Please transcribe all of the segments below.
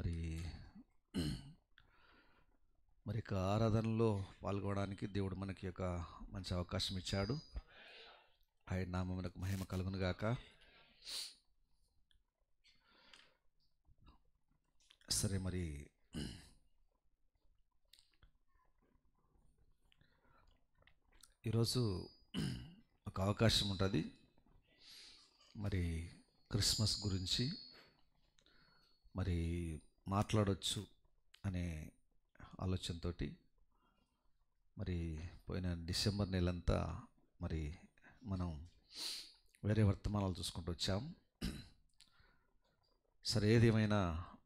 మరి మరి ఆరాధనలో పాల్గొనడానికి దేవుడు మనకి ఒక మంచి అవకాశం ఇచ్చాడు. ఆయన నామమునకు మహిమ కలుగును గాక. సరే, మరి ఈరోజు ఒక అవకాశం ఉంటుంది. మరి క్రిస్మస్ గురించి మరి మాట్లాడవచ్చు అనే ఆలోచనతో మరి పోయిన డిసెంబర్ నెలంతా మరి మనం వేరే వర్తమానాలు చూసుకుంటూ వచ్చాం. సరే, ఏది ఏమైనా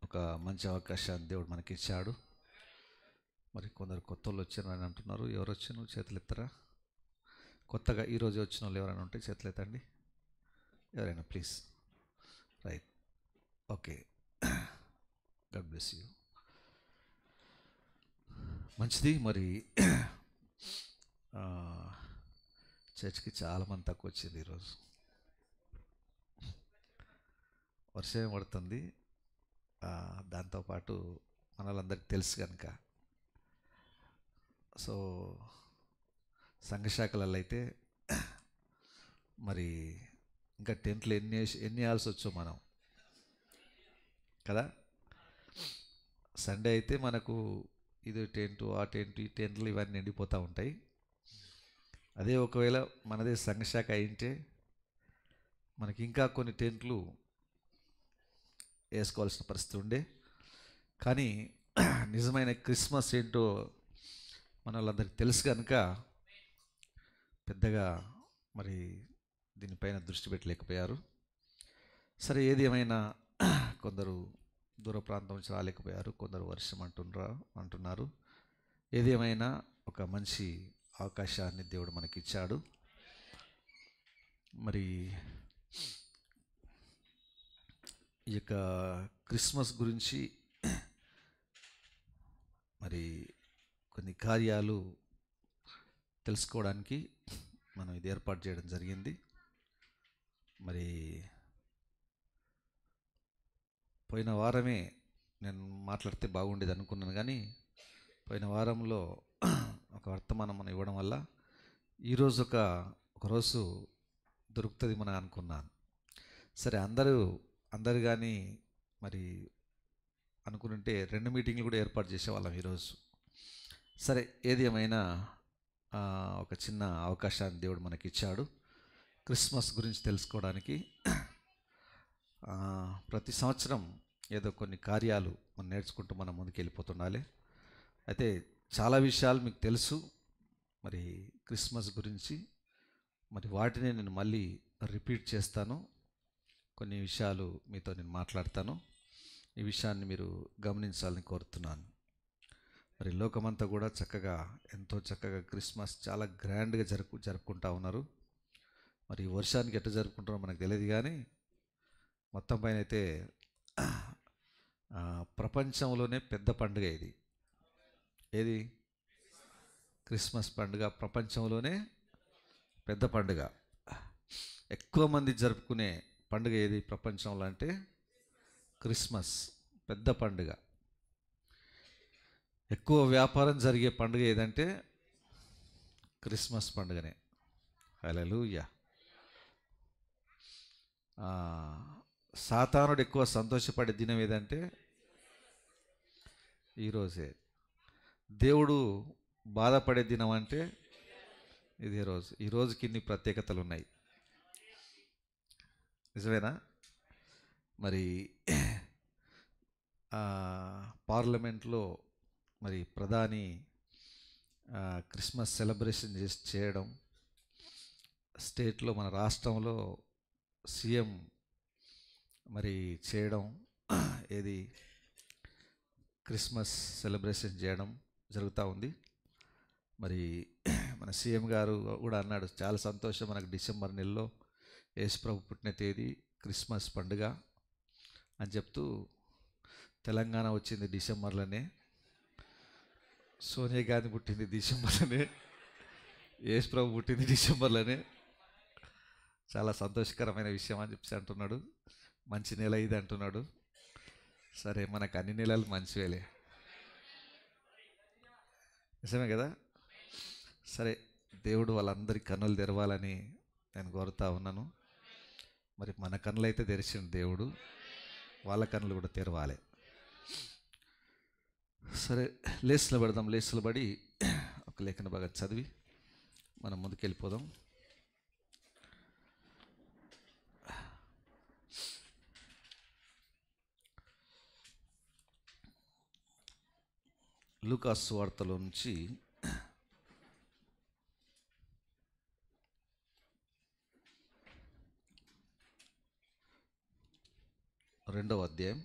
ఒక మంచి అవకాశాన్ని దేవుడు మనకి ఇచ్చాడు. మరి కొందరు కొత్త వాళ్ళు వచ్చారు అని అంటున్నారు. ఎవరు వచ్చారు చేతులు ఎత్తరా? కొత్తగా ఈరోజు వచ్చిన వాళ్ళు ఎవరైనా ఉంటే చేతులు ఎత్తండి. ఎవరైనా please. Right, okay, God bless you. మంచిది. మరి చర్చ్కి చాలామంది తక్కువ వచ్చింది ఈరోజు. వర్షం పడుతుంది, దాంతోపాటు మనలందరికీ తెలుసు కనుక. సో సంఘశాఖలలో అయితే మరి ఇంకా టెంట్లు ఎన్ని వేయాల్సి వచ్చో మనం కదా. సండే అయితే మనకు ఇది టెంటు, ఆ టెంటు, ఈ టెంట్లు ఇవన్నీ నిండిపోతూ ఉంటాయి. అదే ఒకవేళ మనదే సంఘశాఖ అయింటే మనకి ఇంకా కొన్ని టెంట్లు వేసుకోవాల్సిన పరిస్థితి ఉండే. కానీ నిజమైన క్రిస్మస్ ఏంటో మన వాళ్ళందరికీ తెలుసు కనుక పెద్దగా మరి దీనిపైన దృష్టి పెట్టలేకపోయారు. సరే, ఏది ఏమైనా కొందరు దూర ప్రాంతం నుంచి రాలేకపోయారు, కొందరు వర్షం అంటున్నారు. ఏది ఏమైనా ఒక మంచి అవకాశాన్ని దేవుడు మనకి ఇచ్చాడు. మరి ఈ యొక్క క్రిస్మస్ గురించి మరి కొన్ని కార్యాలు తెలుసుకోవడానికి మనం ఇది ఏర్పాటు చేయడం జరిగింది. మరి పోయిన వారమే నేను మాట్లాడితే బాగుండేది అనుకున్నాను, కానీ పోయిన వారంలో ఒక వర్తమానం మనం ఇవ్వడం వల్ల ఈరోజు ఒకరోజు దొరుకుతుంది మనం అనుకున్నాను. సరే, అందరు కానీ మరి అనుకుంటే 2 మీటింగ్లు కూడా ఏర్పాటు చేసేవాళ్ళం ఈరోజు. సరే, ఏది ఏమైనా ఒక చిన్న అవకాశాన్ని దేవుడు మనకి ఇచ్చాడు క్రిస్మస్ గురించి తెలుసుకోవడానికి. ప్రతి సంవత్సరం ఏదో కొన్ని కార్యాలు మనం నేర్చుకుంటూ మనం ముందుకు వెళ్ళిపోతుండాలి. అయితే చాలా విషయాలు మీకు తెలుసు మరి క్రిస్మస్ గురించి. మరి వాటిని నేను మళ్ళీ రిపీట్ చేస్తాను. కొన్ని విషయాలు మీతో నేను మాట్లాడతాను. ఈ విషయాన్ని మీరు గమనించాలని కోరుతున్నాను. మరి లోకమంతా కూడా ఎంతో చక్కగా క్రిస్మస్ చాలా గ్రాండ్గా జరుపుకుంటా ఉన్నారు. మరి వర్షానికి ఎట్లా జరుపుకుంటారో మనకు తెలియదు, కానీ మొత్తం పైన అయితే ప్రపంచంలోనే పెద్ద పండుగ ఇది. ఏది? క్రిస్మస్ పండుగ ప్రపంచంలోనే పెద్ద పండుగ. ఎక్కువ మంది జరుపుకునే పండుగ ఏది ప్రపంచంలో అంటే క్రిస్మస్ పెద్ద పండుగ. ఎక్కువ వ్యాపారం జరిగే పండుగ ఏదంటే క్రిస్మస్ పండుగనే. హల్లెలూయా. సాతానుడు ఎక్కువ సంతోషపడే దినం ఏదంటే ఈరోజే. దేవుడు బాధపడే దినం అంటే ఇదే రోజు. ఈ రోజుకి ఇన్ని ప్రత్యేకతలు ఉన్నాయి, నిజమేనా? మరి పార్లమెంట్లో మరి ప్రధాని క్రిస్మస్ సెలబ్రేషన్ చేయడం, స్టేట్లో మన రాష్ట్రంలో సీఎం మరి చేయడం, ఏది క్రిస్మస్ సెలబ్రేషన్ చేయడం జరుగుతూ ఉంది. మరి మన సీఎం గారు కూడా అన్నాడు, చాలా సంతోషం, మనకు డిసెంబర్ నెలలో యేసుప్రభు పుట్టిన తేదీ క్రిస్మస్ పండుగ అని చెప్తూ. తెలంగాణ వచ్చింది డిసెంబర్లోనే, సోనియా గాంధీ పుట్టింది డిసెంబర్లోనే, యేసుప్రభు పుట్టింది డిసెంబర్లోనే. చాలా సంతోషకరమైన విషయం అని చెప్పి అంటున్నాడు. మంచి నెల ఇది అంటున్నాడు. సరే, మనకు అన్ని నెలలు మంచివేలే, నిజమే కదా. సరే, దేవుడు వాళ్ళందరి కన్నులు తెరవాలని నేను కోరుతా ఉన్నాను. మరి మన కన్నులు అయితే తెరిచిన దేవుడు వాళ్ళ కన్నులు కూడా తెరవాలి. సరే, లేసులు పడదాం. లేసులు పడి ఒక లేఖన బాగా చదివి మనం ముందుకెళ్ళిపోదాం. లూకాసు వార్తలో నుంచి 2వ అధ్యాయం.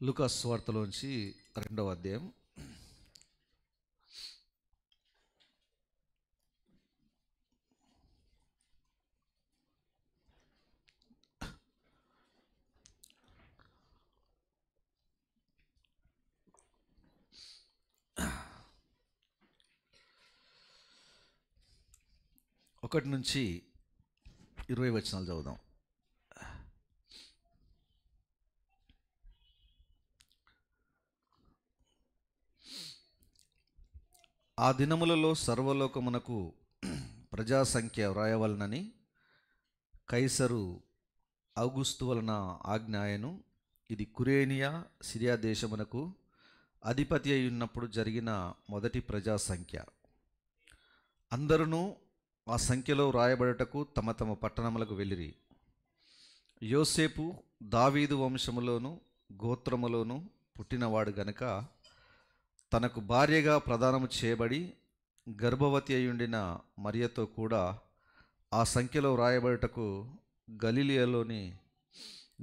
లూకాసు వార్తలోంచి 2వ అధ్యాయం. ఒకటి నుంచి 20 వచనాలు చదువుదాం. ఆ దినములలో సర్వలోకమునకు ప్రజాసంఖ్య వ్రాయవలనని కైసరు ఔగుస్తు వలన ఆజ్ఞ ఆయను. ఇది కురేనియా సిరియా దేశమునకు అధిపతి అయి ఉన్నప్పుడు జరిగిన మొదటి ప్రజాసంఖ్య. అందరూ ఆ సంఖ్యలో వ్రాయబడుటకు తమ తమ పట్టణములకు వెళ్ళిరి. యోసేపు దావీదు వంశములోను గోత్రములోను పుట్టినవాడు గనుక తనకు భార్యగా ప్రదానము చేయబడి గర్భవతి అయ్యుండిన మరియతో కూడా ఆ సంఖ్యలో వ్రాయబడుటకు గలిలియలోని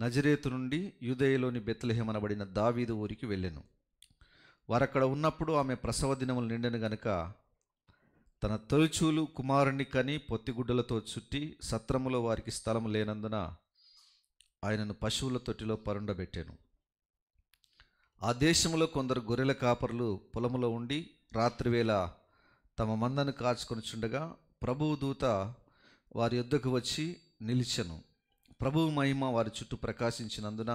నజరేతు నుండి యూదయలోని బెత్లెహేము అనబడిన దావీదు ఊరికి వెళ్ళెను. వారక్కడ ఉన్నప్పుడు ఆమె ప్రసవ దినములు నిండెను గనుక తన తొలిచూలు కుమారుణ్ణి కని పొత్తిగుడ్డలతో చుట్టి సత్రములో వారికి స్థలము లేనందున ఆయనను పశువుల తొట్టిలో పరుండబెట్టాను. ఆ దేశంలో కొందరు గొర్రెల కాపరులు పొలములో ఉండి రాత్రివేళ తమ మందను కాచుకొనిచుండగా ప్రభువు దూత వారి యొద్దకు వచ్చి నిలిచెను. ప్రభువు మహిమ వారి చుట్టూ ప్రకాశించినందున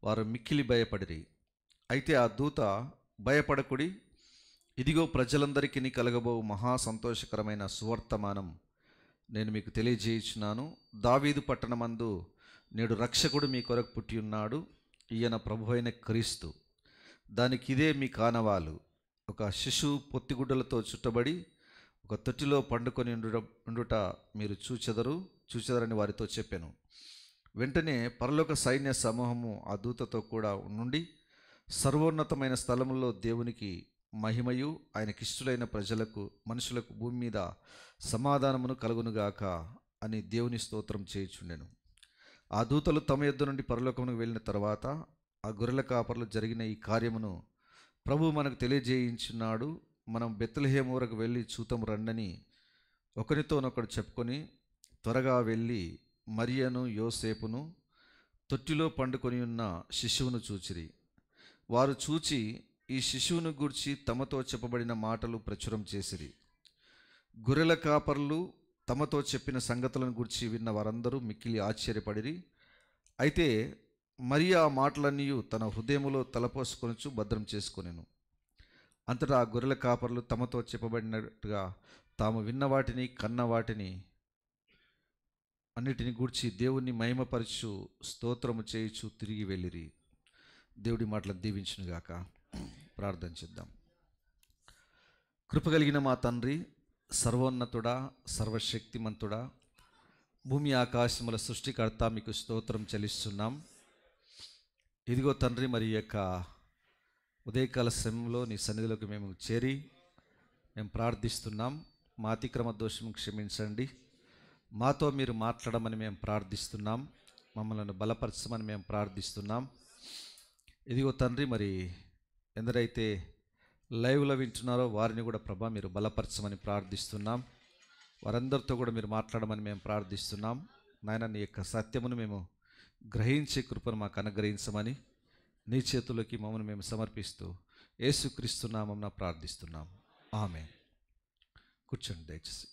వారు మిక్కిలి భయపడిరి. అయితే ఆ దూత, భయపడకుడి, ఇదిగో ప్రజలందరికీ కలగబో మహా సంతోషకరమైన సువర్తమానం నేను మీకు తెలియజేయుచున్నాను. దావీదు పట్టణమందు నేడు రక్షకుడు మీ కొరకు పుట్టి ఉన్నాడు. ఈయన ప్రభువైన క్రీస్తు. దానికి ఇదే మీ కానవాలు. ఒక శిశువు పొత్తిగుడ్డలతో చుట్టబడి ఒక తొట్టిలో పండుకొని ఉండుట మీరు చూచెదరని వారితో చెప్పాను. వెంటనే పరలోక సైన్య సమూహము ఆ దూతతో కూడా నుండి సర్వోన్నతమైన స్థలములో దేవునికి మహిమయు ఆయనకిష్టులైన మనుషులకు భూమి మీద సమాధానమును కలుగునుగాక అని దేవుని స్తోత్రం చేయుచుండెను. ఆ దూతలు తమ యొద్ద నుండి పరలోకమునకు వెళ్ళిన తర్వాత ఆ గొర్రెల కాపర్లు జరిగిన ఈ కార్యమును ప్రభువు మనకు తెలియజేయించున్నాడు. మనం బెత్లెహేము వరకు వెళ్ళి చూతము రండని ఒకరితోనొకడు చెప్పుకొని త్వరగా వెళ్ళి మరియను యోసేపును తొట్టిలో పండుకొని ఉన్న శిశువును చూచిరి. వారు చూచి ఈ శిశువును గూర్చి తమతో చెప్పబడిన మాటలు ప్రచురం చేసిరి. గొర్రెల కాపర్లు తమతో చెప్పిన సంగతులను గూర్చి విన్న వారందరూ మిక్కిలి ఆశ్చర్యపడిరి. అయితే మరియా ఆ మాటలన్నీ తన హృదయములో తలపోసుకొనుచు భద్రం చేసుకొనెను. అంతటా ఆ గొర్రెల కాపర్లు తమతో చెప్పబడినట్టుగా తాము విన్న వాటిని కన్న వాటిని అన్నిటిని గూర్చి దేవుణ్ణి మహిమపరచు స్తోత్రము చేయుచు తిరిగి వెళ్ళిరి. దేవుడి మాటలను దీవించునుగాక. ప్రార్థన చేద్దాం. కృపగలిగిన మా తండ్రి, సర్వోన్నతుడా, సర్వశక్తిమంతుడా, భూమి ఆకాశముల సృష్టికర్త, మీకు స్తోత్రం చెల్లిస్తున్నాం. ఇదిగో తండ్రి, మరి యొక్క ఉదయకాల సమయంలో నీ సన్నిధిలోకి మేము చేరి మేము ప్రార్థిస్తున్నాం. మా అతిక్రమ దోషము క్షమించండి. మాతో మీరు మాట్లాడమని మేము ప్రార్థిస్తున్నాం. మమ్మల్ని బలపరచమని మేము ప్రార్థిస్తున్నాం. ఇదిగో తండ్రి, మరి ఎందరైతే లైవ్లో వింటున్నారో వారిని కూడా ప్రభా మీరు బలపరచమని ప్రార్థిస్తున్నాం. వారందరితో కూడా మీరు మాట్లాడమని మేము ప్రార్థిస్తున్నాం. నాయన, నీ యొక్క సత్యమును మేము గ్రహించే కృపను మాకు అనుగ్రహించమని నీ చేతుల్లోకి మమ్మల్ని మేము సమర్పిస్తూ యేసుక్రీస్తు నామమున ప్రార్థిస్తున్నాం. ఆమేన్. కూర్చోండి దయచేసి.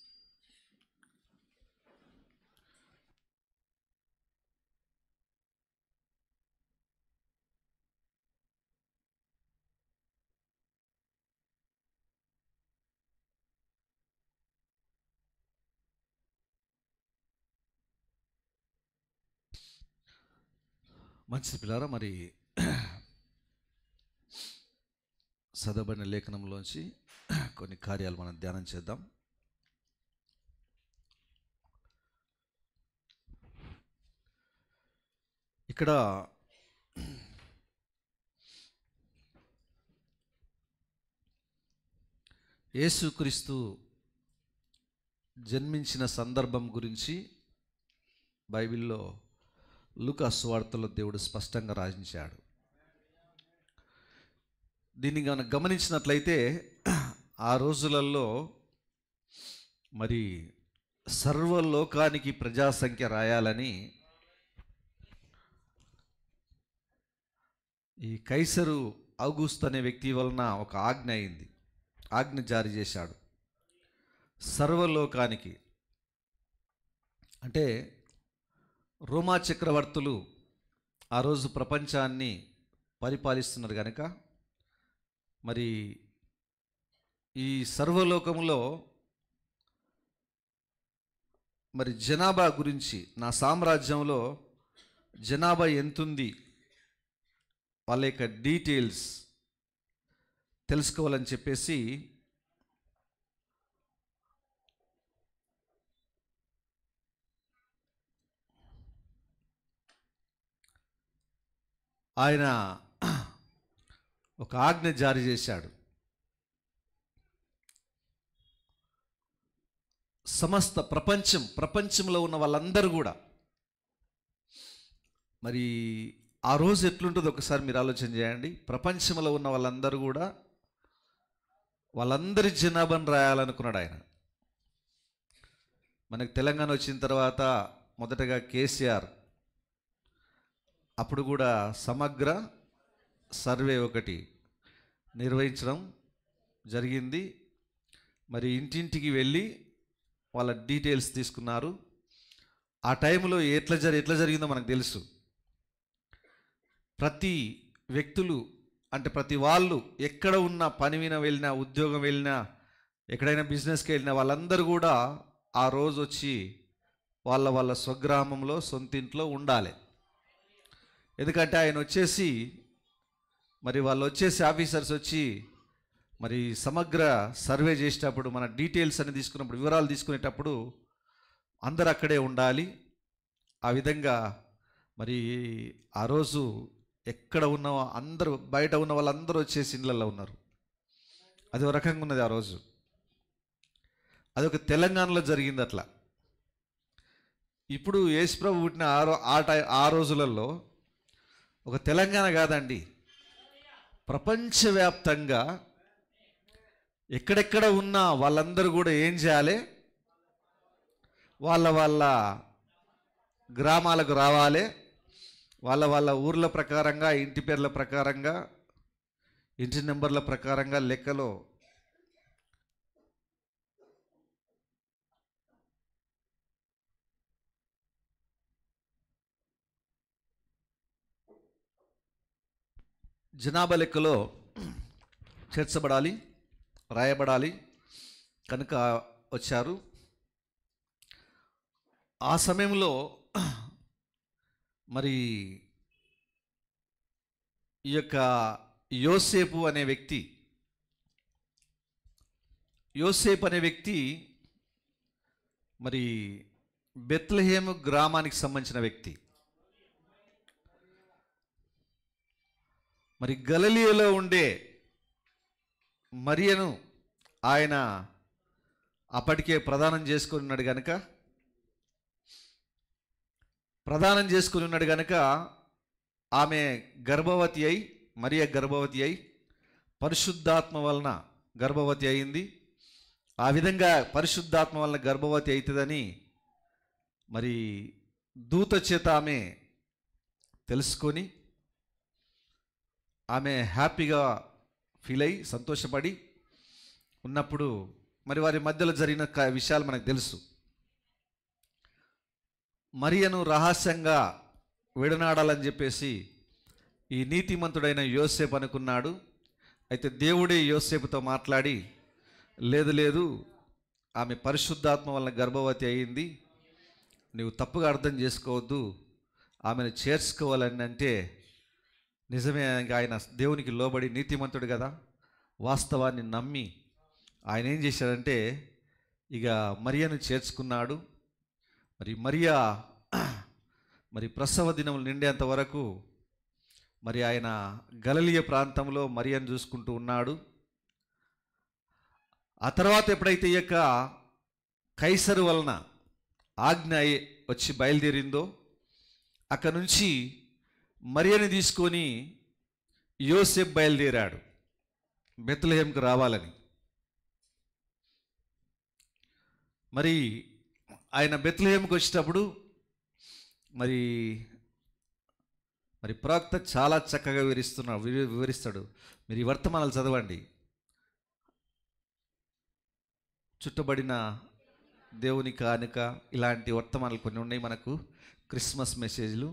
మంచిది పిల్లారా, మరి చదవబడిన లేఖనంలోంచి కొన్ని కార్యాలు మనం ధ్యానం చేద్దాం. ఇక్కడ యేసుక్రీస్తు జన్మించిన సందర్భం గురించి బైబిల్లో లూకా సువార్తలో దేవుడు స్పష్టంగా రాయించాడు. దీన్ని మనం గమనించినట్లయితే ఆ రోజులలో మరి సర్వలోకానికి ప్రజాసంఖ్య రాయాలని ఈ కైసరు ఔగుస్తు అనే వ్యక్తి వలన ఒక ఆజ్ఞ జారీ చేశాడు. సర్వలోకానికి అంటే రోమా చక్రవర్తులు ఆ రోజు ప్రపంచాన్ని పరిపాలిస్తున్నారు కనుక మరి ఈ సర్వలోకంలో మరి జనాభా గురించి, నా సామ్రాజ్యంలో జనాభా ఎంతుంది, వాళ్ళ యొక్క డీటెయిల్స్ తెలుసుకోవాలని చెప్పేసి ఆయన ఒక ఆజ్ఞ జారీ చేశాడు. సమస్త ప్రపంచంలో ఉన్న వాళ్ళందరూ కూడా మరి ఆ రోజు ఎట్లుంటుందో ఒకసారి మీరు ఆలోచన చేయండి. ప్రపంచంలో ఉన్న వాళ్ళందరూ కూడా వాళ్ళందరి జనాభాను రాయాలనుకున్నాడు ఆయన. మనకు తెలంగాణ వచ్చిన తర్వాత మొదటగా కేసీఆర్ అప్పుడు కూడా సమగ్ర సర్వే ఒకటి నిర్వహించడం జరిగింది. మరి ఇంటింటికి వెళ్ళి వాళ్ళ డీటెయిల్స్ తీసుకున్నారు. ఆ టైంలో ఎట్లా జరిగిందో మనకు తెలుసు. ప్రతి వ్యక్తులు అంటే ప్రతి వాళ్ళు ఎక్కడ ఉన్న పని మీద వెళ్ళినా, ఉద్యోగం వెళ్ళినా, ఎక్కడైనా బిజినెస్కి వెళ్ళినా వాళ్ళందరూ కూడా ఆ రోజు వచ్చి వాళ్ళ స్వగ్రామంలో సొంతింట్లో ఉండాలి. ఎందుకంటే ఆయన వచ్చేసి మరి వాళ్ళు వచ్చేసి ఆఫీసర్స్ వచ్చి మరి సమగ్ర సర్వే చేసేటప్పుడు మన డీటెయిల్స్ అని తీసుకున్నప్పుడు, వివరాలు తీసుకునేటప్పుడు అందరు అక్కడే ఉండాలి. ఆ విధంగా మరి ఆ రోజు ఎక్కడ ఉన్న అందరూ, బయట ఉన్న వాళ్ళందరూ వచ్చేసి ఇండ్లలో ఉన్నారు. అది ఒక రకంగా ఉన్నది ఆ రోజు. అదొక తెలంగాణలో జరిగింది అట్లా. ఇప్పుడు యేసుప్రభు పుట్టిన ఆ రోజులలో ఒక తెలంగాణ కాదండి, ప్రపంచవ్యాప్తంగా ఎక్కడెక్కడ ఉన్న వాళ్ళందరూ కూడా ఏం చేయాలి, వాళ్ళ గ్రామాలకు రావాలి. వాళ్ళ ఊర్ల ప్రకారంగా, ఇంటి పేర్ల ప్రకారంగా, ఇంటి నెంబర్ల ప్రకారంగా లెక్కలో జనాభా లెక్కలో చేర్చబడాలి, రాయబడాలి కనుక వచ్చారు. ఆ సమయంలో మరి ఈ యొక్క యోసేపు అనే వ్యక్తి మరి బెత్లెహేము గ్రామానికి సంబంధించిన వ్యక్తి. మరి గలిలయలో ఉండే మరియను ఆయన అప్పటికే ప్రదానం చేసుకుని ఉన్నాడు గనుక ఆమె మరియ గర్భవతి అయి పరిశుద్ధాత్మ వలన గర్భవతి అయింది. ఆ విధంగా పరిశుద్ధాత్మ వలన గర్భవతి అవుతుందని మరి దూత చేత ఆమె తెలుసుకొని ఆమె హ్యాపీగా ఫీల్ అయ్యి సంతోషపడి ఉన్నప్పుడు మరి వారి మధ్యలో జరిగిన విషయాలు మనకు తెలుసు. మరియను రహస్యంగా విడనాడాలని చెప్పేసి ఈ నీతిమంతుడైన యోసేపు అనుకున్నాడు. అయితే దేవుడే యోసేపుతో మాట్లాడి, లేదు ఆమె పరిశుద్ధాత్మ వలన గర్భవతి అయింది, నీవు తప్పుగా అర్థం చేసుకోవద్దు, ఆమెను చేర్చుకోవాలని అంటే నిజమే, ఆయన దేవునికి లోబడి నీతిమంతుడు కదా, వాస్తవాన్ని నమ్మి ఆయన ఏం చేశాడంటే ఇక మరియను చేర్చుకున్నాడు. మరి మరియా మరి ప్రసవ దినములు నిండేంత వరకు మరి ఆయన గలిలయ ప్రాంతంలో మరియను చూసుకుంటూ ఉన్నాడు. ఆ తర్వాత ఎప్పుడైతే ఈ యొక్క కైసరు వలన ఆజ్ఞ వచ్చి బయలుదేరిందో అక్కడ నుంచి మరియని తీసుకొని యోసేపు బయలుదేరాడు బెత్లెహేంకు రావాలని. మరి ఆయన బెత్లెహేంకు వచ్చేటప్పుడు మరి మరి ప్రవక్త చాలా చక్కగా వివరిస్తాడు. మీరు ఈ వర్తమానాలు చదవండి. చుట్టబడిన దేవుని కానుక ఇలాంటి వర్తమానాలు కొన్ని ఉన్నాయి మనకు, క్రిస్మస్ మెసేజ్లు.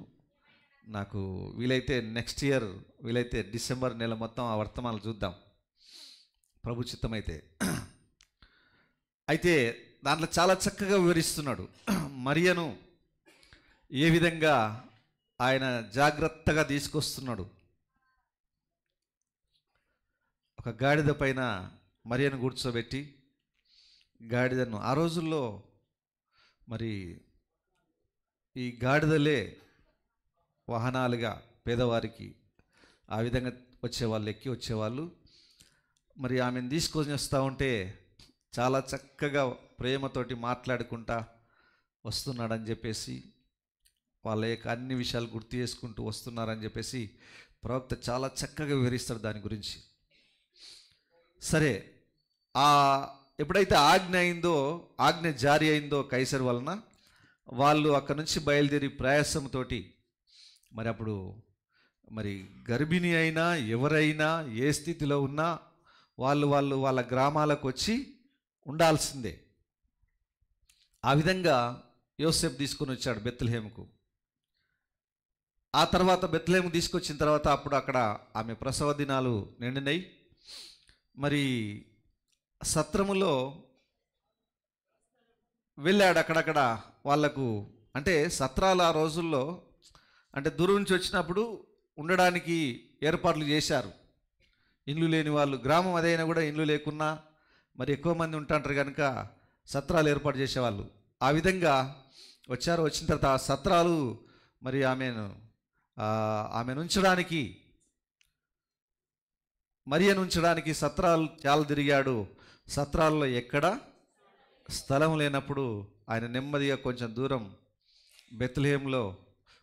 నాకు వీలైతే నెక్స్ట్ ఇయర్ వీలైతే డిసెంబర్ నెల మొత్తం ఆ వర్తమానాలు చూద్దాం ప్రభు చిత్తమైతే. అయితే దాంట్లో చాలా చక్కగా వివరిస్తున్నాడు మరియను ఏ విధంగా ఆయన జాగ్రత్తగా తీసుకొస్తున్నాడు. ఒక గాడిద పైన మరియను కూర్చోబెట్టి, గాడిదను ఆ రోజుల్లో మరి ఈ గాడిదలే వాహనాలుగా పేదవారికి ఆ విధంగా వచ్చేవాళ్ళు, ఎక్కి వచ్చేవాళ్ళు. మరి ఆమెను తీసుకొని వస్తూ ఉంటే చాలా చక్కగా ప్రేమతోటి మాట్లాడుకుంటా వస్తున్నాడని చెప్పేసి, వాళ్ళ యొక్క అన్ని విషయాలు గుర్తు చేసుకుంటూ వస్తున్నారని చెప్పేసి ప్రవక్త చాలా చక్కగా వివరిస్తాడు దాని గురించి. సరే, ఎప్పుడైతే ఆజ్ఞ జారీ అయిందో కైసర్ వలన, వాళ్ళు అక్కడ నుంచి బయలుదేరి ప్రయాసంతో మరి అప్పుడు మరి గర్భిణి అయినా ఎవరైనా ఏ స్థితిలో ఉన్నా వాళ్ళు వాళ్ళ గ్రామాలకు వచ్చి ఉండాల్సిందే. ఆ విధంగా యోసేపు తీసుకొని వచ్చాడు బెత్లెహేముకు. ఆ తర్వాత బెత్లెహేము తీసుకొచ్చిన తర్వాత అప్పుడు అక్కడ ఆమె ప్రసవ దినాలు నిండినాయి. మరి సత్రములో వెళ్ళాడు. అక్కడక్కడ వాళ్లకు అంటే సత్రాలు ఆ రోజుల్లో అంటే దూరం నుంచి వచ్చినప్పుడు ఉండడానికి ఏర్పాట్లు చేశారు. ఇండ్లు లేని వాళ్ళు, గ్రామం అదైనా కూడా ఇండ్లు లేకున్నా మరి ఎక్కువ మంది ఉంటాంటారు కనుక సత్రాలు ఏర్పాటు చేసేవాళ్ళు. ఆ విధంగా వచ్చారు. వచ్చిన తర్వాత ఆ సత్రాలు మరి ఆమెను ఉంచడానికి, మరియను ఉంచడానికి సత్రాలు చాలా తిరిగాడు. సత్రాల్లో ఎక్కడ స్థలం లేనప్పుడు ఆయన నెమ్మదిగా కొంచెం దూరం బెత్లెహేంలో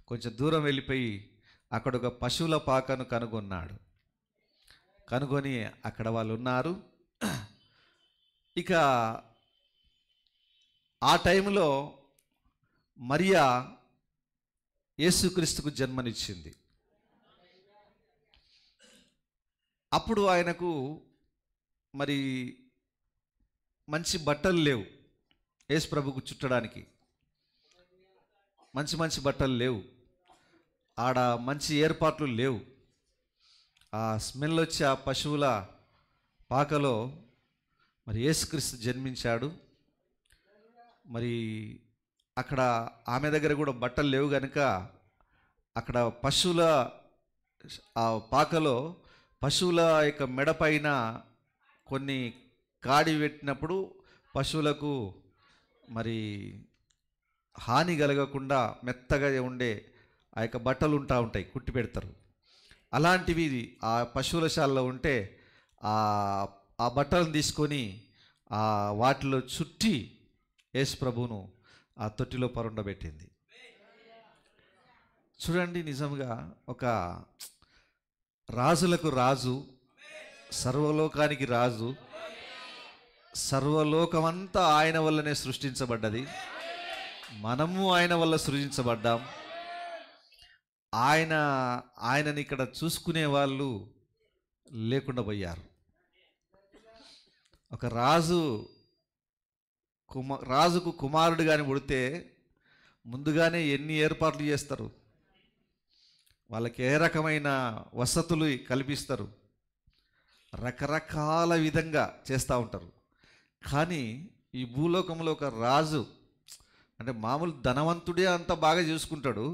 కొంచెం దూరం వెళ్ళిపోయి అక్కడ ఒక పశువుల పాకను కనుగొన్నాడు. కనుగొని అక్కడ వాళ్ళు ఉన్నారు. ఇక ఆ టైంలో మరియా యేసుక్రీస్తుకు జన్మనిచ్చింది. అప్పుడు ఆయనకు మరి మంచి బట్టలు లేవు, యేసు ప్రభుకు చుట్టడానికి మంచి బట్టలు లేవు, ఆడ మంచి ఏర్పాట్లు లేవు. ఆ స్మెల్ వచ్చి ఆ పశువుల పాకలో మరి యేసుక్రీస్తు జన్మించాడు. మరి అక్కడ ఆమె దగ్గర కూడా బట్టలు లేవు కనుక అక్కడ పశువుల ఆ పాకలో పశువుల యొక్క మెడపైన కొన్ని కాడి పెట్టినప్పుడు పశువులకు మరి హాని కలగకుండా మెత్తగా ఉండే ఆ యొక్క బట్టలు ఉంటాయి, కుట్టి పెడతారు. అలాంటివి ఆ పశువుల శాలలో ఉంటే ఆ బట్టలను తీసుకొని వాటిలో చుట్టి యేసు ప్రభువును ఆ తొట్టిలో పరుండబెట్టింది. చూడండి, నిజంగా ఒక రాజులకు రాజు, సర్వలోకానికి రాజు, సర్వలోకమంతా ఆయన వల్లనే సృష్టించబడ్డది. మనము ఆయన వల్ల సృజించబడ్డాం. ఆయనని ఇక్కడ చూసుకునే వాళ్ళు లేకుండా పోయారు. ఒక రాజుకు కుమారుడు కానీ పుడితే ముందుగానే ఎన్ని ఏర్పాట్లు చేస్తారు, వాళ్ళకి ఏ రకమైన వసతులు కల్పిస్తారు, రకరకాల విధంగా చేస్తూ ఉంటారు. కానీ ఈ భూలోకంలో ఒక రాజు అంటే మామూలు ధనవంతుడే అంత బాగా చూసుకుంటాడు,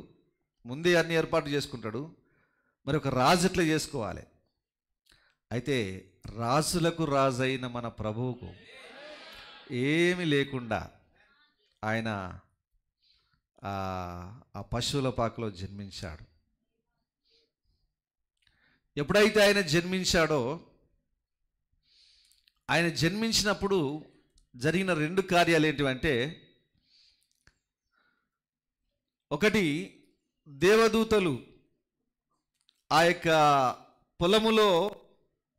ముందే అన్ని ఏర్పాటు చేసుకుంటాడు. మరి ఒక రాజు ఎట్లా చేసుకోవాలి? అయితే రాజులకు రాజైన మన ప్రభువుకు ఏమి లేకుండా ఆయన ఆ పశువుల పాకలో జన్మించాడు. ఎప్పుడైతే ఆయన జన్మించాడో, ఆయన జన్మించినప్పుడు జరిగిన 2 కార్యాలు ఏంటివంటే, ఒకటి, దేవదూతలు ఆ యొక్క పొలములో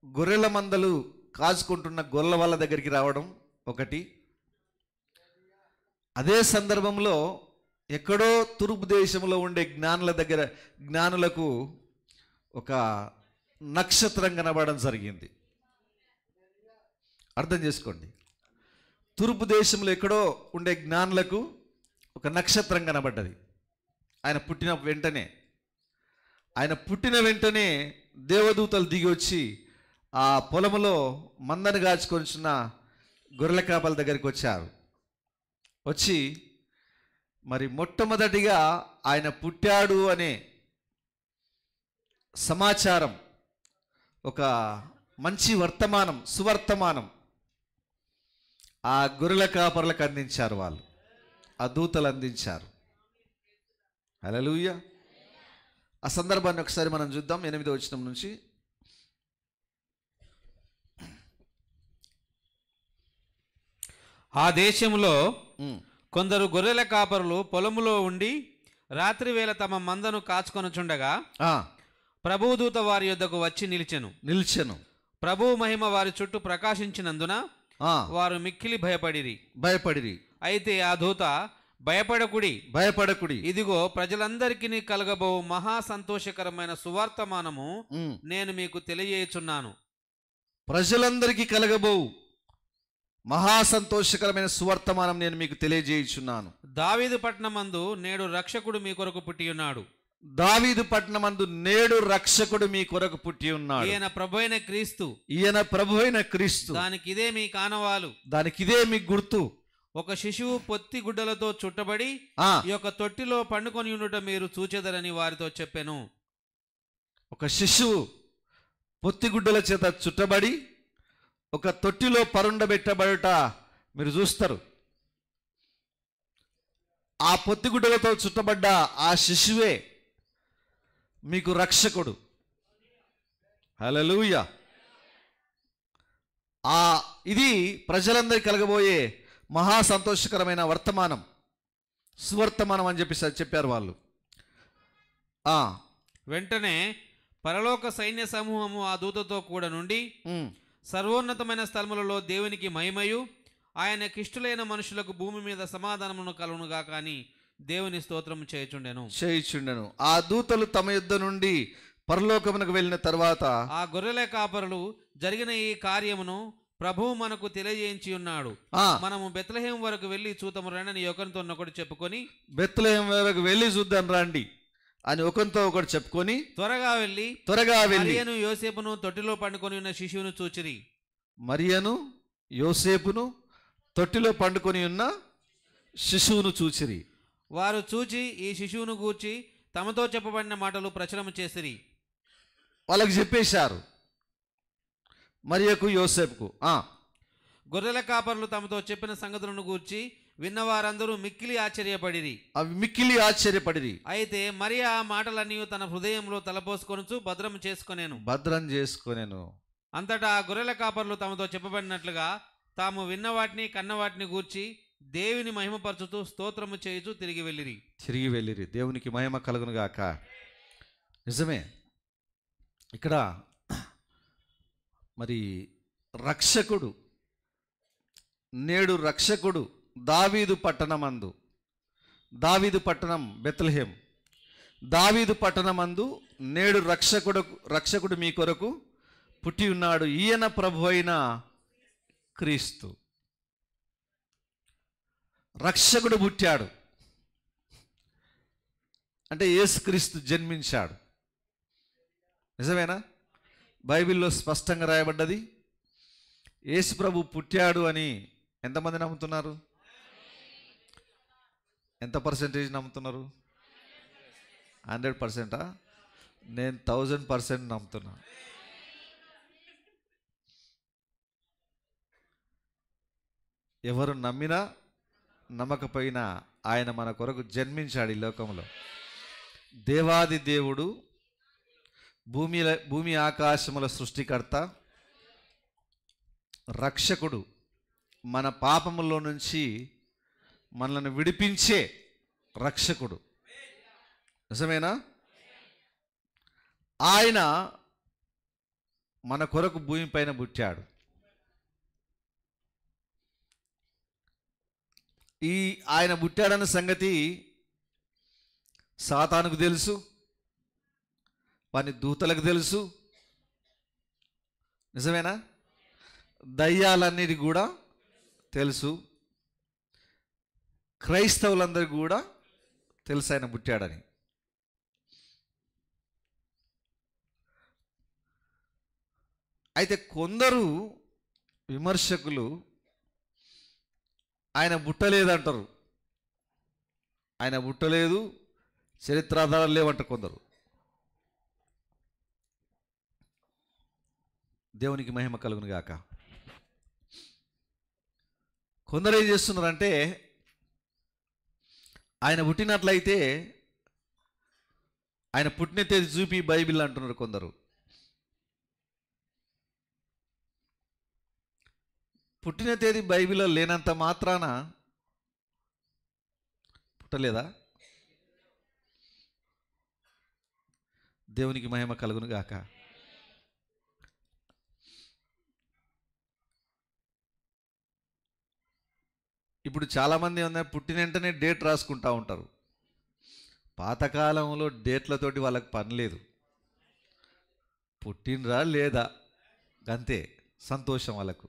గొర్రెల మందలు కాచుకుంటున్న గొర్రెల వాళ్ళ దగ్గరికి రావడం ఒకటి. అదే సందర్భంలో ఎక్కడో తూర్పు దేశంలో ఉండే జ్ఞానులకు ఒక నక్షత్రం కనబడడం జరిగింది. అర్థం చేసుకోండి. తూర్పు దేశంలో ఎక్కడో ఉండే జ్ఞానులకు ఒక నక్షత్రం కనబడ్డది. ఆయన పుట్టిన వెంటనే దేవదూతలు దిగి వచ్చి ఆ పొలములో మందను కాచుకొనిచున్న గొర్రెల కాపల దగ్గరికి వచ్చారు. వచ్చి మరి మొట్టమొదటిగా ఆయన పుట్టాడు అనే సమాచారం, ఒక మంచి వర్తమానం, సువర్తమానం ఆ గొర్రెల కాపరులకు అందించారు. వాళ్ళు ఆ దూతలు అందించారు. హల్లెలూయా. ఆ సందర్భాన్ని ఒకసారి మనం చూద్దాం. 8వ వచనం నుంచి. ఆ దేశంలో కొందరు గొర్రెల కాపరులు పొలములో ఉండి రాత్రి వేళ తమ మందను కాచుకొనుచుండగా ప్రభువు దూత వారి యొద్దకు వచ్చి నిలిచెను. ప్రభువు మహిమ వారి చుట్టూ ప్రకాశించినందున వారు మిక్కిలి భయపడిరి. అయితే ఆ దూత, భయపడకుడి, ఇదిగో ప్రజలందరికీ కలగబో మహా సంతోషకరమైన సువార్తమానము నేను మీకు తెలియజేయుచున్నాను. ప్రజలందరికీ కలగబో మహా సంతోషకరమైన సువర్తమానం నేను మీకు తెలియజేయుచున్నాను. దావీదు పట్టణమందు నేడు రక్షకుడు మీ కొరకు పుట్టి ఉన్నాడు. దావీదు పట్టణమందు నేడు రక్షకుడు మీ కొరకు పుట్టి ఉన్నాడు. ఈయన ప్రభువైన క్రీస్తు. దానికి ఇదే మీ కానవాలు, దానికి ఇదే మీ గుర్తు. ఒక శిశువు పొత్తి గుడ్డలతో చుట్టబడి ఈ యొక్క తొట్టిలో పండుకొని ఉండుట మీరు చూచెదరని వారితో చెప్పెను. ఒక శిశువు పొత్తిగుడ్డల చేత చుట్టబడి ఒక తొట్టిలో పరుండబెట్టబడుట మీరు చూస్తారు. ఆ పొత్తిగుడ్డలతో చుట్టబడ్డ ఆ శిశువే మీకు రక్షకుడు. హల్లెలూయా. ఇది ప్రజలందరికీ కలగబోయే మహా సంతోషకరమైన వర్తమానం, సువర్తమానం అని చెప్పారు వాళ్ళు. వెంటనే పరలోక సైన్య సమూహము ఆ దూతతో కూడా నుండి సర్వోన్నతమైన స్థలములలో దేవునికి మహిమయు ఆయనకిష్టులైన మనుషులకు భూమి మీద సమాధానమును కలుగునుగా కానీ దేవుని స్తోత్రము చేయుచుండెను. ఆ దూతలు తమ యుద్ధ నుండి పరలోకమునకు వెళ్ళిన తర్వాత ఆ గొర్రెల కాపరులు జరిగిన ఈ కార్యమును ప్రభువు మనకు తెలియజేయించి ఉన్నాడు. మనము బెత్లెహేం వరకు వెళ్ళి చూతము రండి ఒకరితో ఒకటి చెప్పుకొని, బెత్లెహేం వరకు వెళ్ళి చూద్దాం రండి అని ఒకరితో ఒకటి చెప్పుకొని త్వరగా వెళ్ళి మరియను యోసేపును తొట్టిలో పండుకొని ఉన్న శిశువును చూచిరి. మరియను యోసేపును తొట్టిలో పండుకొని ఉన్న శిశువును చూచిరి. వారు చూచి ఈ శిశువును గూర్చి తమతో చెప్పబడిన మాటలు ప్రచురము చేసిరి. వాళ్ళకి చెప్పేశారు, మరియకు యోసేపుకు. గొర్రెల కాపరులు తమతో చెప్పిన సంగతులను గూర్చి విన్నవారందరూ మిక్కిలి ఆశ్చర్యపడిరి. అయితే మరియా ఆ మాటలన్నీ తన హృదయంలో తలపోసుకొనుచు భద్రం చేసుకొనెను. అంతటా ఆ గొర్రెల కాపరులు తమతో చెప్పబడినట్లుగా తాము విన్నవాటిని కన్నవాటిని గూర్చి దేవుని మహిమపరచుతూ స్తోత్రము చేయుచు తిరిగి వెళ్ళిరి. దేవునికి మహిమ కలుగును గాక. నిజమే, ఇక్కడ మరి రక్షకుడు, నేడు రక్షకుడు దావీదు పట్టణం బెత్లెహేం, దావీదు పట్టణమందు నేడు రక్షకుడు మీ కొరకు పుట్టి ఉన్నాడు. ఈయన ప్రభువైన క్రీస్తు. రక్షకుడు పుట్టాడు అంటే యేసుక్రీస్తు జన్మించాడు. నిజమేనా? బైబిల్లో స్పష్టంగా రాయబడ్డది. యేసు ప్రభు పుట్టాడు అని ఎంతమంది నమ్ముతున్నారు? ఎంత పర్సెంటేజ్ నమ్ముతున్నారు? 100%? నేను 1000% నమ్ముతున్నా. ఎవరు నమ్మినా నమ్మకపోయినా ఆయన మన కొరకు జన్మించాడు ఈ లోకంలో. దేవాది దేవుడు, భూమి ఆకాశముల సృష్టికర్త, రక్షకుడు, మన పాపములో నుంచి మనల్ని విడిపించే రక్షకుడు. నిజమేనా? ఆయన మన కొరకు భూమిపైన పుట్టాడు. ఆయన పుట్టాడన్న సంగతి సాతానుకు తెలుసు, వాని దూతలకు తెలుసు. నిజమేనా? దయ్యాలన్నిటి కూడా తెలుసు. క్రైస్తవులందరికీ కూడా తెలుసు ఆయన పుట్టాడని. అయితే కొందరు విమర్శకులు ఆయన పుట్టలేదంటారు. ఆయన పుట్టలేదు, చరిత్రాధారాలు లేవంటారు కొందరు. దేవునికి మహిమ కలుగును గాక. కొందరు ఏం చేస్తున్నారంటే, ఆయన పుట్టినట్లయితే ఆయన పుట్టిన తేదీ చూపి బైబిల్ అంటున్నారు కొందరు. పుట్టిన తేదీ బైబిల్లో లేనంత మాత్రాన పుట్టలేదా? దేవునికి మహిమ కలుగును గాక. ఇప్పుడు చాలామంది ఉన్నారు, పుట్టిన వెంటనే డేట్ రాసుకుంటూ ఉంటారు. పాతకాలంలో డేట్లతోటి వాళ్ళకి పని లేదు. పుట్టినరా లేదా అంతే, సంతోషం వాళ్ళకు.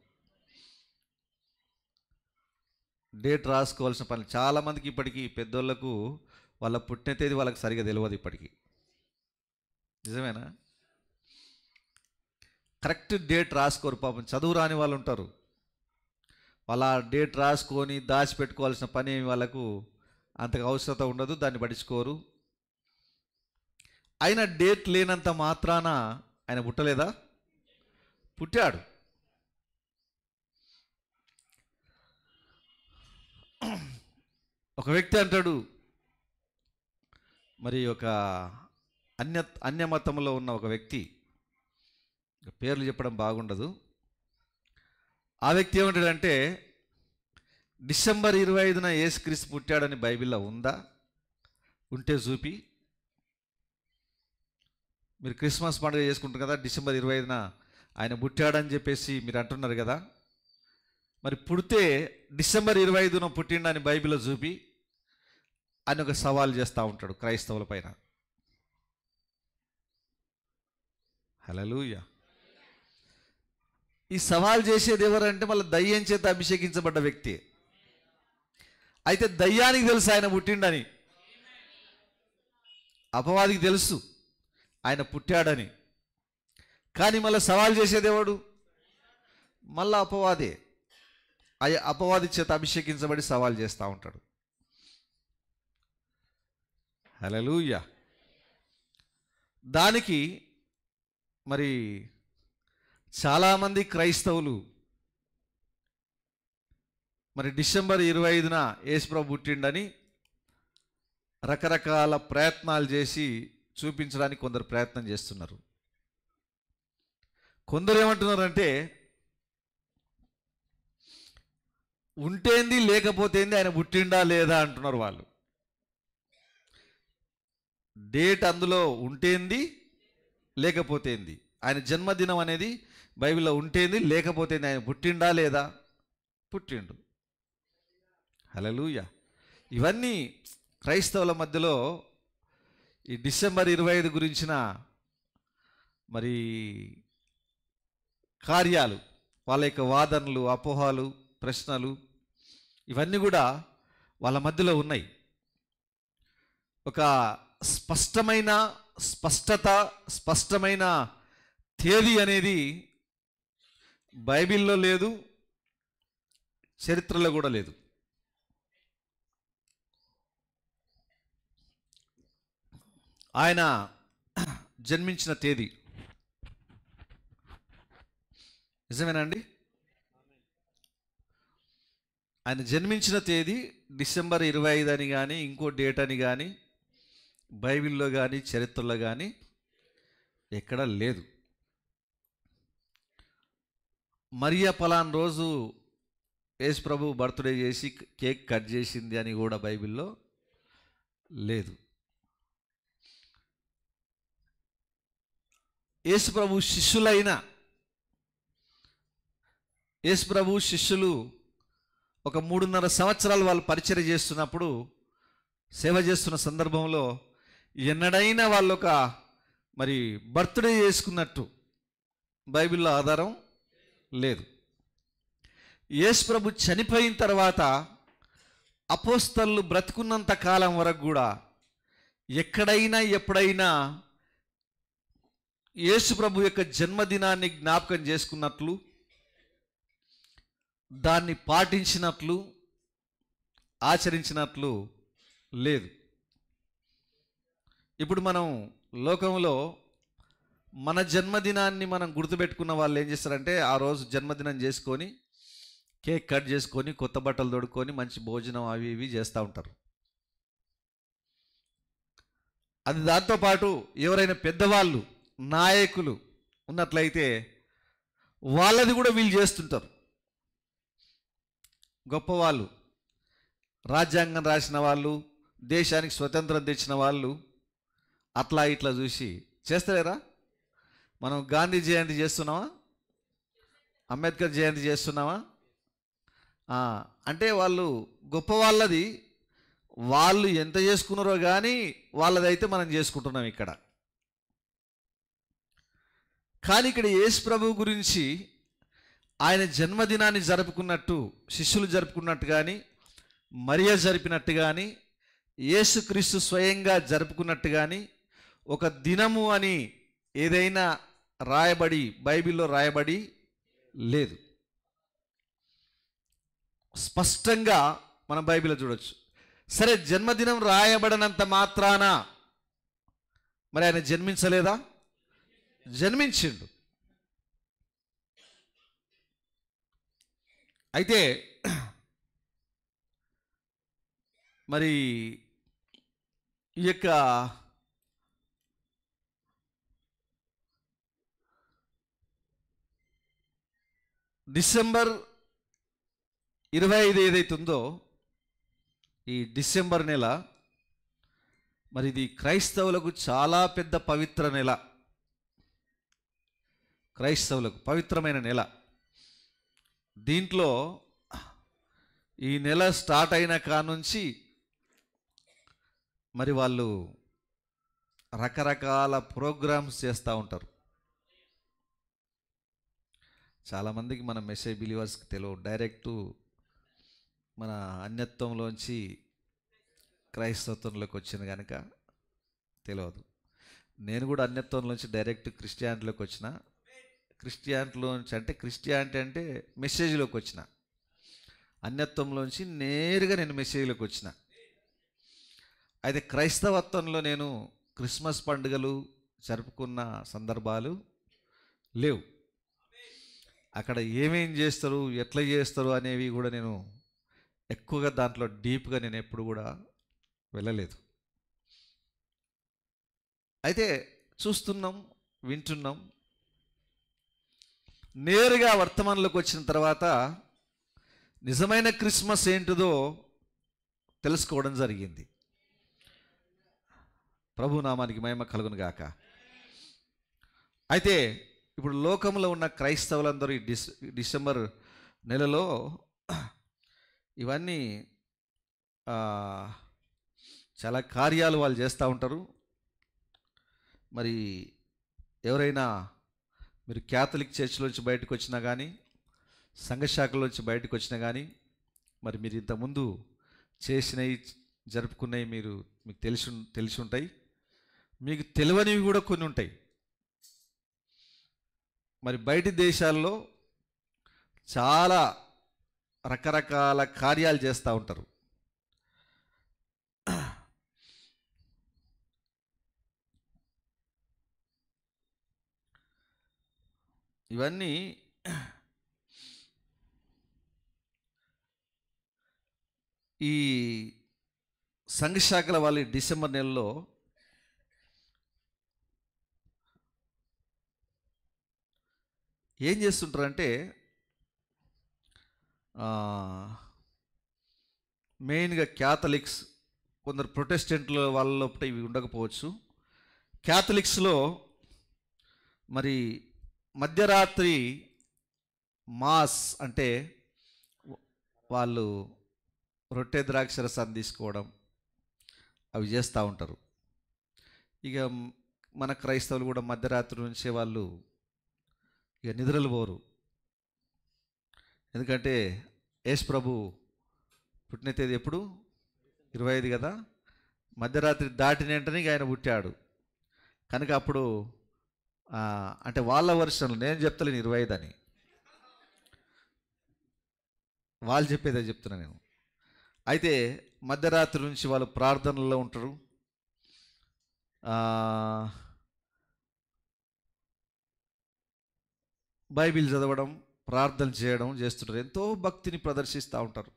డేట్ రాసుకోవాల్సిన పని చాలామందికి ఇప్పటికీ, పెద్దోళ్ళకు వాళ్ళ పుట్టిన తేదీ వాళ్ళకి సరిగా తెలియదు ఇప్పటికీ. నిజమేనా? కరెక్ట్ డేట్ రాసుకోరు. పాపం చదువు రాని వాళ్ళు ఉంటారు, వాళ్ళ డేట్ రాసుకొని దాచిపెట్టుకోవాల్సిన పని వాళ్ళకు అంతగా అవసరత ఉండదు, దాన్ని పట్టించుకోరు. అయినా డేట్ లేనంత మాత్రాన ఆయన పుట్టలేదా? పుట్టాడు. ఒక వ్యక్తి అంటాడు, మరి ఒక అన్య మతంలో ఉన్న ఒక వ్యక్తి, పేర్లు చెప్పడం బాగుండదు, ఆ వ్యక్తి ఏమంటాడంటే, డిసెంబర్ 25న యేసుక్రీస్తు పుట్టాడని బైబిల్లో ఉందా? ఉంటే చూపి. మీరు క్రిస్మస్ పండుగ చేసుకుంటారు కదా, డిసెంబర్ 25న ఆయన పుట్టాడని చెప్పేసి మీరు అంటున్నారు కదా, మరి పుడితే డిసెంబర్ 25న పుట్టిండని బైబిల్లో చూపి అని ఒక సవాల్ చేస్తూ ఉంటాడు క్రైస్తవుల పైన. హల్లెలూయా. ఈ సవాల్ చేసేది ఎవరంటే మళ్ళీ దయ్యం చేత అభిషేకించబడ్డ వ్యక్తి. అయితే దయ్యానికి తెలుసు ఆయన పుట్టిండని, అపవాదికి తెలుసు ఆయన పుట్టాడని. కానీ మళ్ళీ సవాల్ చేసేది ఎవడు? మళ్ళా అపవాదే. అపవాది చేత అభిషేకించబడి సవాల్ చేస్తూ ఉంటాడు. హల్లెలూయా. దానికి మరి చాలామంది క్రైస్తవులు మరి డిసెంబర్ 25న యేసుప్రభు పుట్టిండని రకరకాల ప్రయత్నాలు చేసి చూపించడానికి కొందరు ప్రయత్నం చేస్తున్నారు. కొందరు ఏమంటున్నారంటే, ఉంటేంది లేకపోతేంది, ఆయన పుట్టిండా లేదా అంటున్నారు వాళ్ళు. డేట్ అందులో ఉంటేంది లేకపోతేంది, ఆయన జన్మదినం అనేది బైబిల్లో ఉంటేంది లేకపోతేంది, ఆయన పుట్టిండా లేదా? పుట్టిండు. హల్లెలూయా. ఇవన్నీ క్రైస్తవుల మధ్యలో ఈ డిసెంబర్ 25 గురించిన మరి కార్యాలు, వాళ్ళ యొక్క వాదనలు, అపోహలు, ప్రశ్నలు ఇవన్నీ కూడా వాళ్ళ మధ్యలో ఉన్నాయి. ఒక స్పష్టమైన తేదీ అనేది బైబిల్లో లేదు, చరిత్రలో కూడా లేదు. ఆయన జన్మించిన తేదీ నిజమేనండి? ఆయన జన్మించిన తేదీ డిసెంబర్ 25 అని కానీ ఇంకో డేట్ అని కానీ బైబిల్లో కానీ చరిత్రలో కానీ ఎక్కడా లేదు. మరియా పలానా రోజు యేసు ప్రభు బర్త్డే చేసి కేక్ కట్ చేసింది అని కూడా బైబిల్లో లేదు. యేసు ప్రభు శిష్యులు ఒక 3.5 సంవత్సరాలు వాళ్ళు పరిచర్య చేస్తున్నప్పుడు, సేవ చేస్తున్న సందర్భంలో ఎన్నడైనా వాళ్ళు ఒక బర్త్డే చేసుకున్నట్టు బైబిల్లో ఆధారం లేదు. యేసు ప్రభు చనిపోయిన తర్వాత అపోస్తలులు బ్రతుకున్నంత కాలం వరకు కూడా ఎక్కడైనా ఎప్పుడైనా యేసు ప్రభు యొక్క జన్మదినాన్ని జ్ఞాపకం చేసుకున్నట్లు, దాన్ని పాటించినట్లు, ఆచరించినట్లు లేదు. ఇప్పుడు మనం లోకంలో మన జన్మదినాన్ని మనం గుర్తుపెట్టుకున్న వాళ్ళు ఏం చేస్తారంటే, ఆ రోజు జన్మదినం చేసుకొని కేక్ కట్ చేసుకొని కొత్త బట్టలు తొడుక్కొని మంచి భోజనం అవి ఇవి చేస్తూ ఉంటారు. అది దాంతోపాటు ఎవరైనా పెద్దవాళ్ళు నాయకులు ఉన్నట్లయితే వాళ్ళది కూడా వీళ్ళు చేస్తుంటారు. గొప్పవాళ్ళు, రాజ్యాంగం రాసిన వాళ్ళు, దేశానికి స్వతంత్రం తెచ్చిన వాళ్ళు అట్లా ఇట్లా చూసి చేస్తలేరా? మనం గాంధీ జయంతి చేస్తున్నామా? అంబేద్కర్ జయంతి చేస్తున్నామా? అంటే వాళ్ళు గొప్ప వాళ్ళది వాళ్ళు ఎంత చేసుకున్నారో కానీ వాళ్ళదైతే మనం చేసుకుంటున్నాం ఇక్కడ. కానీ ఇక్కడ యేసు ప్రభు గురించి ఆయన జన్మదినాన్ని జరుపుకున్నట్టు శిష్యులు జరుపుకున్నట్టు కానీ, మరియ జరిపినట్టు కానీ, యేసుక్రీస్తు స్వయంగా జరుపుకున్నట్టు కానీ ఒక దినము అని ఏదైనా బైబిల్లో రాయబడి లేదు. స్పష్టంగా మనం బైబిల్లో చూడొచ్చు. సరే, జన్మదినం రాయబడినంత మాత్రాన మరి ఆయన జన్మించలేదా? జన్మించిండు. అయితే మరి ఈ యొక్క డిసెంబర్ 25 ఏదైతుందో, ఈ డిసెంబర్ నెల మరి ఇది క్రైస్తవులకు చాలా పెద్ద పవిత్ర నెల. క్రైస్తవులకు పవిత్రమైన నెల. దీంట్లో ఈ నెల స్టార్ట్ అయిన కానుంచి మరి వాళ్ళు రకరకాల ప్రోగ్రామ్స్ చేస్తూ ఉంటారు. చాలామందికి మన మెసేజ్ బిలీవర్స్కి తెలియదు, డైరెక్టు మన అన్యత్వంలోంచి క్రైస్తవంలోకి వచ్చింది కనుక తెలియదు. నేను కూడా అన్యత్వంలోంచి డైరెక్ట్ క్రిస్టియానిటీలోకి వచ్చిన. క్రిస్టియానిటీలోంచి అంటే క్రిస్టియానిటీ అంటే మెసేజ్లోకి వచ్చిన, అన్యత్వంలోంచి నేరుగా నేను మెసేజ్లోకి వచ్చిన. అయితే క్రైస్తవత్వంలో నేను క్రిస్మస్ పండుగలు జరుపుకున్న సందర్భాలు లేవు. అక్కడ ఏమేం చేస్తారు, ఎట్లా చేస్తారు అనేవి కూడా నేను ఎక్కువగా దాంట్లో డీప్గా నేను ఎప్పుడు కూడా వెళ్ళలేదు. అయితే చూస్తున్నాం, వింటున్నాం. నేరుగా వర్తమానంలోకి వచ్చిన తర్వాత నిజమైన క్రిస్మస్ ఏంటిదో తెలుసుకోవడం జరిగింది. ప్రభు నామానికి మహిమ కలుగును గాక. అయితే ఇప్పుడు లోకంలో ఉన్న క్రైస్తవులందరూ ఈ డిసెంబర్ నెలలో ఇవన్నీ చాలా కార్యాలు వాళ్ళు చేస్తూ ఉంటారు. మరి ఎవరైనా మీరు క్యాథలిక్ చర్చ్లోంచి బయటకు వచ్చినా కానీ, సంఘశాఖలోంచి బయటకు వచ్చినా కానీ, మరి మీరు ఇంతకుముందు చేసినవి జరుపుకున్నవి మీకు తెలిసి ఉంటాయి. మీకు తెలియనివి కూడా కొన్ని ఉంటాయి. మరి బయటి దేశాల్లో చాలా రకరకాల కార్యాలు చేస్తూ ఉంటారు. ఇవన్నీ ఈ సంఘశాఖల వాళ్ళు డిసెంబర్ నెలలో ఏం చేస్తుంటారంటే మెయిన్గా క్యాథలిక్స్, కొందరు ప్రొటెస్టెంట్ల వాళ్ళ లోపల ఇవి ఉండకపోవచ్చు. క్యాథలిక్స్లో మరి మధ్యరాత్రి మాస్ అంటే వాళ్ళు రొట్టె ద్రాక్షరసాన్ని తీసుకోవడం అవి చేస్తూ ఉంటారు. ఇక మన క్రైస్తవులు కూడా మధ్యరాత్రి నుంచే వాళ్ళు ఇక నిద్రలు పోరు. ఎందుకంటే యేసు ప్రభు పుట్టిన తేదీ ఎప్పుడు? 25 కదా. మధ్యరాత్రి దాటిన వెంటనే ఆయన పుట్టాడు కనుక అప్పుడు అంటే వాళ్ళ వర్షన్లు, నేను చెప్తలేను 25 అని, వాళ్ళు చెప్పేదే చెప్తున్నా నేను. అయితే మధ్యరాత్రి నుంచి వాళ్ళు ప్రార్థనల్లో ఉంటారు, బైబిల్ చదవడం, ప్రార్థన చేయడం చేస్తుంటారు. ఎంతో భక్తిని ప్రదర్శిస్తూ ఉంటారు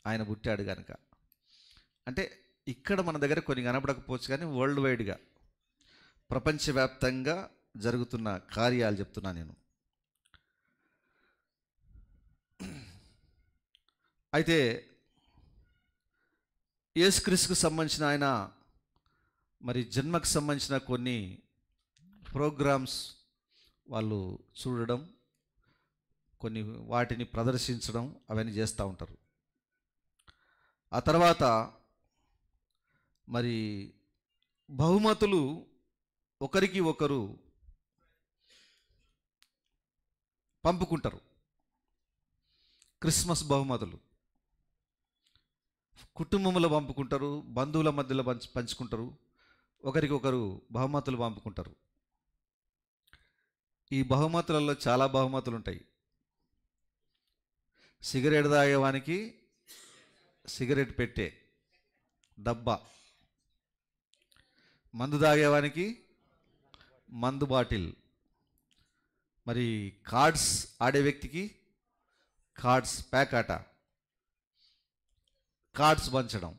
ఆయన పుట్టాడు కనుక. అంటే ఇక్కడ మన దగ్గర కొన్ని కనపడకపోవచ్చు కానీ వరల్డ్ వైడ్గా ప్రపంచవ్యాప్తంగా జరుగుతున్న కార్యాలు చెప్తున్నా నేను. అయితే యేసుక్రీస్తుకు సంబంధించిన ఆయన మరి జన్మకు సంబంధించిన కొన్ని ప్రోగ్రామ్స్ వాళ్ళు చూడడం, కొన్ని వాటిని ప్రదర్శించడం అవన్నీ చేస్తూ ఉంటారు. ఆ తర్వాత మరి బహుమతులు ఒకరికి ఒకరు పంపుకుంటారు. క్రిస్మస్ బహుమతులు కుటుంబంలో పంపుకుంటారు, బంధువుల మధ్యలో పంచుకుంటారు, ఒకరికొకరు బహుమతులు పంపుకుంటారు. ఈ బహుమతులలో చాలా బహుమతులు ఉంటాయి. సిగరెట్ తాగేవానికి సిగరెట్ పెట్టే డబ్బా, మందు తాగేవానికి మందు బాటిల్, మరి కార్డ్స్ ఆడే వ్యక్తికి కార్డ్స్ ప్యాక్ ఆట, కార్డ్స్ పంచడం.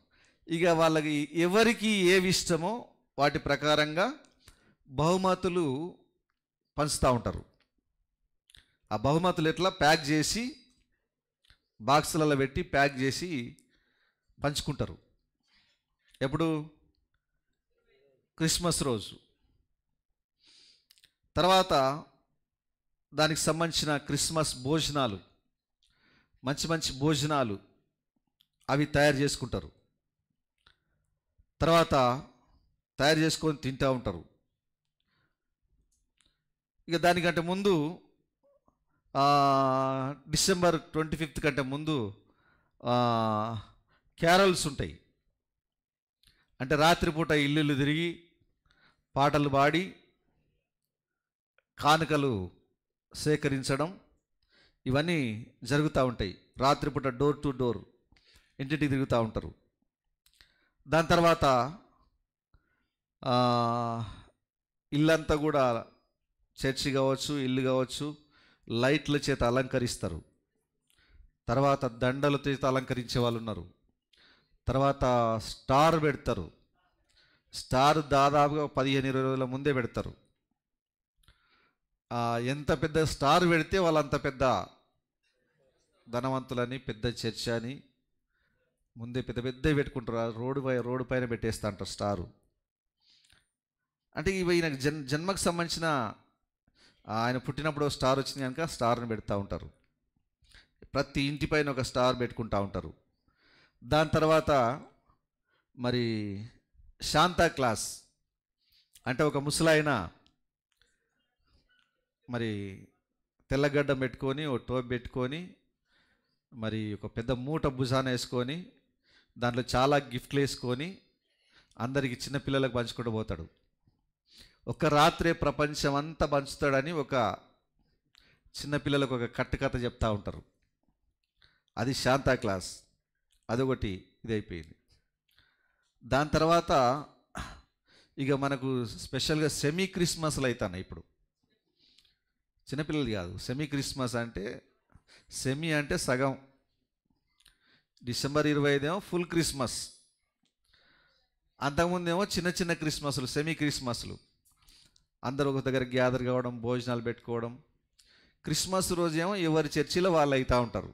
ఇక వాళ్ళకి ఎవరికి ఏవి ఇష్టమో వాటి ప్రకారంగా బహుమతులు పంచుతూ ఉంటారు. ఆ బహుమతులు ఎట్లా ప్యాక్ చేసి బాక్సులలో పెట్టి ప్యాక్ చేసి పంచుకుంటారు. ఎప్పుడు? క్రిస్మస్ రోజు. తర్వాత దానికి సంబంధించిన క్రిస్మస్ భోజనాలు, మంచి మంచి భోజనాలు అవి తయారు చేసుకుంటారు. తర్వాత తయారు చేసుకొని తింటూ ఉంటారు. ఇక దానికంటే ముందు డిసెంబర్ 25 కంటే ముందు క్యారల్స్ ఉంటాయి. అంటే రాత్రిపూట ఇల్లు తిరిగి పాటలు పాడి కానుకలు సేకరించడం ఇవన్నీ జరుగుతూ ఉంటాయి. రాత్రిపూట డోర్ టు డోర్ ఇంటింటికి తిరుగుతూ ఉంటారు. దాని తర్వాత ఇల్లంతా కూడా చర్చి కావచ్చు, ఇల్లు కావచ్చు, లైట్ల చేత అలంకరిస్తారు. తర్వాత దండల చేత అలంకరించే వాళ్ళు ఉన్నారు. తర్వాత స్టార్ పెడతారు. స్టార్ దాదాపుగా 15-20 రోజుల ముందే పెడతారు. ఎంత పెద్ద స్టార్ పెడితే వాళ్ళంత పెద్ద ధనవంతులని, పెద్ద చర్చ అని ముందే పెద్ద పెద్దవి పెట్టుకుంటారు. రోడ్డు పైన పెట్టేస్తా అంటారు స్టారు. అంటే ఇవి ఈయనకు జన్మకు సంబంధించిన ఆయన పుట్టినప్పుడు స్టార్ వచ్చింది కనుక స్టార్ని పెడతా ఉంటారు. ప్రతి ఇంటిపైన ఒక స్టార్ పెట్టుకుంటూ ఉంటారు. దాని తర్వాత మరి శాంతా క్లాస్ అంటే ఒక ముసలాయన మరి తెల్లగడ్డం పెట్టుకొని, ఒక టోప్ పెట్టుకొని, మరి ఒక పెద్ద మూట భుజాన వేసుకొని, దాంట్లో చాలా గిఫ్ట్లు వేసుకొని అందరికి చిన్నపిల్లలకు పంచుకుంటూ పోతాడు. ఒక రాత్రే ప్రపంచం అంతా పంచుతాడని ఒక చిన్నపిల్లలకు ఒక కథ చెప్తూ ఉంటారు. అది శాంతా క్లాస్. అదొకటి ఇదైపోయింది. దాని తర్వాత ఇక మనకు స్పెషల్గా సెమీ క్రిస్మస్లు అవుతున్నాయి. ఇప్పుడు చిన్నపిల్లలు కాదు. సెమీ క్రిస్మస్ అంటే, సెమీ అంటే సగం, డిసెంబర్ 25 ఏమో ఫుల్ క్రిస్మస్. అంతకుముందేమో చిన్న చిన్న క్రిస్మస్లు, సెమీ క్రిస్మస్లు. అందరూ ఒక దగ్గర గ్యాదర్ కావడం, భోజనాలు పెట్టుకోవడం. క్రిస్మస్ రోజు ఏమో ఎవరి చర్చిలో వాళ్ళు అవుతూ ఉంటారు.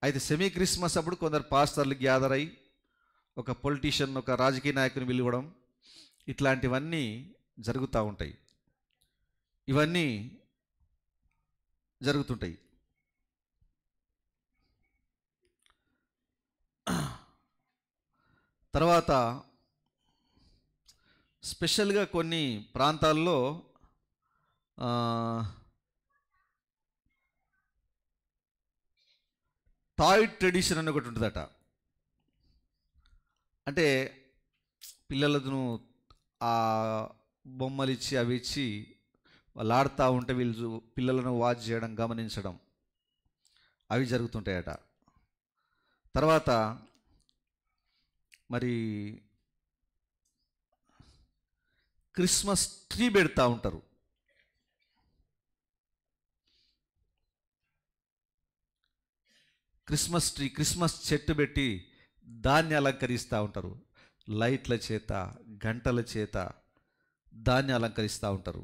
అయితే సెమీ క్రిస్మస్ అప్పుడు కొందరు పాస్టర్లు గ్యాదర్ అయ్యి ఒక పొలిటీషియన్, ఒక రాజకీయ నాయకుని పిలవడం, ఇట్లాంటివన్నీ జరుగుతూ ఉంటాయి. ఇవన్నీ జరుగుతుంటాయి. తర్వాత స్పెషల్గా కొన్ని ప్రాంతాల్లో టాయ్ ట్రెడిషన్ అని ఒకటి ఉంటుందట. అంటే పిల్లలను ఆ బొమ్మలు ఇచ్చి అవి ఇచ్చి వాళ్ళు ఆడుతూ ఉంటే వీళ్ళు పిల్లలను వాచ్ చేయడం, గమనించడం, అవి జరుగుతుంటాయట. తర్వాత మరి క్రిస్మస్ ట్రీ పెడతా ఉంటారు. క్రిస్మస్ ట్రీ, క్రిస్మస్ చెట్టు పెట్టి దాన్ని అలంకరిస్తూ ఉంటారు. లైట్ల చేత, గంటల చేత దాన్ని అలంకరిస్తూ ఉంటారు.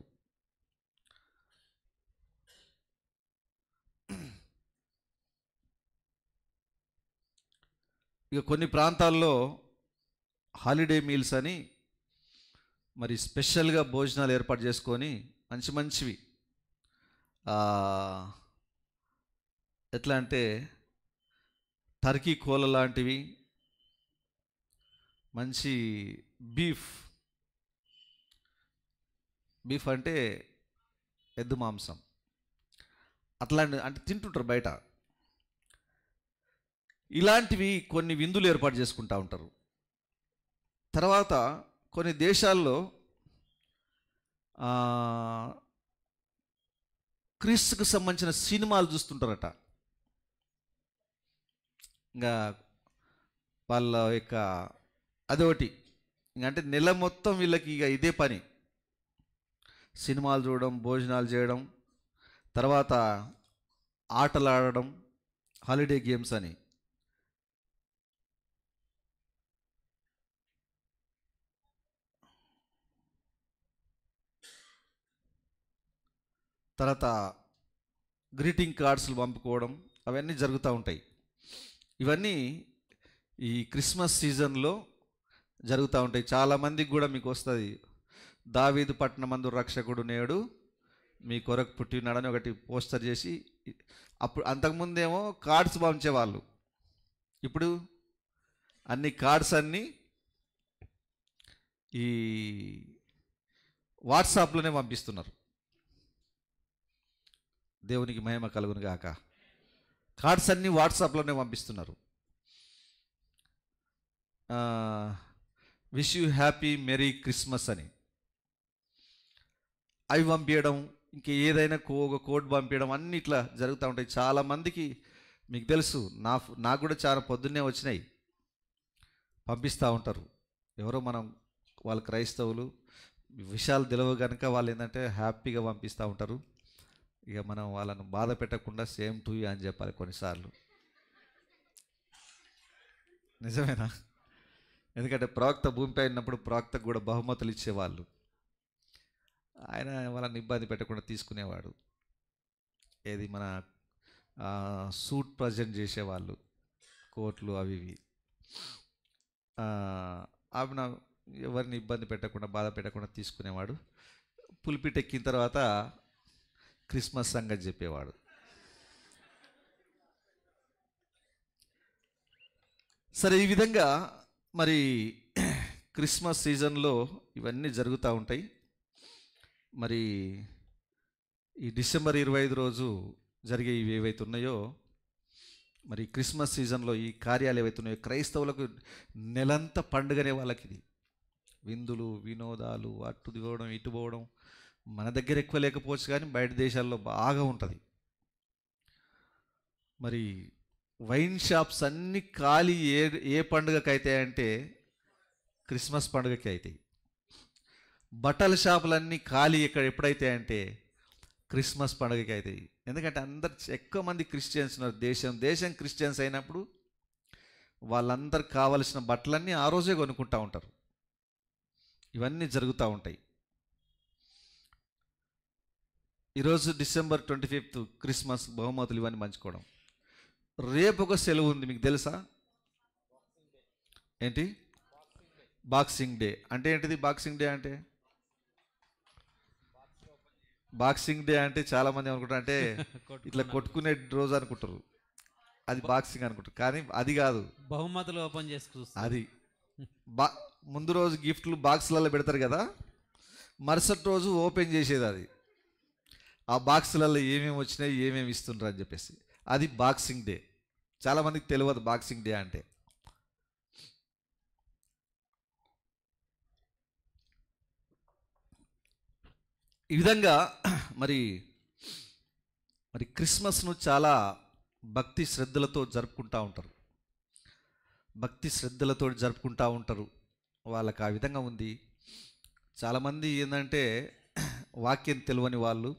ఇక కొన్ని ప్రాంతాల్లో హాలిడే మీల్స్ అని మరి స్పెషల్గా భోజనాలు ఏర్పాటు చేసుకొని మంచి మంచివి, ఎట్లా అంటే టర్కీ కోళ్ళ లాంటివి, మంచి బీఫ్ అంటే ఎద్దు మాంసం, అట్లాంటి అంటే తింటుంటారు బయట. ఇలాంటివి కొన్ని విందులు ఏర్పాటు చేసుకుంటూ ఉంటారు. తర్వాత కొన్ని దేశాల్లో క్రీస్తుకు సంబంధించిన సినిమాలు చూస్తుంటారట. ఇంకా వాళ్ళ యొక్క అదొకటి, అంటే నెల మొత్తం వీళ్ళకి ఇక ఇదే పని, సినిమాలు చూడడం, భోజనాలు చేయడం, తర్వాత ఆటలు ఆడడం, హాలిడే గేమ్స్ అని. తర్వాత గ్రీటింగ్ కార్డ్స్లు పంపుకోవడం, అవన్నీ జరుగుతూ ఉంటాయి. ఇవన్నీ ఈ క్రిస్మస్ సీజన్లో జరుగుతూ ఉంటాయి. చాలామందికి కూడా మీకు వస్తుంది, దావీదు పట్టణమందు రక్షకుడు నేడు మీ కొరకు పుట్టినాడని ఒకటి పోస్టర్ చేసి. అప్పుడు అంతకుముందేమో కార్డ్స్ పంచేవాళ్ళు, ఇప్పుడు అన్ని కార్డ్స్ అన్నీ ఈ వాట్సాప్లోనే పంపిస్తున్నారు. దేవునికి మహిమ కలుగును గాక. కార్డ్స్ అన్నీ వాట్సాప్లోనే పంపిస్తున్నారు. Wish you happy merry Christmas అని అవి పంపించడం, ఇంక ఏదైనా కోడ్ పంపించడం, అన్నీ ఇట్లా జరుగుతూ ఉంటాయి. చాలామందికి మీకు తెలుసు, నాకు కూడా చాలా పొద్దున్నే వచ్చినాయి, పంపిస్తూ ఉంటారు. ఎవరో వాళ్ళు క్రైస్తవులు, విషయాలు తెలియవు కనుక వాళ్ళు ఏంటంటే హ్యాపీగా పంపిస్తూ ఉంటారు. ఇక మనం వాళ్ళను బాధ పెట్టకుండా సేమ్ టు యూ అని చెప్పాలి కొన్నిసార్లు. నిజమేనా? ఎందుకంటే ప్రవక్త భూమిపై ఉన్నప్పుడు ప్రవక్తకు కూడా బహుమతులు ఇచ్చేవాళ్ళు. ఆయన వాళ్ళని ఇబ్బంది పెట్టకుండా తీసుకునేవాడు. ఏది మన సూట్ ప్రజెంట్ చేసేవాళ్ళు, కోట్లు అవి ఇవి. ఆమె ఎవరిని ఇబ్బంది పెట్టకుండా, బాధ పెట్టకుండా తీసుకునేవాడు. పులిపిట్ ఎక్కిన తర్వాత క్రిస్మస్ సంగతి చెప్పేవాడు. సరే, ఈ విధంగా మరి క్రిస్మస్ సీజన్లో ఇవన్నీ జరుగుతూ ఉంటాయి. మరి ఈ డిసెంబర్ 25 రోజు జరిగే ఇవి ఏవైతే ఉన్నాయో, మరి క్రిస్మస్ సీజన్లో ఈ కార్యాలు ఏవైతే ఉన్నాయో, క్రైస్తవులకు నెలంతా పండుగనే వాళ్ళకి. ఇది విందులు, వినోదాలు, అటు దిగవడం, ఇటు పోవడం. మన దగ్గర ఎక్కువ లేకపోవచ్చు కానీ బయట దేశాల్లో బాగా ఉంటుంది. మరి వైన్ షాప్స్ అన్నీ ఖాళీ ఏ పండుగకి అవుతాయంటే క్రిస్మస్ పండుగకి అవుతాయి. బట్టల షాపులన్నీ ఖాళీ ఎప్పుడైతే అంటే క్రిస్మస్ పండుగకి అవుతాయి. ఎందుకంటే అందరు ఎక్కువ మంది క్రిస్టియన్స్ ఉన్నారు. దేశం క్రిస్టియన్స్ అయినప్పుడు వాళ్ళందరికి కావలసిన బట్టలన్నీ ఆ రోజే కొనుక్కుంటూ ఉంటారు. ఇవన్నీ జరుగుతూ ఉంటాయి. ఈరోజు December 25 క్రిస్మస్, బహుమతులు ఇవన్నీ పంచుకోవడం. రేపు ఒక సెలవు ఉంది, మీకు తెలుసా? ఏంటి? Boxing day. అంటే ఏంటిది బాక్సింగ్ డే అంటే? బాక్సింగ్ డే అంటే చాలామంది అనుకుంటారు అంటే ఇట్లా కొట్టుకునే రోజు అనుకుంటారు, అది బాక్సింగ్ అనుకుంటారు. కానీ అది కాదు, బహుమతులు ఓపెన్ చేసుకు అది ముందు రోజు గిఫ్ట్లు బాక్సులలో పెడతారు కదా, మరుసటి రోజు ఓపెన్ చేసేది అది. ఆ బాక్సులలో ఏమేమి వచ్చినాయి, ఏమేమి ఇస్తుండ్రు అని చెప్పేసి, అది బాక్సింగ్ డే. చాలామందికి తెలియదు బాక్సింగ్ డే అంటే. ఈ విధంగా మరి క్రిస్మస్ను చాలా భక్తి శ్రద్ధలతో జరుపుకుంటూ ఉంటారు. భక్తి శ్రద్ధలతో జరుపుకుంటూ ఉంటారు. వాళ్ళకి ఆ విధంగా ఉంది. చాలామంది ఏంటంటే వాక్యం తెలియని వాళ్ళు,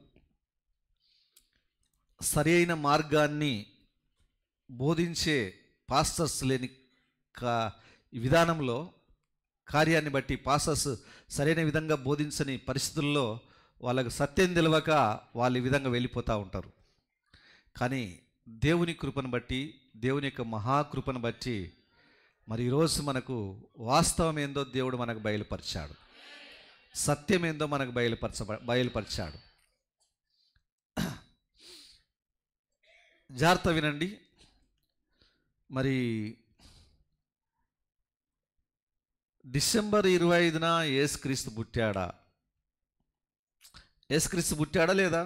సరి అయిన మార్గాన్ని బోధించే పాస్టర్స్ లేని విధానంలో, కార్యాన్ని బట్టి పాస్టర్స్ సరైన విధంగా బోధించని పరిస్థితుల్లో వాళ్ళకు సత్యం తెలియక వాళ్ళు ఈ విధంగా వెళ్ళిపోతూ ఉంటారు. కానీ దేవుని కృపను బట్టి, దేవుని యొక్క మహాకృపను బట్టి మరి ఈరోజు మనకు వాస్తవం ఏందో దేవుడు మనకు బయలుపరిచాడు, సత్యం ఏందో మనకు బయలుపరిచాడు. జాగ్రత్త వినండి. మరి December 25న యేసుక్రీస్తు పుట్టాడా? యేసుక్రీస్తు పుట్టాడా లేదా?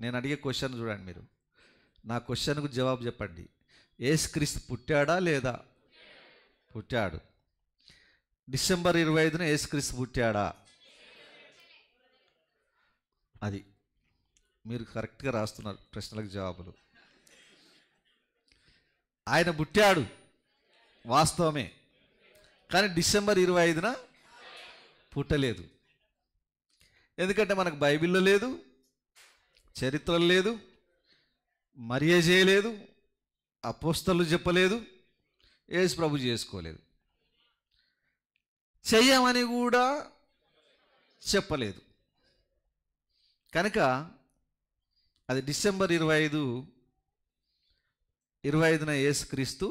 నేను అడిగే క్వశ్చన్ చూడండి, మీరు నా క్వశ్చన్కు జవాబు చెప్పండి. యేసుక్రీస్తు పుట్టాడా లేదా? పుట్టాడు. December 25న యేసుక్రీస్తు పుట్టాడా? అది మీరు కరెక్ట్గా రాస్తున్నారు ప్రశ్నలకు జవాబులు. ఆయన పుట్టాడు, వాస్తవమే. కానీ December 25న పుట్టలేదు. ఎందుకంటే మనకు బైబిల్లో లేదు, చరిత్రలో లేదు, మరియ చేయలేదు, అపోస్తలు చెప్పలేదు, యేసు ప్రభు చేసుకోలేదు, చెయ్యమని కూడా చెప్పలేదు. కనుక అది December 25న యేసుక్రీస్తు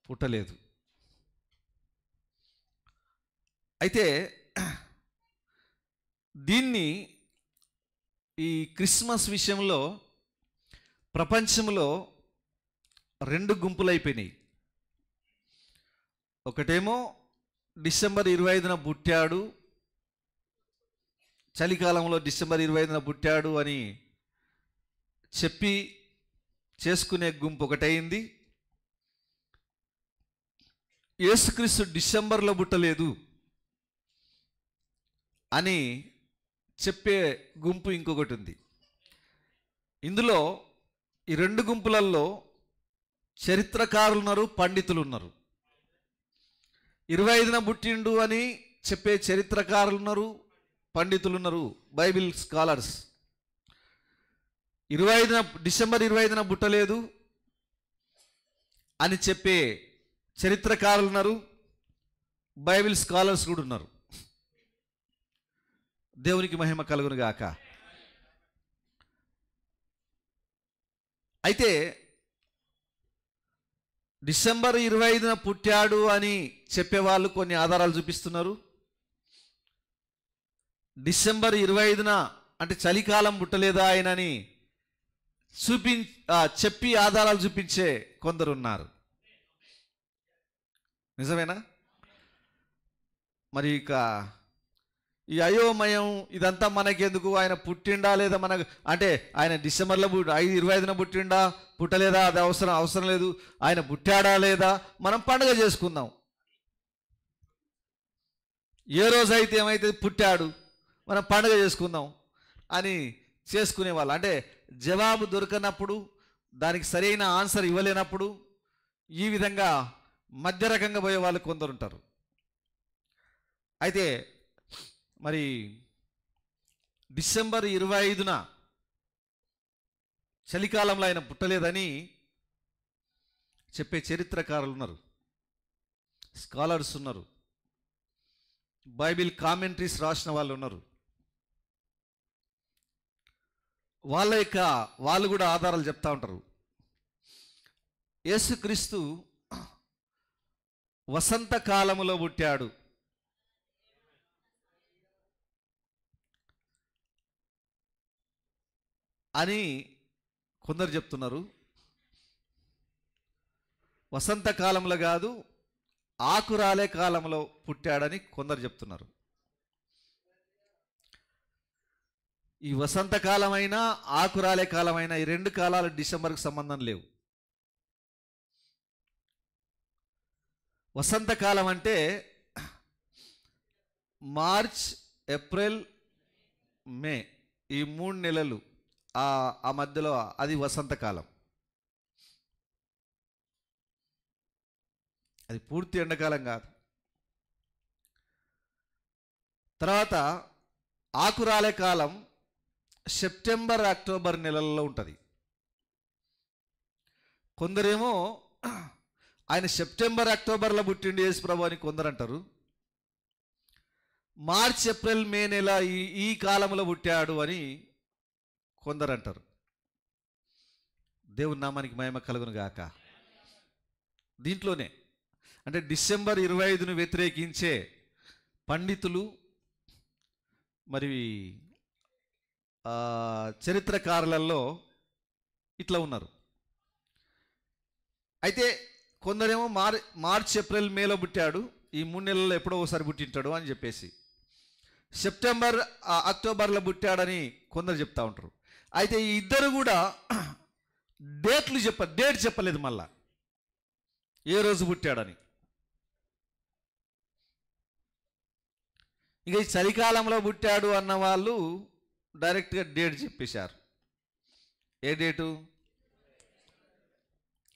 పుట్టలేదు. అయితే దీన్ని ఈ క్రిస్మస్ విషయంలో ప్రపంచంలో రెండు గుంపులు అయిపోయినాయి. ఒకటేమో December 25న పుట్టాడు, చలికాలంలో December 25న పుట్టాడు అని చెప్పి చేసుకునే గుంపు ఒకటైంది. యేసుక్రీస్తు డిసెంబర్లో పుట్టలేదు అని చెప్పే గుంపు ఇంకొకటి ఉంది. ఇందులో ఈ రెండు గుంపులలో చరిత్రకారులు ఉన్నారు, పండితులు ఉన్నారు. 25న పుట్టిండు అని చెప్పే చరిత్రకారులు ఉన్నారు, పండితులు ఉన్నారు, బైబిల్ స్కాలర్స్. December 25న పుట్టలేదు అని చెప్పే చరిత్రకారులు ఉన్నారు, బైబిల్ స్కాలర్స్ కూడా ఉన్నారు. దేవునికి మహిమ కలుగును గాక. అయితే December 25న పుట్టాడు అని చెప్పేవాళ్ళు కొన్ని ఆధారాలు చూపిస్తున్నారు. December 25న అంటే చలికాలం పుట్టలేదా ఆయనని చెప్పి ఆధారాలు చూపించే కొందరు ఉన్నారు. నిజమేనా? మరి ఇక ఈ అయోమయం ఇదంతా మనకెందుకు? ఆయన పుట్టిండా లేదా మనకు అంటే ఆయన Decemberలో 25న పుట్టిండా పుట్టలేదా అది అవసరం లేదు. ఆయన పుట్టాడా లేదా మనం పండుగ చేసుకుందాం. ఏ రోజైతే ఏమైతే పుట్టాడు మనం పండుగ చేసుకుందాం అని చేసుకునేవాళ్ళు. అంటే జవాబు దొరకనప్పుడు, దానికి సరైన ఆన్సర్ ఇవ్వలేనప్పుడు ఈ విధంగా మధ్య రకంగా పోయే వాళ్ళు కొందరు ఉంటారు. అయితే మరి డిసెంబర్ 25న చలికాలంలో ఆయన పుట్టలేదని చెప్పే చరిత్రకారులు ఉన్నారు, స్కాలర్స్ ఉన్నారు, బైబిల్ కామెంట్రీస్ రాసిన వాళ్ళు ఉన్నారు. వాళ్ళు కూడా ఆధారాలు చెప్తా ఉంటారు. యేసుక్రీస్తు వసంతకాలములో పుట్టాడు అని కొందరు చెప్తున్నారు. వసంతకాలంలో కాదు, ఆకురాలే కాలంలో పుట్టాడని కొందరు చెప్తున్నారు. ఈ వసంతకాలమైనా ఆకురాలే కాలమైనా ఈ రెండు కాలాలు డిసెంబర్కి సంబంధం లేవు. వసంతకాలం అంటే మార్చ్, ఏప్రిల్, మే, ఈ 3 నెలలు ఆ మధ్యలో అది వసంతకాలం. అది పూర్తి ఎండాకాలం కాదు. తర్వాత ఆకురాలే కాలం సెప్టెంబర్, అక్టోబర్ నెలల్లో ఉంటుంది. కొందరేమో ఆయన సెప్టెంబర్, అక్టోబర్లో పుట్టిండు యేసుప్రభు అని కొందరు అంటారు. మార్చ్, ఏప్రిల్, మే నెల ఈ కాలంలో పుట్టాడు అని కొందరు అంటారు. దేవుని నామానికి మహిమ కలుగును గాక. దీంట్లోనే అంటే డిసెంబర్ 25ను వ్యతిరేకించే పండితులు మరి చరిత్రకారులలో ఇట్లా ఉన్నారు. అయితే కొందరేమో మార్చ్, ఏప్రిల్, మేలో పుట్టాడు, ఈ 3 నెలల్లో ఎప్పుడో ఒకసారి పుట్టింటాడు అని చెప్పేసి, సెప్టెంబర్, అక్టోబర్లో పుట్టాడని కొందరు చెప్తా ఉంటారు. అయితే ఈ ఇద్దరు కూడా డేట్ చెప్పలేదు మళ్ళా ఏ రోజు పుట్టాడని. ఇక ఈ చలికాలంలో పుట్టాడు అన్న వాళ్ళు డైరెక్ట్గా డేట్ చెప్పేశారు. ఏ డేటు?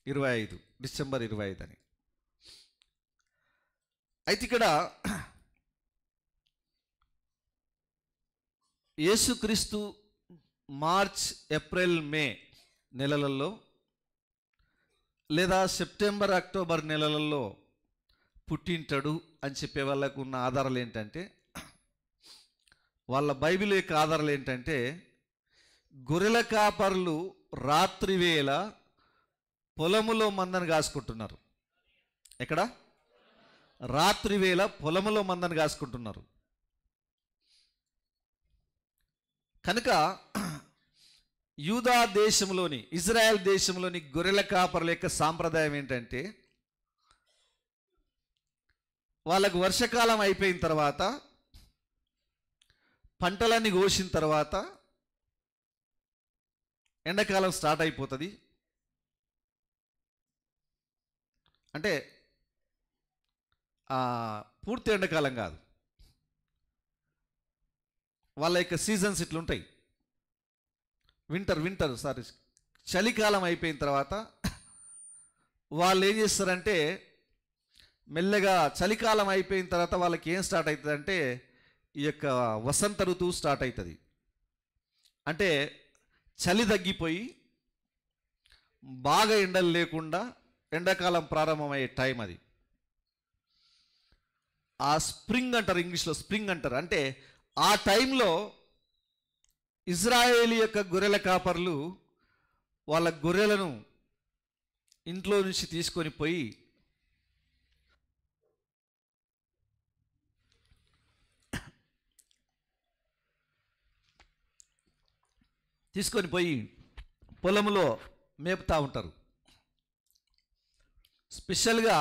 25, డిసెంబర్ 25 అని. అయితే ఇక్కడ యేసుక్రీస్తు మార్చ్, ఏప్రిల్, మే నెలలలో లేదా సెప్టెంబర్, అక్టోబర్ నెలలలో పుట్టింటాడు అని చెప్పే వాళ్ళకు ఉన్న ఆధారాలు ఏంటంటే, వాళ్ళ బైబిల్ యొక్క ఆధారాలు ఏంటంటే, గొర్రెల కాపరులు రాత్రి వేళ పొలములో మందను కాసుకుంటున్నారు. ఎక్కడ? రాత్రి వేళ పొలములో మందను కాసుకుంటున్నారు. కనుక యూదా దేశంలోని, ఇజ్రాయెల్ దేశంలోని గొర్రెల కాపరుల యొక్క సాంప్రదాయం ఏంటంటే, వాళ్ళకు వర్షాకాలం అయిపోయిన తర్వాత, పంటలన్నీ కోసిన తర్వాత ఎండాకాలం స్టార్ట్ అయిపోతుంది. అంటే పూర్తి ఎండాకాలం కాదు, వాళ్ళ యొక్క సీజన్స్ ఇట్లుంటాయి. వింటర్ చలికాలం అయిపోయిన తర్వాత వాళ్ళు ఏం చేస్తారంటే, మెల్లగా చలికాలం అయిపోయిన తర్వాత వాళ్ళకి ఏం స్టార్ట్ అవుతుందంటే, ఈ యొక్క వసంత ఋతువు స్టార్ట్ అవుతుంది. అంటే చలి తగ్గిపోయి బాగా ఎండలు లేకుండా ఎండాకాలం ప్రారంభమయ్యే టైం అది. ఆ స్ప్రింగ్ అంటారు, ఇంగ్లీష్లో స్ప్రింగ్ అంటారు. అంటే ఆ టైంలో ఇజ్రాయేలీ యొక్క గొర్రెల కాపర్లు వాళ్ళ గొర్రెలను ఇంట్లో నుంచి తీసుకొని పోయి పొలంలో మేపుతూ ఉంటారు. స్పెషల్గా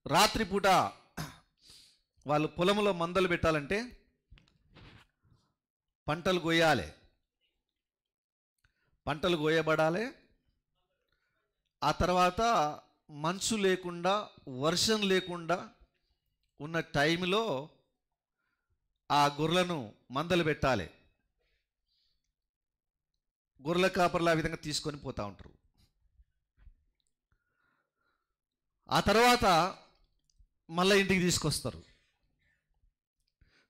రాత్రిపూట వాళ్ళు పొలంలో మందలు పెట్టాలంటే పంటలు కోయాలి, పంటలు కోయబడాలి. ఆ తర్వాత మంచు లేకుండా, వర్షం లేకుండా ఉన్న టైంలో ఆ గొర్రెలను మందలు పెట్టాలి. గొర్రెల కాపర్లు ఆ విధంగా తీసుకొని పోతూ ఉంటారు. ఆ తర్వాత మళ్ళీ ఇంటికి తీసుకొస్తారు.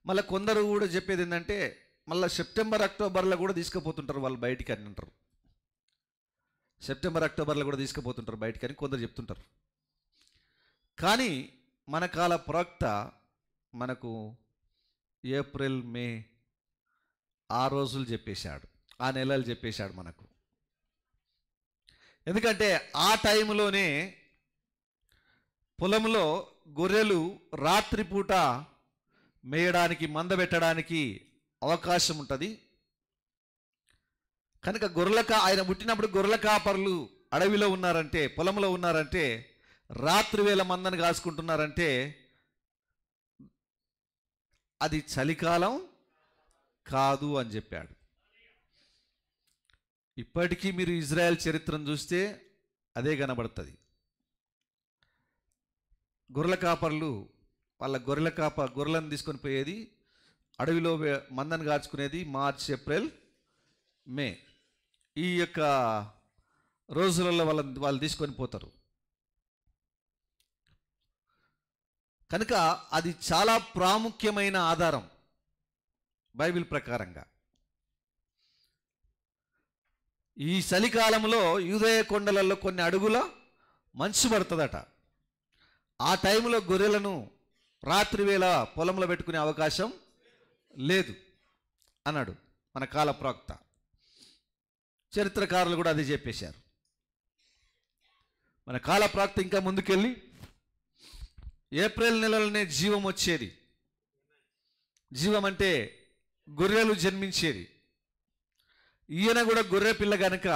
మళ్ళీ కొందరు కూడా చెప్పేది ఏంటంటే, మళ్ళీ సెప్టెంబర్ అక్టోబర్లో కూడా తీసుకుపోతుంటారు వాళ్ళు బయటికి అని అంటారు. సెప్టెంబర్ అక్టోబర్లో కూడా తీసుకుపోతుంటారు బయటికి అని కొందరు చెప్తుంటారు. కానీ మన కాల ప్రవక్త మనకు ఏప్రిల్ మే ఆ రోజులు చెప్పేశాడు, ఆ నెలలు చెప్పేశాడు మనకు. ఎందుకంటే ఆ టైంలోనే పొలంలో గొర్రెలు రాత్రిపూట మేయడానికి, మందబెట్టడానికి అవకాశం ఉంటుంది. కనుక ఆయన పుట్టినప్పుడు గొర్రెల కాపర్లు అడవిలో ఉన్నారంటే, పొలంలో ఉన్నారంటే, రాత్రి వేళ మందని కాసుకుంటున్నారంటే అది చలికాలం కాదు అని చెప్పాడు. ఇప్పటికీ మీరు ఇజ్రాయెల్ చరిత్రను చూస్తే అదే కనబడుతుంది. గొర్రెల కాపర్లు వాళ్ళ గొర్రెలను తీసుకొని పోయేది, అడవిలో మందను కాచుకునేది మార్చ్, ఏప్రిల్, మే. ఈ యొక్క రోజులలో వాళ్ళు తీసుకొని పోతారు. కనుక అది చాలా ప్రాముఖ్యమైన ఆధారం బైబిల్ ప్రకారంగా. ఈ చలికాలంలో యూదయ కొండలలో కొన్ని అడుగుల మంచు పడుతుందట. ఆ టైంలో గొర్రెలను రాత్రి వేళ పొలంలో పెట్టుకునే అవకాశం లేదు అన్నాడు మన కాల ప్రవక్త. చరిత్రకారులు కూడా అది చెప్పేశారు. మన కాల ప్రవక్త ఇంకా ముందుకెళ్ళి ఏప్రిల్ నెలలోనే జీవం వచ్చేది. జీవం అంటే గొర్రెలు జన్మించేది. ఈయన కూడా గొర్రె పిల్ల కనుక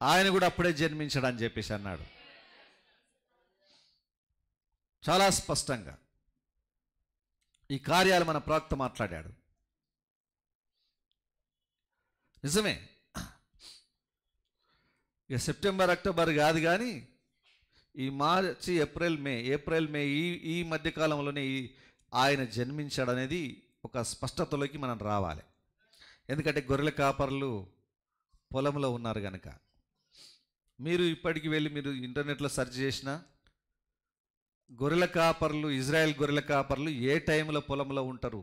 ఆయన కూడా అప్పుడే జన్మించడని చెప్పేసి అన్నాడు చాలా స్పష్టంగా. ఈ కార్యాలు మన ప్రవక్త మాట్లాడాడు. నిజమే, ఇక సెప్టెంబర్ అక్టోబర్ కాదు, కానీ ఈ మార్చి, ఏప్రిల్ మే ఈ మధ్యకాలంలోనే ఆయన జన్మించాడు అనేది ఒక స్పష్టతలోకి మనం రావాలి. ఎందుకంటే గొర్రెల కాపర్లు పొలంలో ఉన్నారు కనుక. మీరు ఇప్పటికి వెళ్ళి మీరు ఇంటర్నెట్లో సెర్చ్ చేసినా గొర్రెల కాపర్లు, ఇజ్రాయెల్ గొర్రెల కాపర్లు ఏ టైంలో పొలంలో ఉంటారు,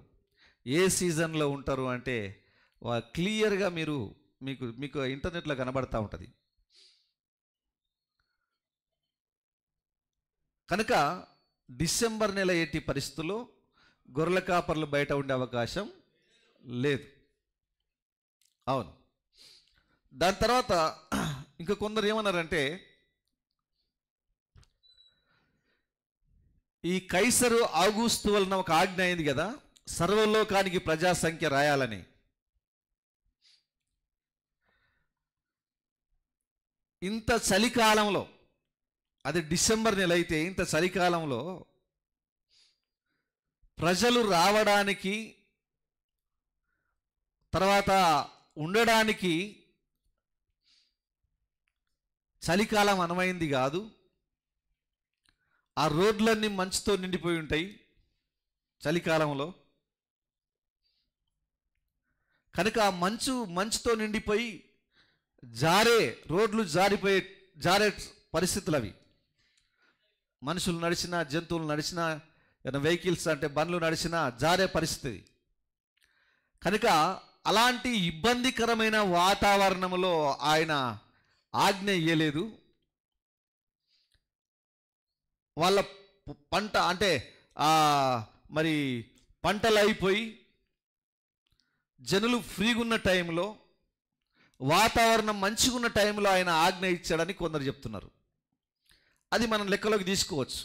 ఏ సీజన్లో ఉంటారు అంటే క్లియర్గా మీకు ఇంటర్నెట్లో కనబడతా ఉంటుంది. కనుక డిసెంబర్ నెల ఎట్టి పరిస్థితుల్లో గొర్రెల కాపర్లు బయట ఉండే అవకాశం లేదు. అవును. దాని తర్వాత ఇంకా కొందరు ఏమన్నారంటే, ఈ కైసరు ఆగుస్తు వలన ఒక ఆజ్ఞ అయింది కదా, సర్వలోకానికి ప్రజాసంఖ్య రాయాలని. ఇంత చలికాలంలో, అది డిసెంబర్ నెల అయితే, ఇంత చలికాలంలో ప్రజలు రావడానికి, తర్వాత ఉండడానికి చలికాలం అనువైంది కాదు. ఆ రోడ్లన్నీ మంచుతో నిండిపోయి ఉంటాయి చలికాలంలో. కనుక ఆ మంచుతో నిండిపోయి రోడ్లు జారే పరిస్థితులు అవి. మనుషులు నడిచినా, జంతువులు నడిచినా, వెహికల్స్ అంటే బండ్లు నడిచినా జారే పరిస్థితి. కనుక అలాంటి ఇబ్బందికరమైన వాతావరణంలో ఆయన ఆజ్ఞ ఇయ్యలేదు. వాళ్ళ పంట అంటే మరి పంటలు అయిపోయి జనులు ఫ్రీగా ఉన్న టైంలో, వాతావరణం మంచిగా ఉన్న టైంలో ఆయన ఆజ్ఞ ఇచ్చాడని కొందరు చెప్తున్నారు. అది మనం లెక్కలోకి తీసుకోవచ్చు.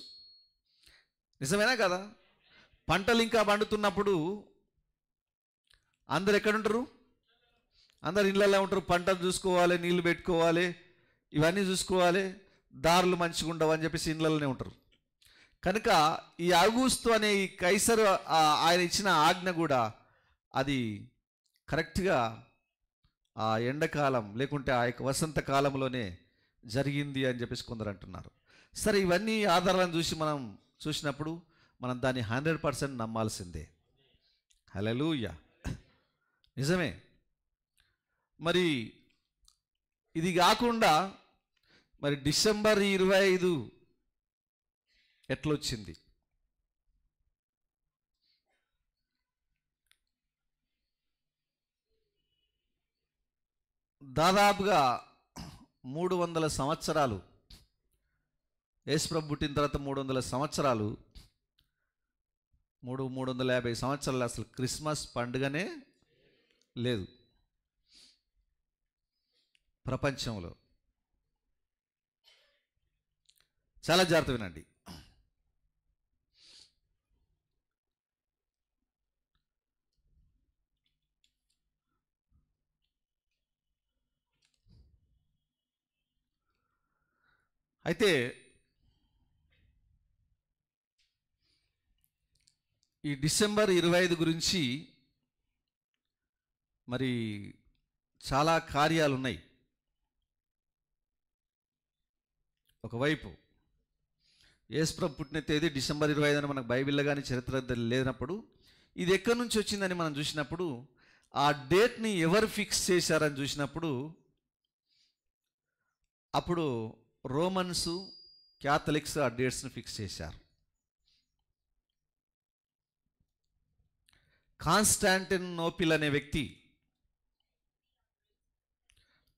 నిజమేనా కదా? పంటలు ఇంకా పండుతున్నప్పుడు అందరు ఎక్కడుంటారు? అందరు ఇళ్ళల్లో ఉంటారు. పంటలు చూసుకోవాలి, నీళ్లు పెట్టుకోవాలి, ఇవన్నీ చూసుకోవాలి, దారులు మంచిగా ఉండవు అని చెప్పేసి ఇళ్ళలోనే ఉంటారు. కనుక ఈ ఆగస్టు అనే ఈ కైసరు ఆయన ఇచ్చిన ఆజ్ఞ కూడా అది కరెక్ట్గా ఆ ఎండాకాలం లేకుంటే ఆ యొక్క వసంత కాలంలోనే జరిగింది అని చెప్పేసి కొందరు అంటున్నారు. సరే, ఇవన్నీ ఆధారాలను మనం చూసినప్పుడు మనం దాన్ని 100% నమ్మాల్సిందే. హల్లెలూయా. నిజమే. మరి ఇది కాకుండా మరి డిసెంబర్ 25 ఎట్లొచ్చింది? దాదాపుగా 300 సంవత్సరాలు, యేసుప్రభు పుట్టిన తర్వాత 300 సంవత్సరాలు, 350 సంవత్సరాలు అసలు క్రిస్మస్ పండుగనే లేదు ప్రపంచంలో. చాలా జాగ్రత్త వినండి. అయితే ఈ డిసెంబర్ 25 గురించి మరి చాలా కార్యాలు ఉన్నాయి. ఒకవైపు యేసుప్రభు పుట్టిన తేదీ డిసెంబర్ 25 అని మనకు బైబిల్లో కానీ చరిత్ర లేనప్పుడు ఇది ఎక్కడి నుంచి వచ్చిందని మనం చూసినప్పుడు, ఆ డేట్ని ఎవరు ఫిక్స్ చేశారని చూసినప్పుడు, అప్పుడు రోమన్స్, క్యాథలిక్స్ ఆ డేట్స్ని ఫిక్స్ చేశారు. కాన్స్టాంటినోపిల్ అనే వ్యక్తి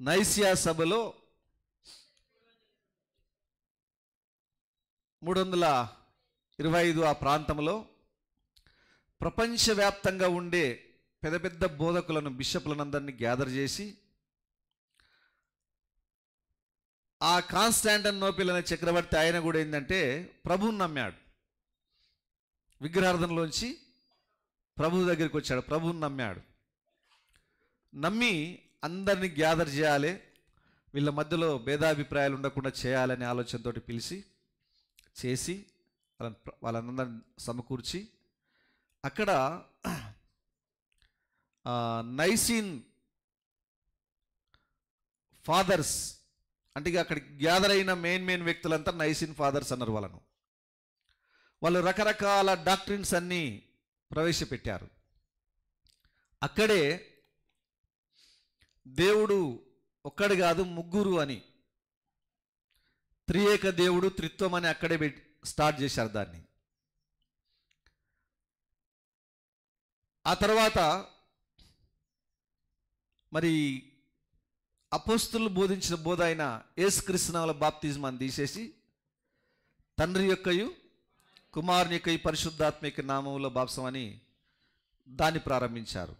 నైసియా సభలో 325 ఆ ప్రాంతంలో ప్రపంచవ్యాప్తంగా ఉండే పెద్ద పెద్ద బోధకులను, బిషప్లనందరినీ గ్యాదర్ చేసి ఆ కాన్స్టాంటినోపిల్ అనే చక్రవర్తి ఆయన కూడా ఏంటంటే ప్రభువుని నమ్మాడు. విగ్రహార్థంలోంచి ప్రభు దగ్గరికి వచ్చాడు, ప్రభువుని నమ్మాడు. నమ్మి అందరినీ గ్యాదర్ చేయాలి, వీళ్ళ మధ్యలో భేదాభిప్రాయాలు ఉండకుండా చేయాలనే ఆలోచనతో పిలిచి చేసి వాళ్ళందరిని సమకూర్చి అక్కడ నైసిన్ ఫాదర్స్ అంటే అక్కడ గ్యాదర్ అయిన మెయిన్ వ్యక్తులంతా నైసిన్ ఫాదర్స్ అన్నారు వాళ్ళను. వాళ్ళు రకరకాల డాక్ట్రిన్స్ అన్నీ ప్రవేశపెట్టారు. అక్కడే దేవుడు ఒక్కడు కాదు ముగ్గురు అని, త్రియేక దేవుడు, త్రిత్వం అని అక్కడే స్టార్ట్ చేశారు దాన్ని. ఆ తర్వాత మరి అపోస్తులు బోధించిన బోధ అయిన యేసుక్రీస్తునామములో బాప్తిజం అని తీసేసి తండ్రి యొక్కయు కుమారుని యొక్క పరిశుద్ధాత్మ యొక్క నామములో బాప్సం అని దాన్ని ప్రారంభించారు.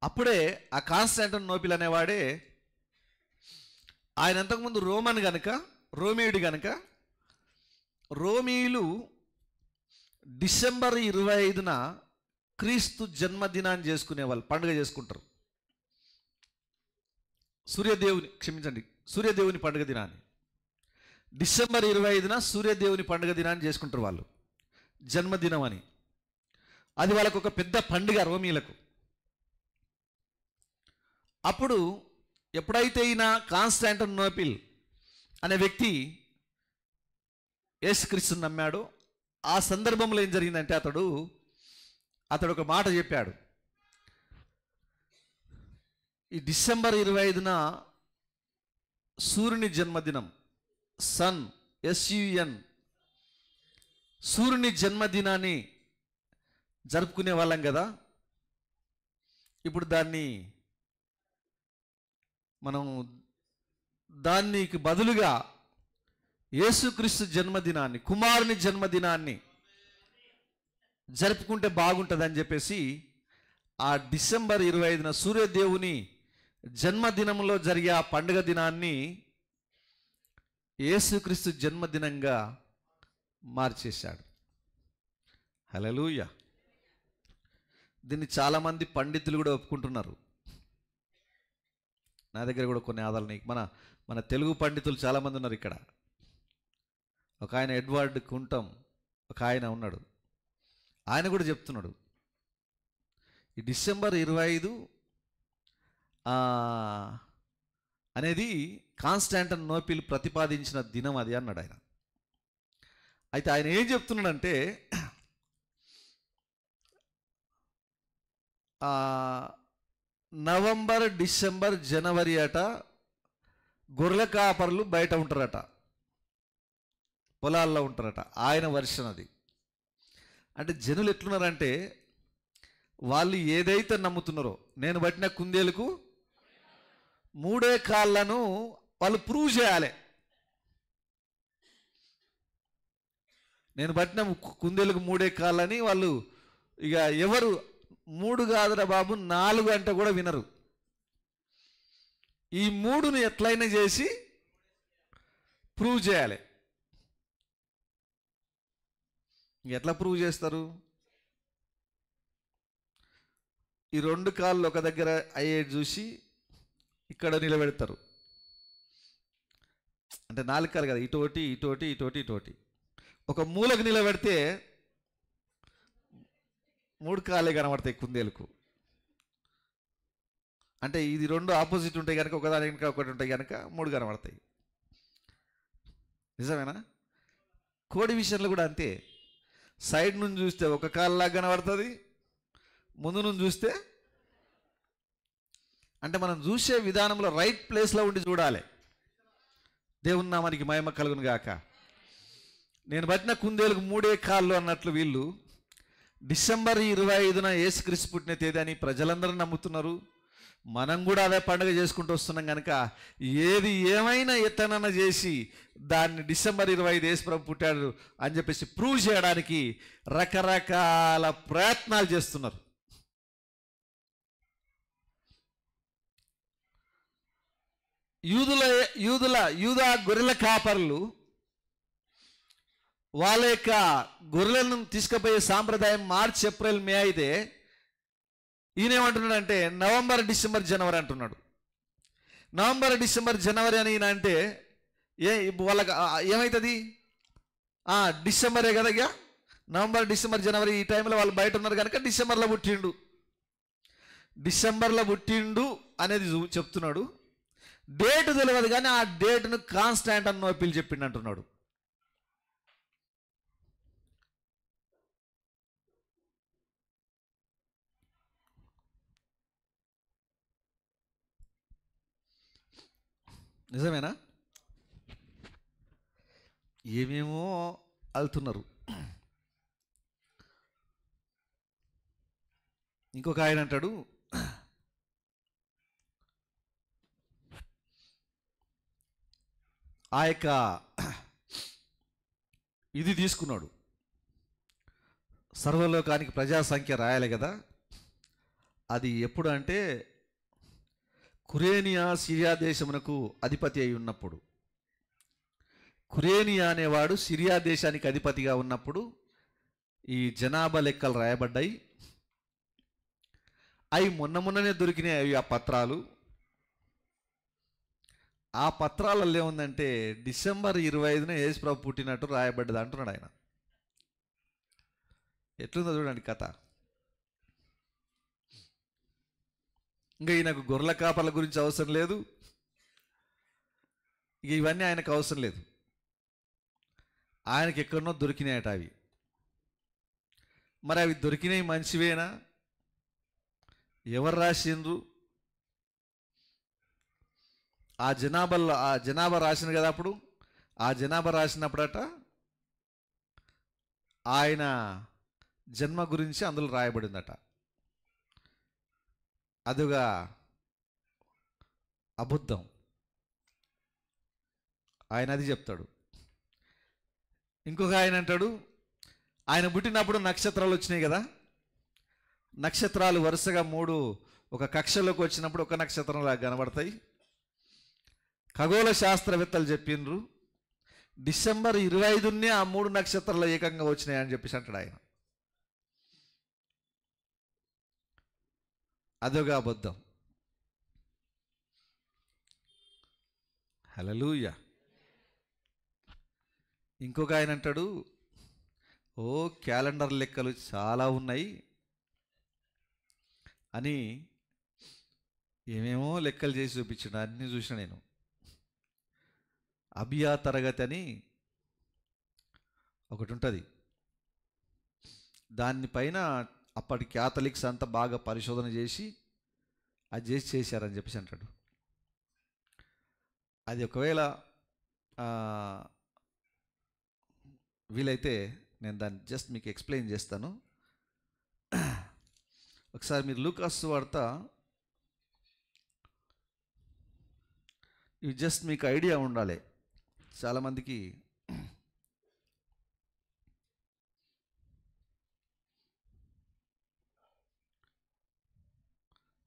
అప్పుడే ఆ కాన్స్టాంటినోపిల్ అనేవాడే, ఆయన అంతకుముందు రోమన్ గనుక, రోమేయుడు గనుక, రోమీయులు డిసెంబర్ 25న క్రీస్తు జన్మదినాన్ని చేసుకునేవాళ్ళు, పండుగ చేసుకుంటారు. సూర్యదేవుని పండుగ దినాన్ని డిసెంబర్ 25న సూర్యదేవుని పండుగ దినాన్ని చేసుకుంటారు వాళ్ళు, జన్మదినం అని. అది వాళ్ళకు ఒక పెద్ద పండుగ రోమీయులకు. అప్పుడు ఎప్పుడైతే ఈయన కాన్స్టాంటినోపిల్ అనే వ్యక్తి యేసుక్రీస్తుని నమ్మాడో, ఆ సందర్భంలో ఏం జరిగిందంటే అతడు ఒక మాట చెప్పాడు. ఈ డిసెంబర్ 25న సూర్యుని జన్మదినం, సన్ SUN, సూర్యుని జన్మదినాన్ని జరుపుకునే వాళ్ళం కదా, ఇప్పుడు దానికి బదులుగా యేసుక్రీస్తు జన్మదినాన్ని, కుమారుని జన్మదినాన్ని జరుపుకుంటే బాగుంటుందని చెప్పేసి ఆ డిసెంబర్ 25న సూర్యదేవుని జన్మదినంలో జరిగే ఆ పండుగ దినాన్ని యేసుక్రీస్తు జన్మదినంగా మార్చేశాడు. హల్లెలూయా. దీన్ని చాలామంది పండితులు కూడా ఒప్పుకుంటున్నారు. నా దగ్గర కూడా కొన్ని ఆధారాలు ఉన్నాయి. మన తెలుగు పండితులు చాలామంది ఉన్నారు ఇక్కడ. ఒక ఆయన ఎడ్వర్డ్ కుంటం, ఒక ఆయన ఉన్నాడు, ఆయన కూడా చెప్తున్నాడు ఈ డిసెంబర్ 25 అనేది కాన్స్టాంటినోపిల్ ప్రతిపాదించిన దినం అది అన్నాడు ఆయన. అయితే ఆయన ఏం చెప్తున్నాడంటే, ఆ, నవంబర్, డిసెంబర్, జనవరి అట గొర్రెల కాపర్లు బయట ఉంటారట, పొలాల్లో ఉంటారట. ఆయన వర్షన్ అది. అంటే జనులు ఎట్లున్నారంటే వాళ్ళు ఏదైతే నమ్ముతున్నారో, నేను పట్టిన కుందేలకు 3 కాళ్ళను వాళ్ళు ప్రూవ్ చేయాలి. నేను పట్టిన కుందేలకు 3 కాళ్ళని వాళ్ళు ఇక ఎవరు 3 కాదురా బాబు 4 అంటే కూడా వినరు. ఈ 3ను ఎట్లయినా చేసి ప్రూవ్ చేయాలి. ఎట్లా ప్రూవ్ చేస్తారు? ఈ 2 కాళ్ళు ఒక దగ్గర అయ్యేది చూసి ఇక్కడ నిలబెడతారు. అంటే 4 కాళ్ళు కదా, ఇటోటి ఇటోటి ఇటోటి ఇటోటి. ఒక మూలకు నిలబెడితే 3 కాళ్ళే కనబడతాయి కుందేలకు. అంటే ఇది 2 ఆపోజిట్ ఉంటాయి కనుక, ఒకదాని వెనుక ఒకటి ఉంటాయి కనుక 3 కనబడతాయి. నిజమేనా? కోడి విషయంలో కూడా అంతే. సైడ్ నుంచి చూస్తే ఒక కాళ్ళలాగా కనబడుతుంది, ముందు నుంచి చూస్తే. అంటే మనం చూసే విధానంలో రైట్ ప్లేస్లో ఉండి చూడాలి. దేవుని నామానికి మహిమ కలుగును గాక. నేను పట్టిన కుందేలకు 3 కాళ్ళు అన్నట్లు వీళ్ళు డిసెంబర్ 25న యేసుక్రీస్తు పుట్టిన తేదీ అని ప్రజలందరూ నమ్ముతున్నారు. మనం కూడా అదే పండుగ చేసుకుంటూ వస్తున్నాం కనుక ఏది ఏమైనా ఎత్తనన్నా చేసి దాన్ని డిసెంబర్ 25 యేసుప్రభు పుట్టాడు అని చెప్పేసి ప్రూవ్ చేయడానికి రకరకాల ప్రయత్నాలు చేస్తున్నారు. యూదా గొర్రెల కాపర్లు వాళ్ళ యొక్క గొర్రెలను తీసుకుపోయే సాంప్రదాయం మార్చ్, ఏప్రిల్, మే అయితే ఈయనేమంటున్నాడంటే నవంబర్, డిసెంబర్, జనవరి అంటున్నాడు. నవంబర్, డిసెంబర్, జనవరి అని ఈయన అంటే వాళ్ళకి ఏమవుతుంది? డిసెంబరే కదా. ఇక నవంబర్, డిసెంబర్, జనవరి ఈ టైంలో వాళ్ళు బయట ఉన్నారు కనుక డిసెంబర్లో పుట్టిండు. డిసెంబర్లో పుట్టిండు అనేది చెప్తున్నాడు. డేట్ తెలియదు కానీ ఆ డేట్ను కాన్స్టాంట్ అని నోపిల్ చెప్పిండు అంటున్నాడు. నిజమేనా? ఏమేమో వెళ్తున్నారు. ఇంకొక ఆయన అంటాడు, ఆ యొక్క ఇది తీసుకున్నాడు, సర్వలోకానికి ప్రజాసంఖ్య రాయాలి కదా. అది ఎప్పుడు అంటే కురేనియా సిరియా దేశమునకు అధిపతి అయి ఉన్నప్పుడు. కురేనియా అనేవాడు సిరియా దేశానికి అధిపతిగా ఉన్నప్పుడు ఈ జనాభా లెక్కలు రాయబడ్డాయి. అవి మొన్ననే దొరికినాయి. అవి ఆ పత్రాలు. ఆ పత్రాలలో ఏముందంటే డిసెంబర్ 25న యేసుప్రభు పుట్టినట్టు రాయబడ్డది అంటున్నాడు ఆయన. ఎట్లుందో చూడండి కథ. ఇంకా ఈయనకు గొర్రెల కాపర్ల గురించి అవసరం లేదు, ఇక ఇవన్నీ ఆయనకు అవసరం లేదు. ఆయనకి ఎక్కడనో దొరికినాయట అవి. మరి అవి దొరికినాయి మంచివేనా? ఎవరు రాసిండ్రు? ఆ జనాభా రాసిన కదా అప్పుడు. ఆ జనాభా రాసినప్పుడట ఆయన జన్మ గురించి అందులో రాయబడిందట. అదుగా అబద్ధం. ఆయన అది చెప్తాడు. ఇంకొక ఆయన అంటాడు, ఆయన పుట్టినప్పుడు నక్షత్రాలు వచ్చినాయి కదా. నక్షత్రాలు వరుసగా 3 ఒక కక్షలోకి వచ్చినప్పుడు ఒక నక్షత్రంలా కనబడతాయి. ఖగోళ శాస్త్రవేత్తలు చెప్పిండ్రు డిసెంబర్ 25నే ఆ 3 నక్షత్రాలు ఏకంగా వచ్చినాయి అని చెప్పేసి అంటాడు ఆయన. అదొక అబద్ధం. హల్లెలూయా. ఇంకొక ఆయన అంటాడు, క్యాలెండర్ లెక్కలు చాలా ఉన్నాయి అని ఏమేమో లెక్కలు చేసి చూపించాడు. అన్నీ చూసిన నేను. అభియా తరగతి అని ఒకటి ఉంటుంది. దానిపైన అప్పటి క్యాథలిక్స్ అంతా బాగా పరిశోధన చేసి అది చేశారని చెప్పేసి అంటాడు. అది ఒకవేళ వీలైతే నేను దాన్ని జస్ట్ మీకు ఎక్స్ప్లెయిన్ చేస్తాను. ఒకసారి మీరు లూకాసు వార్త, ఇవి జస్ట్ మీకు ఐడియా ఉండాలి. చాలామందికి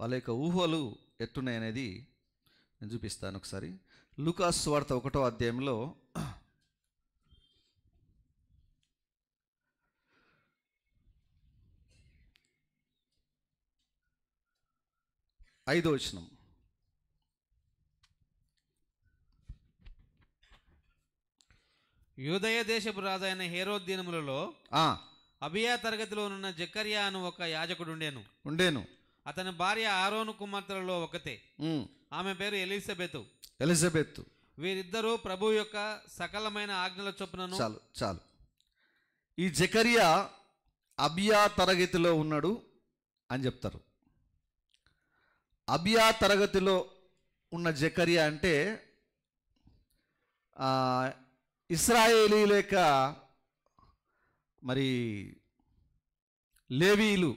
వాళ్ళ యొక్క ఊహలు ఎట్టున్నాయనేది నేను చూపిస్తాను. ఒకసారి లూకాసు వార్త 1వ అధ్యాయంలో 5వ వచనం. యూదయ దేశపు రాజైన హేరోద్ దినములలో అబియా తరగతిలో ఉన్న జకర్యా అను ఒక యాజకుడు ఉండేను. అతని భార్య ఆరోను కుమార్తెలలో ఒకతే. ఆమె పేరు ఎలిజబెత్. వీరిద్దరూ ప్రభు యొక్క సకలమైన ఆజ్ఞల చొప్పునను. చాలు. ఈ జకర్యా అబియా తరగతిలో ఉన్నాడు అని చెప్తారు. అబియా తరగతిలో ఉన్న జకర్యా అంటే ఇశ్రాయేలీల యొక్క మరి లేవీయులు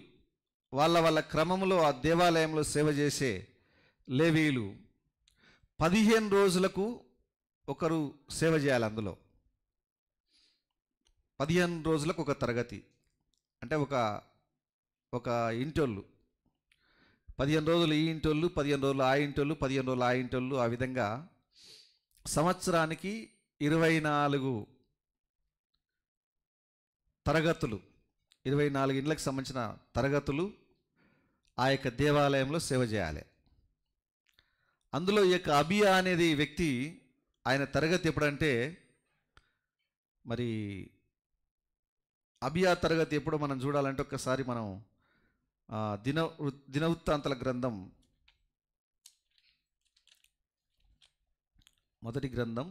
వాళ్ళ క్రమంలో ఆ దేవాలయంలో సేవ చేసే లేవీయులు 15 రోజులకు ఒకరు సేవ చేయాలి. అందులో 15 రోజులకు ఒక తరగతి, అంటే ఒక ఇంటోళ్ళు 15 రోజులు ఈ ఇంటోళ్ళు, 15 రోజులు ఆ ఇంటోళ్ళు, 15 రోజులు ఆ ఇంటోళ్ళు, ఆ విధంగా సంవత్సరానికి 24 తరగతులు, 24 ఇండ్లకు సంబంధించిన తరగతులు ఆ యొక్క దేవాలయంలో సేవ చేయాలి. అందులో ఈ యొక్క అబియా అనేది వ్యక్తి, ఆయన తరగతి ఎప్పుడంటే, మరి అబియా తరగతి ఎప్పుడు మనం చూడాలంటే ఒక్కసారి మనం దినవృత్తాంతాల గ్రంథం, మొదటి గ్రంథం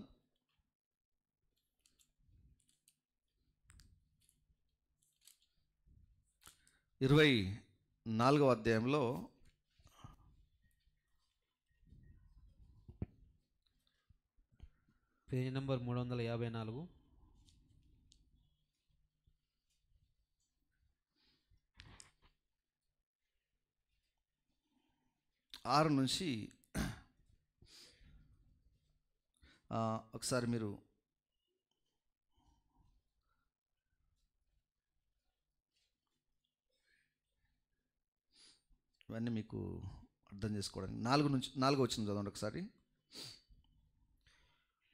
24వ అధ్యాయంలో పేజీ నంబర్ 354, 6 నుంచి ఒకసారి మీరు ఇవన్నీ మీకు అర్థం చేసుకోవడానికి 4 వచ్చిన చదవండి ఒకసారి.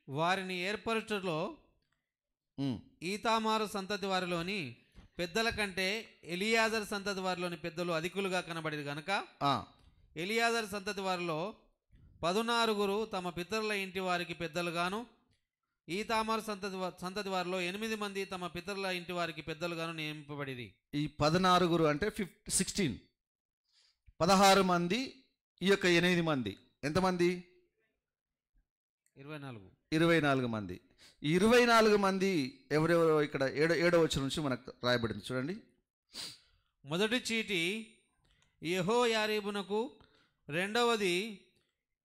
వారిని ఏర్పరచుటలో ఈతామారు సంతతి వారిలోని పెద్దల కంటే ఎలియాజర్ సంతతి వారిలోని పెద్దలు అధికులుగా కనబడి గనుక ఎలియాజర్ సంతతి వారిలో 16 తమ పితరుల ఇంటి వారికి పెద్దలుగాను, ఈతామారు సంతతి వారిలో 8 మంది తమ పితరుల ఇంటి వారికి పెద్దలుగాను నియమింపబడిరి. ఈ 16 అంటే 16 మంది, ఈ యొక్క 8 మంది ఎంతమంది? 24 మంది. ఈ 24 మంది ఎవరెవరో ఇక్కడ 7వ వచనం నుంచి మనకు రాయబడింది చూడండి. మొదటి చీటి యెహోయారీబునకు, రెండవది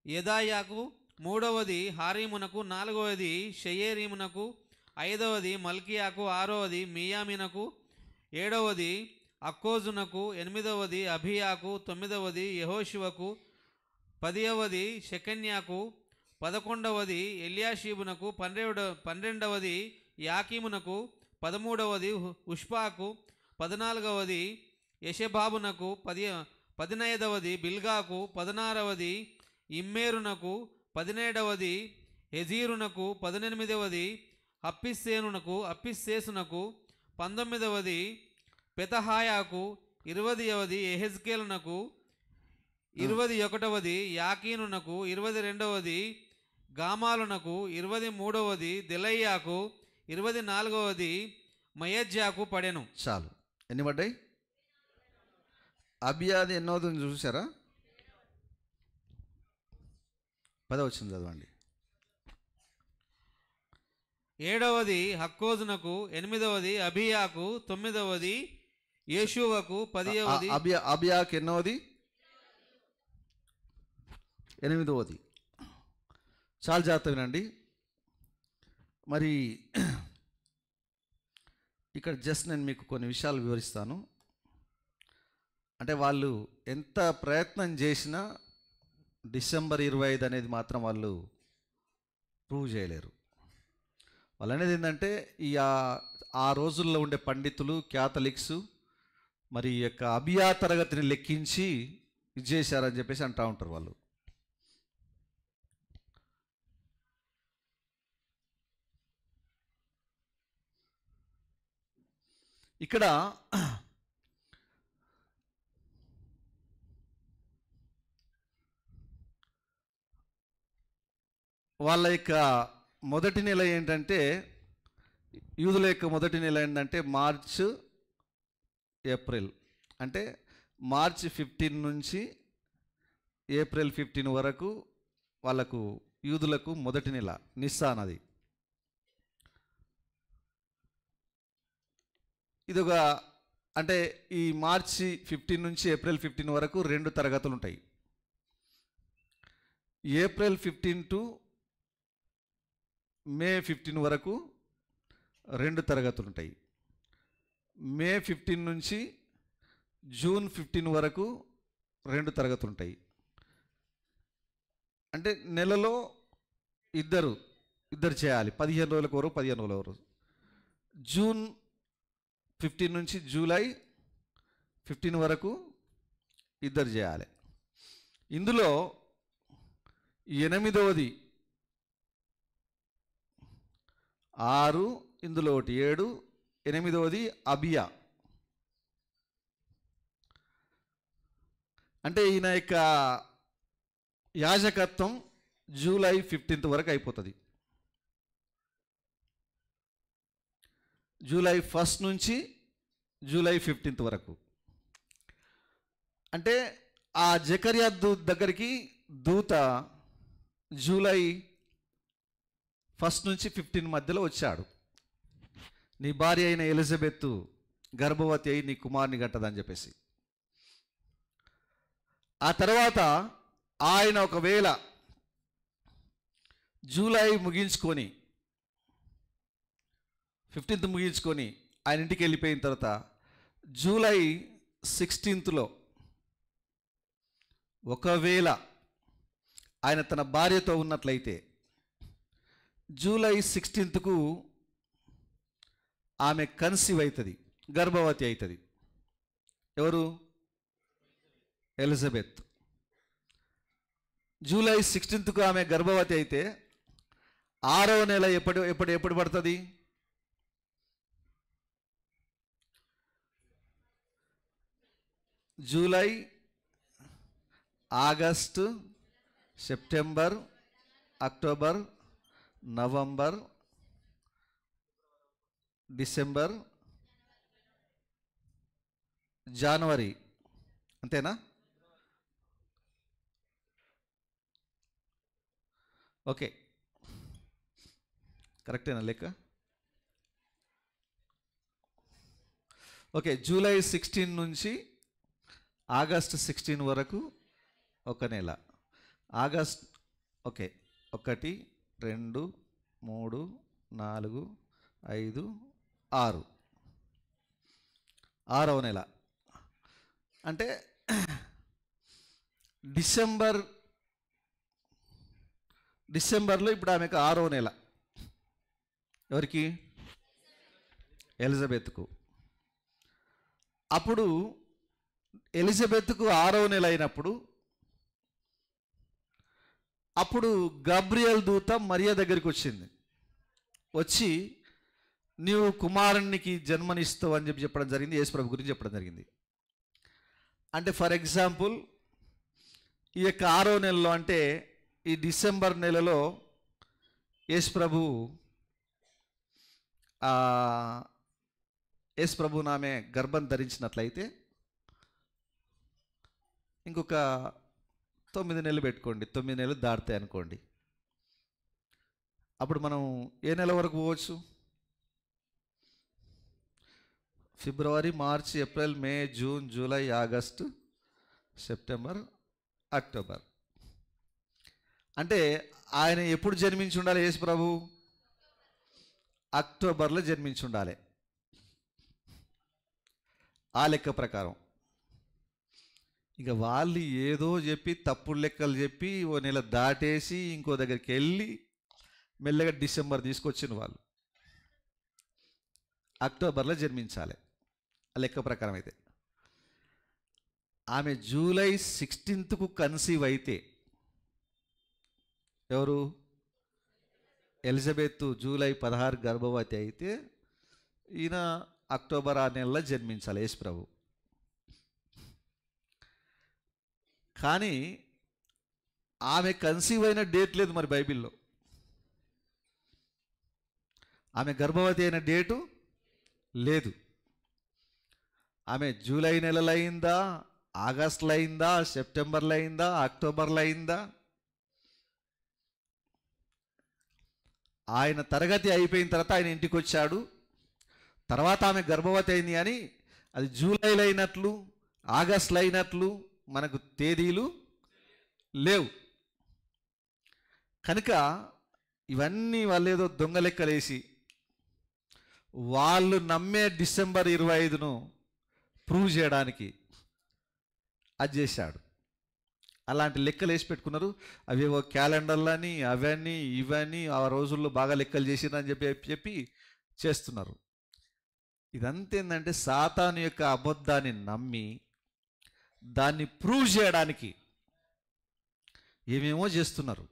యెదాయాకు, మూడవది హారీమునకు, నాలుగవది షెయేరీమునకు, ఐదవది మల్కియాకు, ఆరవది మియామినకు, ఏడవది అక్కోజునకు, ఎనిమిదవది అభియాకు, తొమ్మిదవది యెహోషువకు, 10వది షెకన్యాకు, 11వది ఎల్యాషీబునకు, 12వది యాకీమునకు, 13వది ఉష్పాకు, 14వది యెషెబాబునకు, 15వది బిల్గాకు, 16వది ఇమ్మేరునకు, 17వది హెజీరునకు, 18వది అప్పిస్సేసునకు, 19వది పెతహాయాకు, 20వది ఎహెజ్కేలునకు, 21వది యాకీనునకు, 22వది గామాలునకు, 23వది దెలయ్యాకు, 24వది మయజ్యాకు పడెను. చాలు. ఎన్ని పడ్డాయి? అబియాది ఎన్నోది చూసారా? 10వ వచనం చదవండి. 7వది హక్కోజునకు, 8వది అబియాకు, 9వది యేషూవకు 10వది, అబియాకు ఎన్నోది? 8వది. చాలా జాగ్రత్త వినండి. మరి ఇక్కడ జస్ట్ నేను మీకు కొన్ని విషయాలు వివరిస్తాను. అంటే వాళ్ళు ఎంత ప్రయత్నం చేసినా డిసెంబర్ 25 అనేది మాత్రం వాళ్ళు ప్రూవ్ చేయలేరు. వాళ్ళు అనేది ఏంటంటే ఆ రోజుల్లో ఉండే పండితులు, క్యాథలిక్స్ మరి ఈ యొక్క అబియా తరగతిని లెక్కించి ఇది చేశారని చెప్పేసి అంటూ ఉంటారు వాళ్ళు. ఇక్కడ వాళ్ళ యొక్క మొదటి నెల ఏంటంటే, యూదుల యొక్క మొదటి నెల ఏంటంటే మార్చ్, ఏప్రిల్. అంటే మార్చ్ 15 నుంచి ఏప్రిల్ 15 వరకు వాళ్ళకు యూదులకు మొదటి నెల నిస్సాన్. అది ఇదొక అంటే ఈ మార్చి 15 నుంచి ఏప్రిల్ 15 వరకు 2 తరగతులు ఉంటాయి. ఏప్రిల్ 15 టు మే 15 వరకు 2 తరగతులు ఉంటాయి. మే 15 నుంచి జూన్ 15 వరకు 2 తరగతులు ఉంటాయి. అంటే నెలలో ఇద్దరు చేయాలి. 15 రోజులకు ఒకరు, 15 రోజులకు ఒకరు. జూన్ 15 నుంచి జూలై 15 వరకు ఇద్దరు చేయాలి. ఇందులో 8వది 6, ఇందులో ఒకటి 7, 8వది అబియా. అంటే ఈయన యొక్క యాజకత్వం జూలై 15 వరకు అయిపోతుంది. జూలై 1 నుంచి జూలై 15 వరకు. అంటే ఆ జకర్యా దగ్గరికి దూత జూలై 1 నుంచి 15 మధ్యలో వచ్చాడు. నీ భార్య అయిన ఎలిజబెత్ గర్భవతి అయి నీ కుమారుని గంటదని చెప్పేసి. ఆ తర్వాత ఆయన ఒకవేళ జూలై ముగించుకొని 15th ముగించుకొని ఆయన ఇంటికి వెళ్ళిపోయిన తర్వాత జూలై 16th ఒకవేళ ఆయన తన భార్యతో ఉన్నట్లయితే జూలై 16th ఆమె కన్సీవ్ అవుతుంది, గర్భవతి అవుతుంది. ఎవరు? ఎలిజబెత్. జూలై 16th ఆమె గర్భవతి అయితే 6వ నెల ఎప్పుడు పడుతుంది? July, August, September, October, November, December, జనవరి. అంతేనా? ఓకే, కరెక్టేనా లెక్క? ఓకే, జూలై 16 నుంచి ఆగస్టు 16 వరకు ఒక నెల. ఆగస్ట్, ఓకే, 1, 2, 3, 4, 5, 6, 6వ నెల. అంటే డిసెంబర్లో ఇప్పుడు ఆమెకు 6వ నెల. ఎవరికి? ఎలిజబెత్కు. అప్పుడు ఎలిజబెత్కు 6వ నెల అయినప్పుడు అప్పుడు గబ్రియల్ దూత మరియ దగ్గరికి వచ్చింది. వచ్చి నీవు కుమారునికి జన్మనిస్తావు అని చెప్పడం జరిగింది. యేసు ప్రభు గురించి చెప్పడం జరిగింది. అంటే ఫర్ ఎగ్జాంపుల్ ఈ యొక్క 6వ నెలలో అంటే ఈ డిసెంబర్ నెలలో యేసు ప్రభు ఆమె గర్భం ధరించినట్లయితే ఇంకొక 9 నెలలు పెట్టుకోండి, 9 నెలలు దాటుతాయి అనుకోండి. అప్పుడు మనం ఏ నెల వరకు పోవచ్చు? ఫిబ్రవరి, March, April, May, June, July, August, September, October. అంటే ఆయన ఎప్పుడు జన్మించి ఉండాలి? యేసు ప్రభు అక్టోబర్లో జన్మించి ఉండాలి. ఆ లెక్క ప్రకారం ఇక వాళ్ళు ఏదో చెప్పి తప్పుడు లెక్కలు చెప్పి ఓ నెల దాటేసి ఇంకో దగ్గరికి వెళ్ళి మెల్లగా డిసెంబర్ తీసుకొచ్చిన వాళ్ళు అక్టోబర్లో జన్మించాలి ఆ లెక్క ప్రకారం. అయితే ఆమె జూలై 16కు కన్సీవ్ అయితే, ఎవరు? ఎలిజబెత్ జూలై 16 గర్భవతి అయితే ఈయన అక్టోబర్ 6 నెలల్లో జన్మించాలి యేసు ప్రభు. కానీ ఆమె కన్సీవ్ అయిన డేట్ లేదు మరి బైబిల్లో. ఆమె గర్భవతి అయిన డేటు లేదు. ఆమె జూలై నెలలో అయిందా, ఆగస్టులో అయిందా, సెప్టెంబర్లో అయిందా, అక్టోబర్లో అయిందా? ఆయన తరగతి అయిపోయిన తర్వాత ఆయన ఇంటికి వచ్చాడు, తర్వాత ఆమె గర్భవతి అయింది. అని అది జూలైలో అయినట్లు ఆగస్టులో అయినట్లు మనకు తేదీలు లేవు. కనుక ఇవన్నీ వాళ్ళు ఏదో దొంగ లెక్కలేసి వాళ్ళు నమ్మే డిసెంబర్ 25ను ప్రూవ్ చేయడానికి అది చేశాడు. అలాంటి లెక్కలు వేసి పెట్టుకున్నారు. అవేవో క్యాలెండర్లని అవన్నీ ఇవన్నీ ఆ రోజుల్లో బాగా లెక్కలు చేసిరని చెప్పి చేస్తున్నారు. ఇదంతా ఏంటంటే సాతాను యొక్క అబద్ధాన్ని నమ్మి దాన్ని ప్రూవ్ చేయడానికి ఏమేమో చేస్తున్నారు.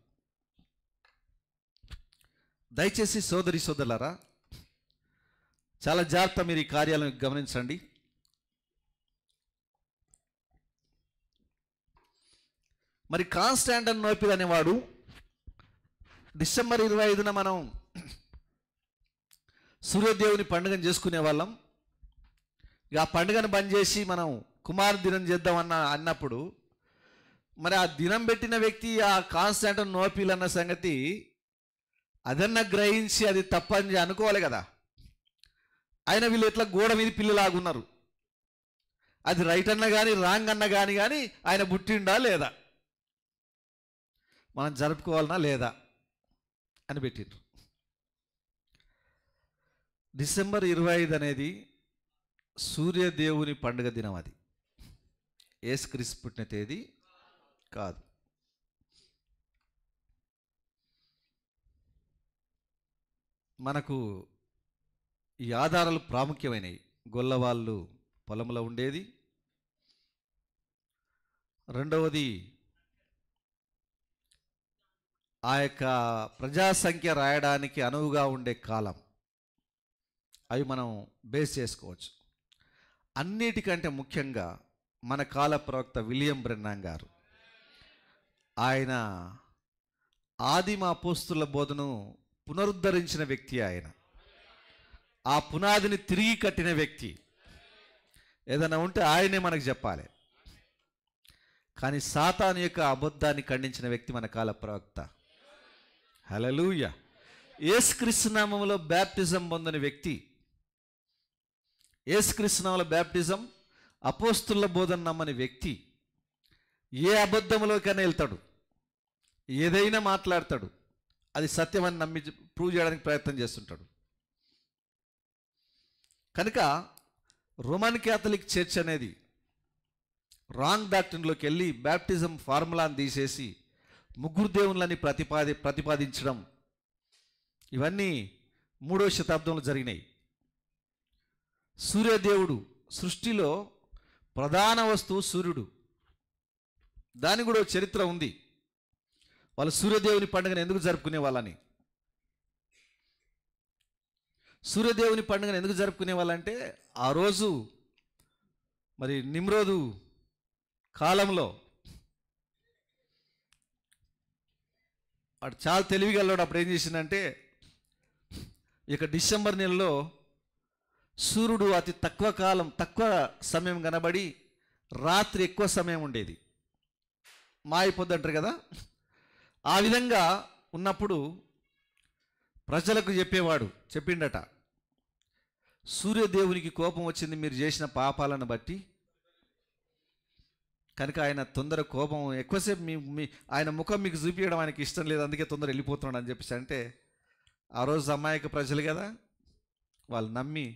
దయచేసి సోదరి సోదరులారా చాలా జాగ్రత్త మీరు ఈ కార్యాలను గమనించండి. మరి కాన్స్టాంటైన్ నోపిల్ అనేవాడు డిసెంబర్ 25న మనం సూర్యదేవుని పండుగను చేసుకునే వాళ్ళం. ఇక ఆ పండుగను బంద్ చేసి మనం కుమార్ దినం చేద్దాం అన్నప్పుడు మరి ఆ దినం పెట్టిన వ్యక్తి ఆ కాన్స్టాంటైన్ నోపిల్ అన్న సంగతి అదన్నా గ్రహించి అది తప్పని అనుకోవాలి కదా. ఆయన వీళ్ళు ఎట్లా గోడ మీద పిల్లలాగున్నారు. అది రైట్ అన్న కానీ రాంగ్ అన్న కానీ ఆయన పుట్టిండా లేదా, మనం జరుపుకోవాలన్నా లేదా అని పెట్టిండ్రు. డిసెంబర్ 25 అనేది సూర్యదేవుని పండుగ దినం. అది యేసుక్రీస్తు పుట్టిన తేదీ కాదు. మనకు ఈ ఆధారాలు ప్రాముఖ్యమైనవి. గొల్లవాళ్ళు పొలంలో ఉండేది. రెండవది ఆ యొక్క ప్రజాసంఖ్య రాయడానికి అనువుగా ఉండే కాలం. అవి మనం బేస్ చేసుకోవచ్చు. అన్నిటికంటే ముఖ్యంగా మన కాల ప్రవక్త విలియం బ్రెన్నాం గారు, ఆయన ఆదిమ అపోస్తుల బోధను పునరుద్ధరించిన వ్యక్తి. ఆయన ఆ పునాదిని తిరిగి కట్టిన వ్యక్తి. ఏదైనా ఉంటే ఆయనే మనకు చెప్పాలి. కానీ సాతాను యొక్క అబద్ధాన్ని ఖండించిన వ్యక్తి మన కాల ప్రవక్త. హల్లెలూయా. యేసుక్రీస్తు నామములో బ్యాప్టిజం పొందని వ్యక్తి, యేసుక్రీస్తు నామములో బ్యాప్టిజం అపోస్తుల బోధన నమ్మని వ్యక్తి ఏ అబద్ధంలోకైనా వెళ్తాడు, ఏదైనా మాట్లాడతాడు, అది సత్యమని నమ్మి ప్రూవ్ చేయడానికి ప్రయత్నం చేస్తుంటాడు. కనుక రోమన్ క్యాథలిక్ చర్చ్ అనేది రాంగ్ డాక్ట్రిన్లోకి వెళ్ళి బ్యాప్టిజం ఫార్ములాని తీసేసి ముగ్గురు దేవుళ్ళని ప్రతిపాదించడం, ఇవన్నీ 3వ శతాబ్దంలో జరిగినాయి. సూర్యదేవుడు సృష్టిలో ప్రధాన వస్తువు సూర్యుడు. దానికి కూడా చరిత్ర ఉంది. వాళ్ళు సూర్యదేవుని పండుగను ఎందుకు జరుపుకునే వాళ్ళని, సూర్యదేవుని పండుగను ఎందుకు జరుపుకునే వాళ్ళంటే ఆ రోజు మరి నిమ్రోదు కాలంలో వాడు చాలా తెలివిగలవాడు. అప్పుడు ఏం చేసిందంటే ఇక డిసెంబర్ నెలలో సూర్యుడు అతి తక్కువ సమయం కనబడి రాత్రి ఎక్కువ సమయం ఉండేది. మాయిపోద్దు అంటారు కదా. ఆ విధంగా ఉన్నప్పుడు ప్రజలకు చెప్పిండట, సూర్యదేవునికి కోపం వచ్చింది మీరు చేసిన పాపాలను బట్టి. కనుక ఆయన తొందర కోపం ఎక్కువసేపు మీ ఆయన ముఖం మీకు చూపించడం ఆయనకి ఇష్టం లేదు, అందుకే తొందర వెళ్ళిపోతున్నాడు అని చెప్పేసి అంటే, ఆ రోజు అమాయక ప్రజలు కదా, వాళ్ళు నమ్మి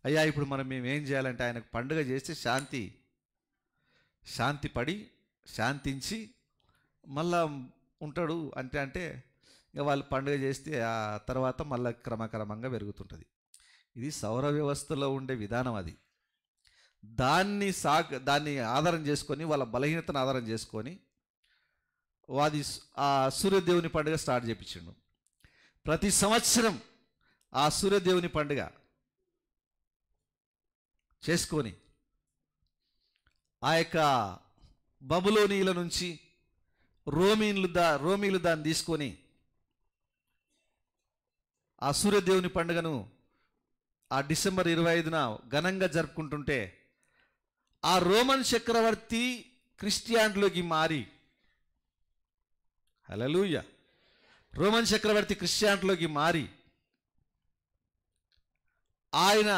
అయ్యా ఇప్పుడు మేము ఏం చేయాలంటే ఆయనకు పండుగ చేస్తే శాంతి పడి శాంతించి మళ్ళా ఉంటాడు అంటే ఇక వాళ్ళు పండుగ చేస్తే ఆ తర్వాత మళ్ళీ క్రమక్రమంగా పెరుగుతుంటుంది. ఇది సౌర వ్యవస్థలో ఉండే విధానం. అది దాన్ని ఆధారం చేసుకొని, వాళ్ళ బలహీనతను ఆధారం చేసుకొని వాది ఆ సూర్యదేవుని పండుగ స్టార్ట్ చేయించిండు. ప్రతి సంవత్సరం ఆ సూర్యదేవుని పండుగ చేసుకొని ఆ యొక్క బబులోనీల నుంచి రోమీలు దాన్ని తీసుకొని ఆ సూర్యదేవుని పండుగను ఆ డిసెంబర్ 25న ఘనంగా జరుపుకుంటుంటే, ఆ రోమన్ చక్రవర్తి క్రిస్టియానిటీలోకి మారి, హల్లెలూయా, రోమన్ చక్రవర్తి క్రిస్టియానిటీలోకి మారి ఆయన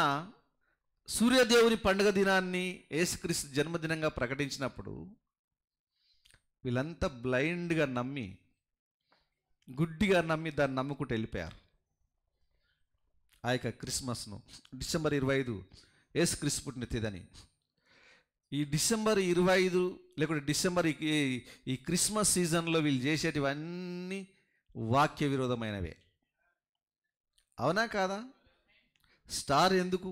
సూర్యదేవుని పండుగ దినాన్ని యేసుక్రీస్తు జన్మదినంగా ప్రకటించినప్పుడు వీళ్ళంతా బ్లైండ్గా నమ్మి, గుడ్డిగా నమ్మి దాన్ని నమ్ముకుంటూ వెళ్ళిపోయారు. ఆ యొక్క క్రిస్మస్ను డిసెంబర్ 25 యేసుక్రీస్తు పుట్టిన తేదని. ఈ డిసెంబర్ 25 లేకుంటే డిసెంబర్ ఈ క్రిస్మస్ సీజన్లో వీళ్ళు చేసేటివన్నీ వాక్య విరోధమైనవే. అవునా కాదా? స్టార్ ఎందుకు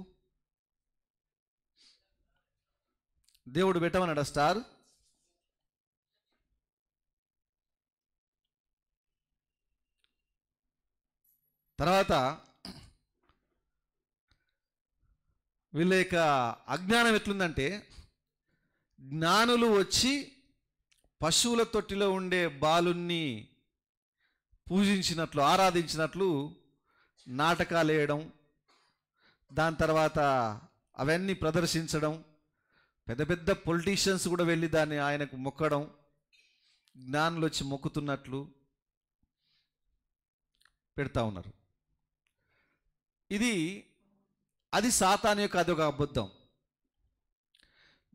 దేవుడు పెట్టమన్నాడా స్టార్? తర్వాత వీళ్ళ యొక్క అజ్ఞానం ఎట్లుందంటే, జ్ఞానులు వచ్చి పశువుల తొట్టిలో ఉండే బాలుని పూజించినట్లు, ఆరాధించినట్లు నాటకాలు వేయడం, దాని తర్వాత అవన్నీ ప్రదర్శించడం, పెద్ద పెద్ద పొలిటీషియన్స్ కూడా వెళ్ళి దాన్ని ఆయనకు మొక్కడం, జ్ఞానులు వచ్చి మొక్కుతున్నట్లు పెడతా ఉన్నారు. అది సాతాను యొక్క అదొక అబద్ధం.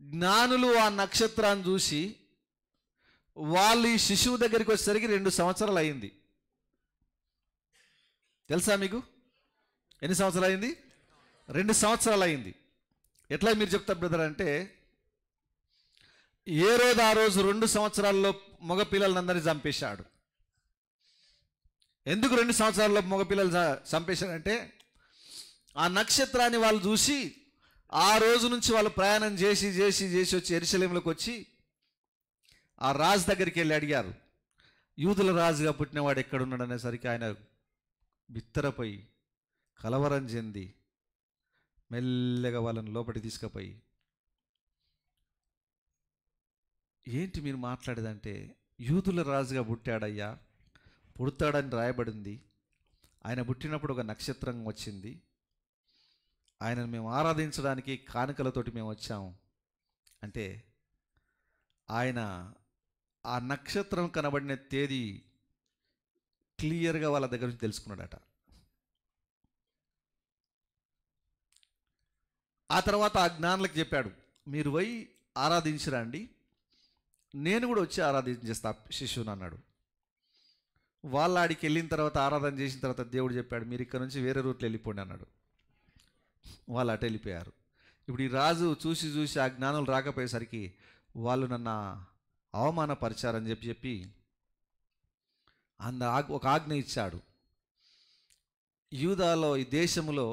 జ్ఞానులు ఆ నక్షత్రాన్ని చూసి వాళ్ళు ఈ శిశువు దగ్గరికి వచ్చేసరికి 2 సంవత్సరాలు అయింది. తెలుసా మీకు? ఎన్ని సంవత్సరాలు అయింది? 2 సంవత్సరాలు అయింది. ఎట్లా మీరు చెప్తారు బ్రదర్ అంటే, ఆ రోజు 2 సంవత్సరాల్లో మగపిల్లలందరినీ చంపేశాడు. ఎందుకు 2 సంవత్సరాల్లో మగపిల్లలు చంపేశాడంటే, ఆ నక్షత్రాన్ని వాళ్ళు చూసి ఆ రోజు నుంచి వాళ్ళు ప్రయాణం చేసి వచ్చి యెరూషలేములోకి వచ్చి ఆ రాజు దగ్గరికి వెళ్ళి అడిగారు, యూదుల రాజుగా పుట్టినవాడు ఎక్కడున్నాడు అనేసరికి ఆయన బిత్తరపోయి కలవరం చెంది మెల్లగా వాళ్ళని లోపలికి తీసుకుపోయి, ఏంటి మీరు మాట్లాడేదంటే, యూదుల రాజుగా పుట్టాడయ్యా, పుడతాడని రాయబడింది, ఆయన పుట్టినప్పుడు ఒక నక్షత్రం వచ్చింది, ఆయనను మేము ఆరాధించడానికి కానుకలతోటి మేము వచ్చాము అంటే, ఆయన ఆ నక్షత్రం కనబడిన తేదీ క్లియర్గా వాళ్ళ దగ్గర నుంచి తెలుసుకున్నాడట. ఆ తర్వాత ఆ జ్ఞానులకు చెప్పాడు, మీరు పోయి ఆరాధించరండి, నేను కూడా వచ్చి ఆరాధించేస్తా శిశువుని అన్నాడు. వాళ్ళ ఆడికి వెళ్ళిన తర్వాత ఆరాధన చేసిన తర్వాత దేవుడు చెప్పాడు, మీరు ఇక్కడ నుంచి వేరే రూట్లో వెళ్ళిపోండి అన్నాడు. వాళ్ళు అటు వెళ్ళిపోయారు. ఇప్పుడు ఈ రాజు చూసి ఆ జ్ఞానులు రాకపోయేసరికి వాళ్ళు నన్ను అవమానపరిచారని చెప్పి ఒక ఆజ్ఞ ఇచ్చాడు. యూదాలో, ఈ దేశంలో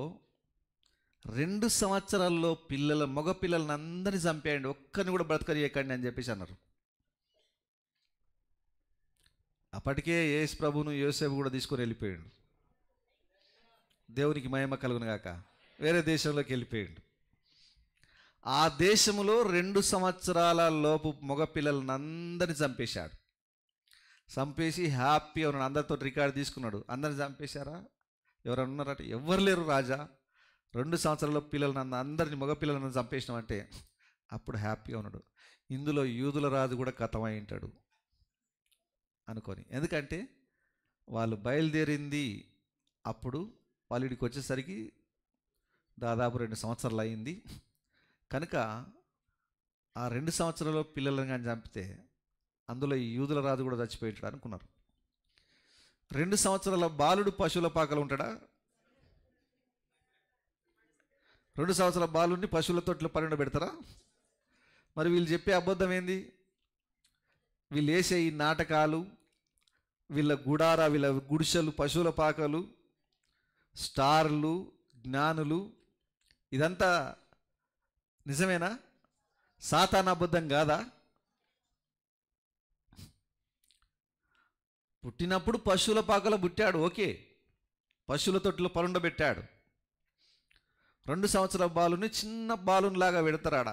2 సంవత్సరాల్లో మగ పిల్లలను అందరినీ చంపేయండి, ఒక్కరిని కూడా బ్రతకనియకండి అని చెప్పేసి అన్నారు. అప్పటికే యేసు ప్రభువును యోసేపు కూడా తీసుకొని వెళ్ళిపోయాడు. దేవునికి మహిమ కలుగును గాక. వేరే దేశంలోకి వెళ్ళిపోయాడు. ఆ దేశంలో 2 సంవత్సరాల లోపు మగపిల్లలను అందరినీ చంపేశాడు. చంపేసి హ్యాపీ ఉన్నాడు, అందరితో రికార్డు తీసుకున్నాడు. అందరిని చంపేశారా? ఎవరన్నా ఉన్నారట? ఎవరు లేరు రాజా, 2 సంవత్సరాల పిల్లలను అందరినీ మగపిల్లలను చంపేసినామంటే అప్పుడు హ్యాపీగా ఉన్నాడు. ఇందులో యూదుల రాజు కూడా కథమై ఉంటాడు అనుకొని. ఎందుకంటే వాళ్ళు బయలుదేరింది అప్పుడు, వాళ్ళు ఇక్కడికి వచ్చేసరికి దాదాపు 2 సంవత్సరాలు అయింది. కనుక ఆ 2 సంవత్సరాల్లో పిల్లలను కానీ చంపితే అందులో ఈ యూదుల రాజు కూడా చచ్చిపోయాడు అనుకున్నారు. 2 సంవత్సరాల బాలుడు పశువుల పాకలు ఉంటాడా? 2 సంవత్సరాల బాలుడిని పశువుల తొట్లో పని పెడతారా? మరి వీళ్ళు చెప్పే అబద్ధం ఏంది? వీళ్ళు వేసే ఈ నాటకాలు, వీళ్ళ గుడిసెలు, పశువుల పాకలు, స్టార్లు, జ్ఞానులు, ఇదంతా నిజమేనా? సాతాను అబద్ధం కాదా? పుట్టినప్పుడు పశువుల పాకలో పుట్టాడు, ఓకే, పశువుల తొట్టులో పరుండబెట్టాడు. 2 సంవత్సరాల బాలుని చిన్న బాలునిలాగా పెడతారాడ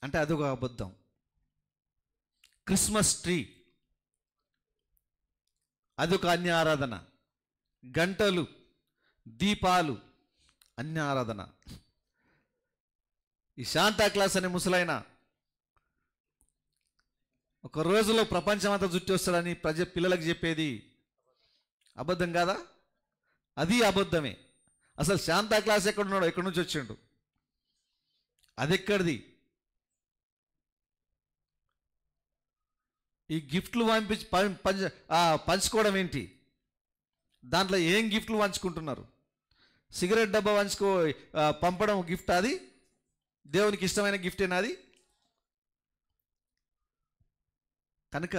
అంటే అదొక అబద్ధం. క్రిస్మస్ ట్రీ అదొక అన్య ఆరాధన. గంటలు, దీపాలు అన్య ఆరాధన. ఈ శాంతా క్లాస్ అనే ముసలైన ఒక రోజులో ప్రపంచం అంతా జుట్టి వస్తాడని పిల్లలకు చెప్పేది అబద్ధం కాదా? అది అబద్ధమే. అసలు శాంతా క్లాస్ ఎక్కడున్నాడో, ఎక్కడి నుంచి వచ్చిండు, అది ఎక్కడిది? ఈ గిఫ్ట్లు పంచుకోవడం ఏంటి? దాంట్లో ఏం గిఫ్ట్లు పంచుకుంటున్నారు? సిగరెట్ డబ్బా పంపడం గిఫ్ట్? అది దేవునికి ఇష్టమైన గిఫ్టేనా అది? కనుక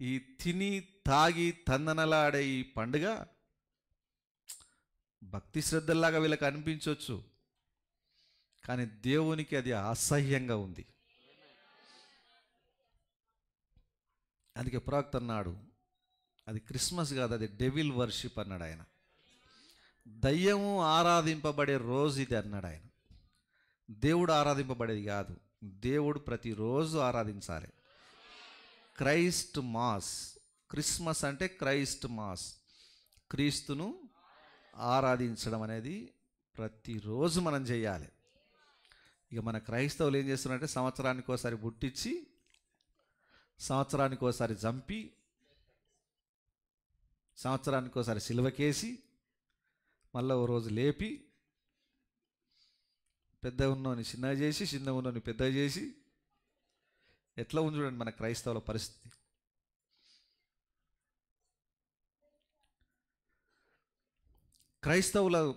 ఈ తిని తాగి తందనలాడే ఈ పండుగ భక్తి శ్రద్ధల్లాగా వీళ్ళకి అనిపించవచ్చు, కానీ దేవునికి అది అసహ్యంగా ఉంది. అందుకే ప్రవక్త అన్నాడు, అది క్రిస్మస్ కాదు, అది డెవిల్ వర్షిప్ అన్నాడు ఆయన. దయ్యము ఆరాధింపబడే రోజు ఇది అన్నాడు ఆయన. దేవుడు ఆరాధింపబడేది కాదు, దేవుడు ప్రతిరోజు ఆరాధించాలి. క్రైస్ట్ మాస్, క్రిస్మస్ అంటే క్రైస్ట్ మాస్, క్రీస్తును ఆరాధించడం అనేది ప్రతిరోజు మనం చేయాలి. ఇక మన క్రైస్తవులు ఏం చేస్తున్నారంటే సంవత్సరానికి ఒకసారి పుట్టించి, సంవత్సరానికి ఒకసారి చంపి, సంవత్సరానికి ఒకసారి సిలువకేసి, మళ్ళీ ఓ రోజు లేపి, పెద్ద ఉన్నోని చిన్నగా చేసి, చిన్న ఉన్నోని పెద్దగా చేసి, ఎట్లా ఉంది చూడండి మన క్రైస్తవుల పరిస్థితి.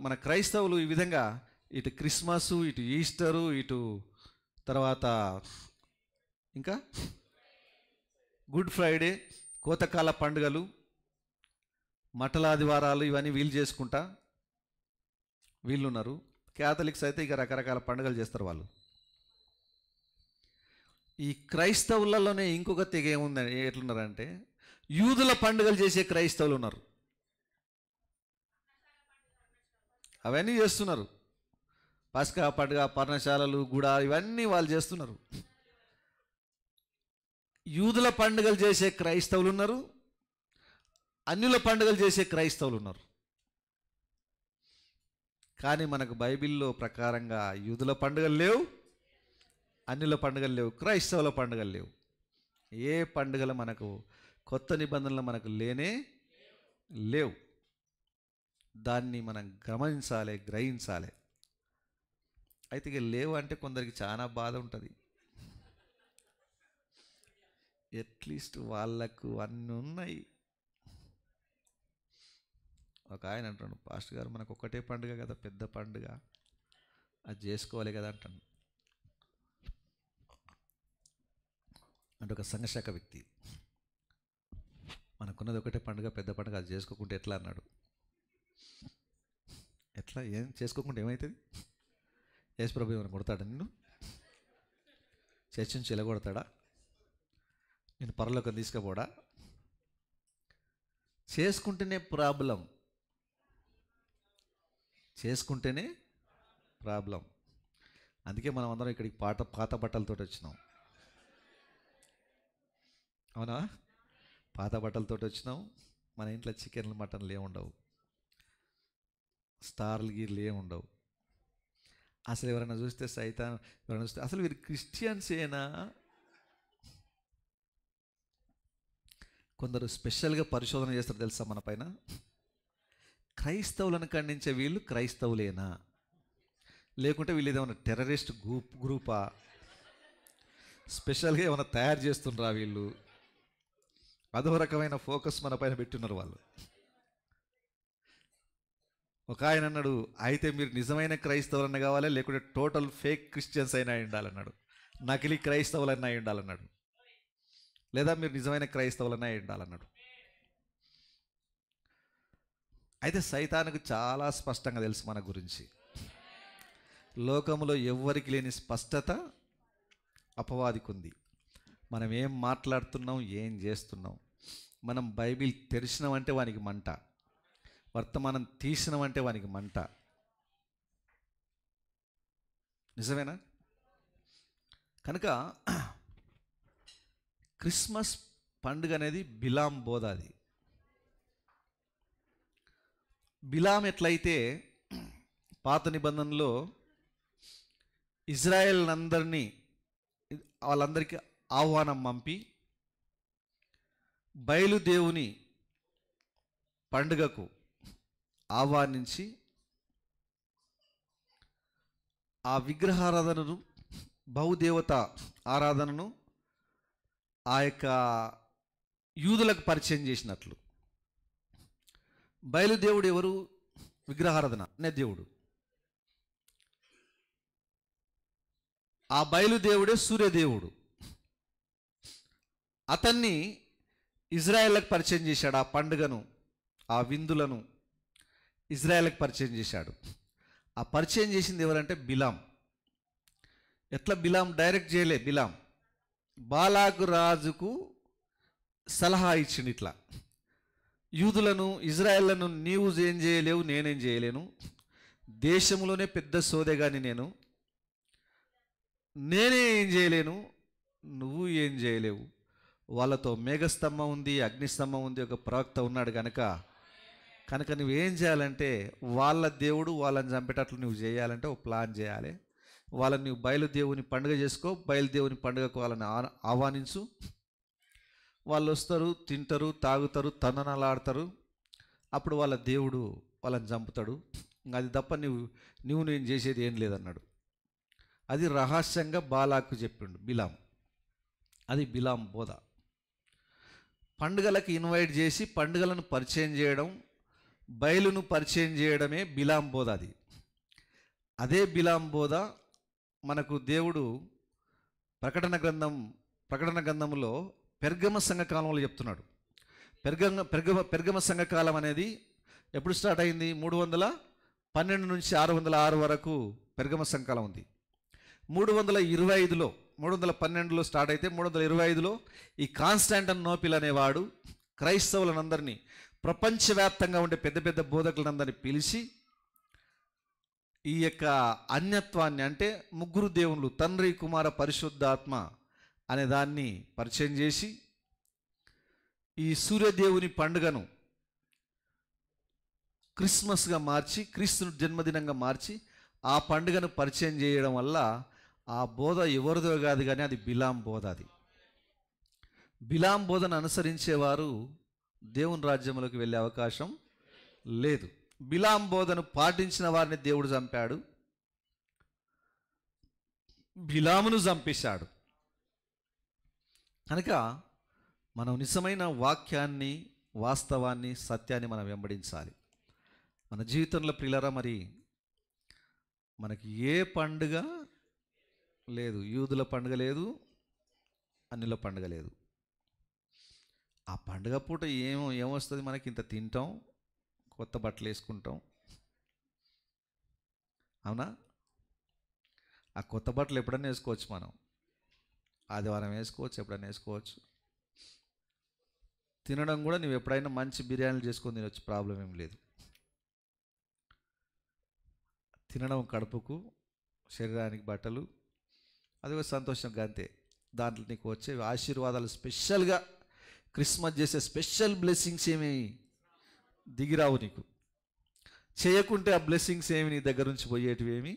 మన క్రైస్తవులు ఈ విధంగా ఇటు క్రిస్మస్, ఇటు ఈస్టరు, ఇటు తర్వాత ఇంకా గుడ్ ఫ్రైడే, కోతకాల పండుగలు, మఠలాదివారాలు, ఇవన్నీ వీళ్ళు చేసుకుంటా వీళ్ళున్నారు. క్యాథలిక్స్ అయితే ఇక రకరకాల పండుగలు చేస్తారు వాళ్ళు. ఈ క్రైస్తవులలోనే ఇంకొక తెగ ఏముందని ఎట్లున్నారంటే యూదుల పండుగలు చేసే క్రైస్తవులు ఉన్నారు. అవన్నీ చేస్తున్నారు. పస్కా పండుగ, పర్ణశాలలు, గుడ, ఇవన్నీ వాళ్ళు చేస్తున్నారు. యూదుల పండుగలు చేసే క్రైస్తవులు ఉన్నారు, అన్యుల పండుగలు చేసే క్రైస్తవులు ఉన్నారు. కానీ మనకు బైబిల్లో ప్రకారంగా యూదుల పండుగలు లేవు, అన్యుల పండుగలు లేవు, క్రైస్తవుల పండుగలు లేవు. ఏ పండుగలు మనకు కొత్త నిబంధనలు మనకు లేనే లేవు. దాన్ని మనం గమనించాలి, గ్రహించాలి. అయితే ఇక లేవు అంటే కొందరికి చాలా బాధ ఉంటుంది. అట్లీస్ట్ వాళ్ళకు అన్నీ ఉన్నాయి. ఒక ఆయన అంటాడు, పాస్టర్ గారు మనకు ఒక్కటే పండుగ కదా, పెద్ద పండుగ, అది చేసుకోవాలి కదా అంటాను. అంటే ఒక సంఘశాఖ వ్యక్తి, మనకున్నది ఒకటే పండుగ, పెద్ద పండుగ, అది చేసుకోకుంటే ఎట్లా అన్నాడు. ఎట్లా, ఏం చేసుకోకుండా ఏమవుతుంది? యేసు ప్రభు ఏమైనా కొడతాడా నిన్ను? చర్చ నుంచి ఎలగొడతాడా? నేను పరలోకం తీసుకుపోడా? చేసుకుంటేనే ప్రాబ్లం, చేసుకుంటేనే ప్రాబ్లం. అందుకే మనం అందరం ఇక్కడికి పాత బట్టలతో వచ్చినాం. అవునా? పాత బట్టలతో వచ్చినాం. మన ఇంట్లో చికెన్లు, మటన్లు ఏముండవు, స్టార్లు గీర్లు ఏముండవు. అసలు ఎవరైనా చూస్తే సైతాన్, ఎవరైనా చూస్తే అసలు వీరు క్రిస్టియన్సేనా? కొందరు స్పెషల్గా పరిశోధన చేస్తారు తెలుసా మన పైన. క్రైస్తవులను ఖండించే వీళ్ళు క్రైస్తవులేనా, లేకుంటే వీళ్ళు ఏదైనా టెర్రరిస్ట్ గ్రూపా, స్పెషల్గా ఏమైనా తయారు చేస్తుండ్రా వీళ్ళు? అదో రకమైన ఫోకస్ మన పైన పెట్టున్నారు వాళ్ళు. ఒక ఆయన అన్నాడు, అయితే మీరు నిజమైన క్రైస్తవులన్న కావాలి, లేకుంటే టోటల్ ఫేక్ క్రిస్టియన్స్ అయినా ఉండాలన్నాడు. నకిలీ క్రైస్తవులన్నా ఉండాలన్నాడు. లేదా మీరు నిజమైన క్రైస్తవులన్నా ఉండాలన్నాడు. అయితే సైతానుకు చాలా స్పష్టంగా తెలుసు మన గురించి. లోకంలో ఎవ్వరికి లేని స్పష్టత అపవాదికి ఉంది. మనం ఏం మాట్లాడుతున్నాం, ఏం చేస్తున్నాం. మనం బైబిల్ తెరిచినామంటే వానికి మంట, వర్తమానం తీసినామంటే వానికి మంట. నిజమేనా? కనుక క్రిస్మస్ పండుగ అనేది బిలాం బోధ. అది బిలాం ఎట్లయితే పాత నిబంధనలో ఇజ్రాయెల్ అందరినీ వాళ్ళందరికీ ఆహ్వానం పంపి బయలుదేవుని పండుగకు ఆహ్వానించి ఆ విగ్రహారాధనను, బహుదేవత ఆరాధనను ఆ యొక్క యూదులకు పరిచయం చేసినట్లు. బయలుదేవుడు ఎవరు? విగ్రహారాధన అనే దేవుడు. ఆ బయలుదేవుడే సూర్యదేవుడు. అతన్ని ఇజ్రాయెల్కి పరిచయం చేశాడు. ఆ పండుగను, ఆ విందులను ఇజ్రాయెల్కి పరిచయం చేశాడు. ఆ పరిచయం చేసింది ఎవరంటే బిలాం. ఎట్లా బిలాం? డైరెక్ట్ చేయలే. బిలాం బాలాకు రాజుకు సలహా ఇచ్చిండు. ఇట్లా యూదులను, ఇజ్రాయెళ్లను నీవు ఏం చేయలేవు, నేనేం చేయలేను. దేశంలోనే పెద్ద సోదెగాని నేనే ఏం చేయలేను, నువ్వు ఏం చేయలేవు. వాళ్ళతో మేఘస్తంభం ఉంది, అగ్నిస్తంభం ఉంది, ఒక ప్రవక్త ఉన్నాడు. కనుక నువ్వేం చేయాలంటే వాళ్ళ దేవుడు వాళ్ళని చంపేటట్లు నువ్వు చేయాలంటే ఒక ప్లాన్ చేయాలి. వాళ్ళని నువ్వు బయలుదేవుని పండుగ చేసుకో, బయలుదేవుని పండుగకు వాళ్ళని ఆహ్వానించు. వాళ్ళు వస్తారు, తింటారు, తాగుతారు, తందనాలాడతారు. అప్పుడు వాళ్ళ దేవుడు వాళ్ళని చంపుతాడు. అది తప్ప నువ్వు నేను చేసేది ఏం లేదన్నాడు. అది రహస్యంగా బాలాకు చెప్పిండు బిలాం. అది బిలాం బోధ. పండుగలకు ఇన్వైట్ చేసి పండుగలను పరిచయం చేయడం, బయలును పరిచయం చేయడమే బిలాం బోధ. అదే బిలాం బోధ మనకు దేవుడు ప్రకటన గ్రంథంలో పెర్గమ సంఘకాలంలో చెప్తున్నాడు. పెర్గమ సంఘకాలం అనేది ఎప్పుడు స్టార్ట్ అయింది? 312 నుంచి 606 వరకు పెర్గమ సంఘకాలం ఉంది. 312లో స్టార్ట్ అయితే 325లో ఈ కాన్స్టాంటినోపిల్ అనేవాడు క్రైస్తవులందరినీ, ప్రపంచవ్యాప్తంగా ఉండే పెద్ద పెద్ద బోధకులందరినీ పిలిచి ఈ యొక్క అన్యత్వాన్ని, అంటే ముగ్గురు దేవుళ్ళు, తండ్రి, కుమార, పరిశుద్ధాత్మ అనే దాన్ని పరిచయం చేసి ఈ సూర్యదేవుని పండుగను క్రిస్మస్గా మార్చి, క్రీస్తుని జన్మదినంగా మార్చి ఆ పండుగను పరిచయం చేయడం వల్ల ఆ బోధ ఎవరిదో కాదు, కానీ అది బిలాం బోధ. అది బిలాం బోధను అనుసరించేవారు దేవుని రాజ్యంలోకి వెళ్ళే అవకాశం లేదు. బిలాం బోధను పాటించిన వారిని దేవుడు చంపాడు, బిలామును చంపేశాడు. కనుక మనం నిజమైన వాక్యాన్ని, వాస్తవాన్ని, సత్యాన్ని మనం వెంబడించాలి మన జీవితంలో. ప్రియులారా, మరి మనకి ఏ పండుగ లేదు, యూదుల పండుగ లేదు, అన్యుల పండుగ లేదు. ఆ పండుగ పూట ఏమొస్తుంది మనకి? ఇంత తింటాం, కొత్త బట్టలు వేసుకుంటాం, అవునా? ఆ కొత్త బట్టలు ఎప్పుడన్నా వేసుకోవచ్చు మనం. ఆదివారం వేసుకోవచ్చు, ఎప్పుడైనా వేసుకోవచ్చు. తినడం కూడా నువ్వు ఎప్పుడైనా మంచి బిర్యానీలు చేసుకొని తినవచ్చు, ప్రాబ్లం ఏం లేదు. తినడం కడుపుకు, శరీరానికి బట్టలు, అది ఒక సంతోషంగా అంతే. దాంట్లో నీకు వచ్చే ఆశీర్వాదాలు, స్పెషల్గా క్రిస్మస్ చేసే స్పెషల్ బ్లెస్సింగ్స్ ఏమి దిగిరావు నీకు. చేయకుంటే ఆ బ్లెస్సింగ్స్ ఏమి నీ దగ్గర నుంచి పోయేటివి ఏమి,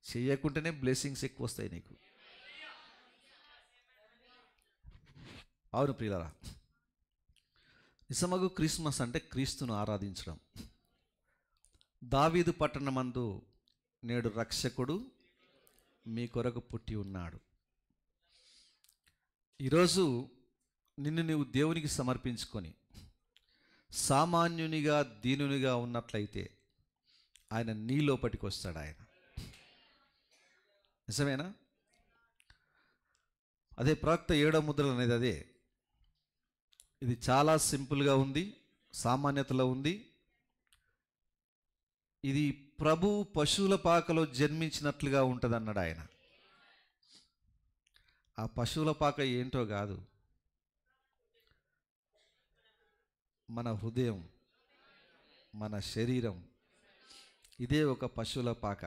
చేయకుంటేనే బ్లెస్సింగ్స్ ఎక్కువ వస్తాయి నీకు. అవును ప్రియులారా, నిజమగు క్రిస్మస్ అంటే క్రీస్తును ఆరాధించడం. దావీదు పట్టణమందు నేడు రక్షకుడు మీ కొరకు పుట్టి ఉన్నాడు. ఈరోజు నిన్ను నీవు దేవునికి సమర్పించుకొని సామాన్యునిగా దీనునిగా ఉన్నట్లయితే ఆయన నీ లోపటికి వస్తాడు. ఆయన నిజమేనా? అదే ప్రవక్త 7వ ముద్రలు అనేది అదే. ఇది చాలా సింపుల్గా ఉంది, సామాన్యతలో ఉంది. ఇది ప్రభు పశువుల పాకలో జన్మించినట్లుగా ఉంటుంది అన్నాడు ఆయన. ఆ పశువుల పాక ఏంటో కాదు, మన హృదయం, మన శరీరం, ఇదే ఒక పశువుల పాక.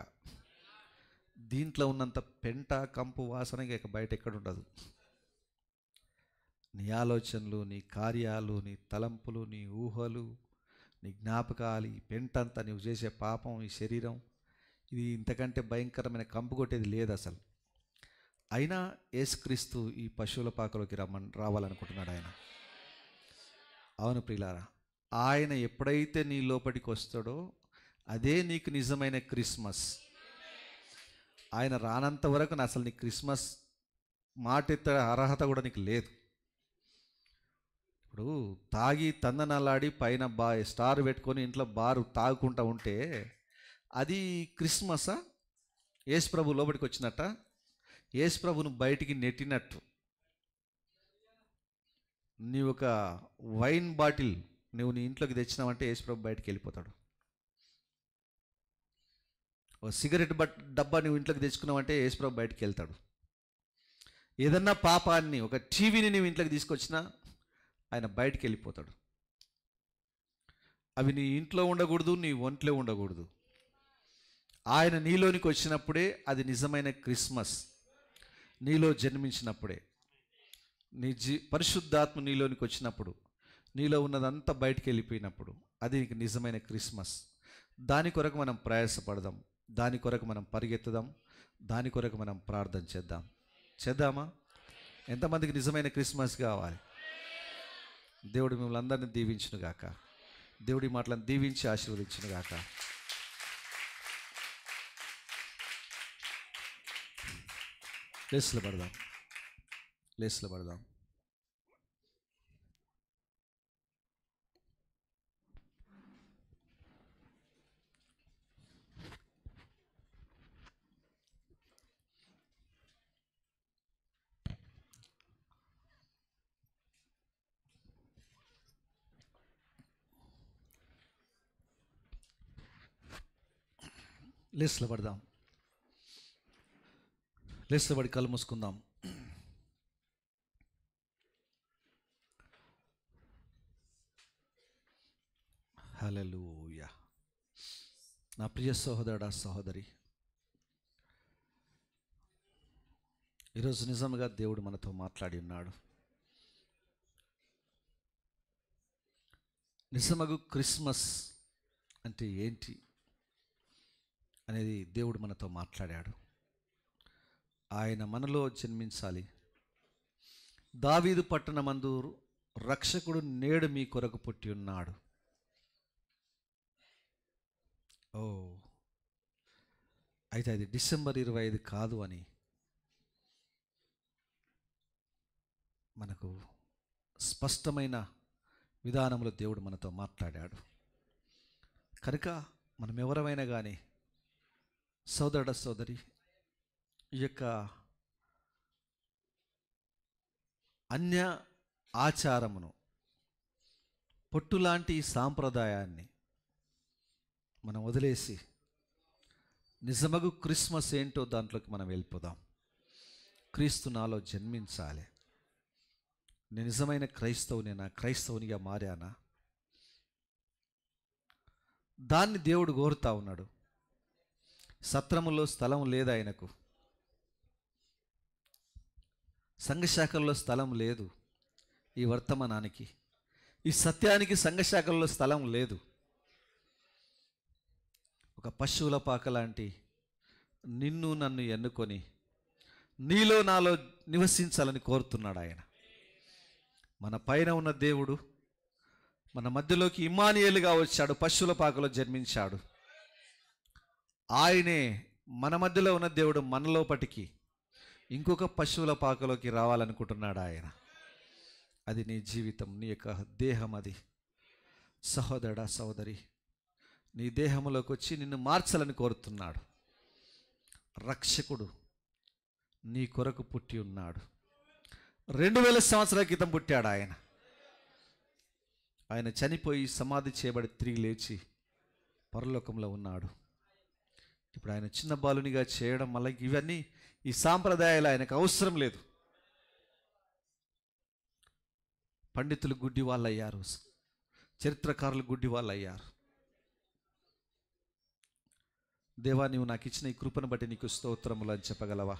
దీంట్లో ఉన్నంత పెంట కంపు వాసనగా ఇక బయట ఎక్కడ ఉండదు. నీ ఆలోచనలు, నీ కార్యాలు, నీ తలంపులు, నీ ఊహలు, నీ జ్ఞాపకాలు, ఈ పెంటంతా నువ్వు చేసే పాపం, ఈ శరీరం, ఇది ఇంతకంటే భయంకరమైన కంపు కొట్టేది లేదు అసలు. అయినా యేసుక్రీస్తు ఈ పశువుల పాకలోకి రావాలనుకుంటున్నాడు ఆయన. అవును ప్రియులారా, ఆయన ఎప్పుడైతే నీ లోపలికి వస్తాడో అదే నీకు నిజమైన క్రిస్మస్. ఆయన రానంత వరకు అసలు నీ క్రిస్మస్ మాట ఎత్తే అర్హత కూడా నీకు లేదు. ఇప్పుడు తాగి తందనలాడి పైన స్టార్ పెట్టుకొని ఇంట్లో బారు తాగుకుంటూ ఉంటే అది క్రిస్మసా? యేసు ప్రభు లోపలికి వచ్చినట్ట? యేసు ప్రభును బయటికి నెట్టినట్టు. నీ ఒక వైన్ బాటిల్ నువ్వు నీ ఇంట్లోకి తెచ్చినావంటే యేసు ప్రభు బయటికి వెళ్ళిపోతాడు. ఒక సిగరెట్ డబ్బా నువ్వు ఇంట్లోకి తెచ్చుకున్నావంటే యేసు ప్రభు బయటికి వెళ్తాడు. ఏదన్నా పాపాన్ని, ఒక టీవీని నువ్వు ఇంట్లోకి తీసుకొచ్చినా ఆయన బయటికి వెళ్ళిపోతాడు. అవి నీ ఇంట్లో ఉండకూడదు, నీ ఒంట్లో ఉండకూడదు. ఆయన నీలోనికి వచ్చినప్పుడే అది నిజమైన క్రిస్మస్. నీలో జన్మించినప్పుడే, నీ పరిశుద్ధాత్మ నీలోనికి వచ్చినప్పుడు, నీలో ఉన్నదంతా బయటికి వెళ్ళిపోయినప్పుడు అది నీకు నిజమైన క్రిస్మస్. దాని కొరకు మనం ప్రయాసపడదాం, దాని కొరకు మనం పరిగెత్తుదాం, దాని కొరకు మనం ప్రార్థన చేద్దామా? ఎంతమందికి నిజమైన క్రిస్మస్ కావాలి? దేవుడు మిమ్మల్ని అందరినీ దీవించునుగాక. దేవుడి మాటలను దీవించి ఆశీర్వదించునుగాక. లేస్లో పడదాం. లేస్లో పడి కళ్ళు మూసుకుందాం. హల్లెలూయా. నా ప్రియ సహోదరుడా, సహోదరి, ఈరోజు నిజంగా దేవుడు మనతో మాట్లాడి ఉన్నాడు. నిజమగు క్రిస్మస్ అంటే ఏంటి అనేది దేవుడు మనతో మాట్లాడాడు. ఆయన మనలో జన్మించాలి. దావీదు పట్టణమందు రక్షకుడు నేడు మీ కొరకు పుట్టి ఉన్నాడు. అయితే అది డిసెంబర్ 25 కాదు అని మనకు స్పష్టమైన విధానంలో దేవుడు మనతో మాట్లాడాడు. కనుక మనం ఎవరమైనా కానీ, సోదరుడ సోదరి, ఈ యొక్క అన్య ఆచారమును, పొట్టులాంటి సాంప్రదాయాన్ని మనం వదిలేసి నిజమగు క్రిస్మస్ ఏంటో దాంట్లోకి మనం వెళ్ళిపోదాం. క్రీస్తు నాలో జన్మించాలి. నేను నిజమైన క్రైస్తవునేనా, క్రైస్తవునిగా మారానా? దాన్ని దేవుడు కోరుతా ఉన్నాడు. సత్రములో స్థలం లేదు ఆయనకు, సంఘశాఖల్లో స్థలం లేదు. ఈ వర్తమానానికి, ఈ సత్యానికి సంఘశాఖల్లో స్థలం లేదు. ఒక పశువుల పాక లాంటి నిన్ను నన్ను ఎన్నుకొని నీలో నాలో నివసించాలని కోరుతున్నాడు ఆయన. మన పైన ఉన్న దేవుడు మన మధ్యలోకి ఇమ్మానుయేలుగా వచ్చాడు, పశువుల పాకలో జన్మించాడు. ఆయనే మన మధ్యలో ఉన్న దేవుడు మనలోపటికి ఇంకొక పశువుల పాకలోకి రావాలనుకుంటున్నాడు ఆయన. అది నీ జీవితం, నీ యొక్క దేహం. అది సహోదరుడా, సహోదరి, నీ దేహంలోకి వచ్చి నిన్ను మార్చాలని కోరుతున్నాడు. రక్షకుడు నీ కొరకు పుట్టి ఉన్నాడు. 2000 సంవత్సరాల క్రితం పుట్టాడు ఆయన. ఆయన చనిపోయి సమాధి చేయబడి తిరిగి లేచి పరలోకంలో ఉన్నాడు. ఇప్పుడు ఆయన చిన్న బాలునిగా చేయడం వల్ల ఇవన్నీ, ఈ సాంప్రదాయాలు ఆయనకు అవసరం లేదు. పండితులు గుడ్డి వాళ్ళు అయ్యారు, చరిత్రకారులు గుడ్డి వాళ్ళు అయ్యారు. దేవా, నీవు నాకు ఇచ్చిన ఈ కృపను బట్టి నీకు స్తోత్రములు అని చెప్పగలవా?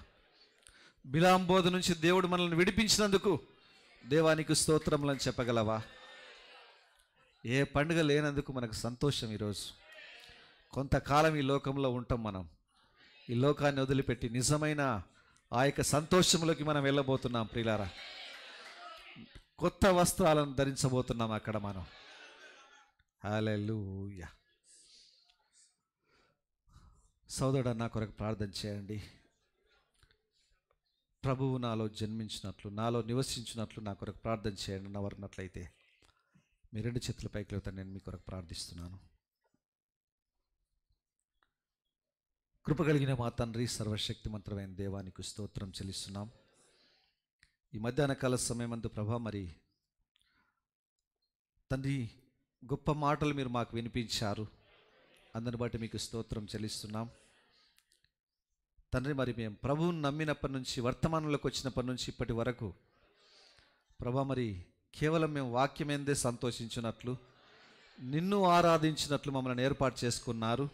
బిలాం బోధ నుంచి దేవుడు మనల్ని విడిపించినందుకు దేవా నీకు స్తోత్రములు అని చెప్పగలవా? ఏ పండుగ లేనందుకు మనకు సంతోషం. ఈరోజు కొంతకాలం ఈ లోకంలో ఉంటాం. మనం ఈ లోకాన్ని వదిలిపెట్టి నిజమైన ఆ యొక్క సంతోషంలోకి మనం వెళ్ళబోతున్నాం. ప్రియులారా, కొత్త వస్త్రాలను ధరించబోతున్నాం అక్కడ మనం. హల్లెలూయా. సోదరుడా, నా కొరకు ప్రార్థన చేయండి. ప్రభువు నాలో జన్మించినట్లు, నాలో నివసించినట్లు నా కొరకు ప్రార్థన చేయండి. నా వరనట్లయితే మీ 2 చేతుల పైకి లేవుతాను. నేను మీ కొరకు ప్రార్థిస్తున్నాను. కృప కలిగిన మా తండ్రి, సర్వశక్తిమంతుడైన దేవానికి స్తోత్రం చెల్లిస్తున్నాం. ఈ మధ్యాహ్న కాల సమయమందు ప్రభా, మరి తండ్రి గొప్ప మాటలు మీరు మాకు వినిపించారు. అందుని బట్టి మీకు స్తోత్రం చెల్లిస్తున్నాం తండ్రి. మరి మేము ప్రభువుని నమ్మినప్పటి నుంచి, వర్తమానంలోకి వచ్చినప్పటి నుంచి ఇప్పటి వరకు ప్రభా, మరి కేవలం మేము వాక్యమేందే సంతోషించినట్లు, నిన్ను ఆరాధించినట్లు మమ్మల్ని ఏర్పాటు చేసుకున్నారు.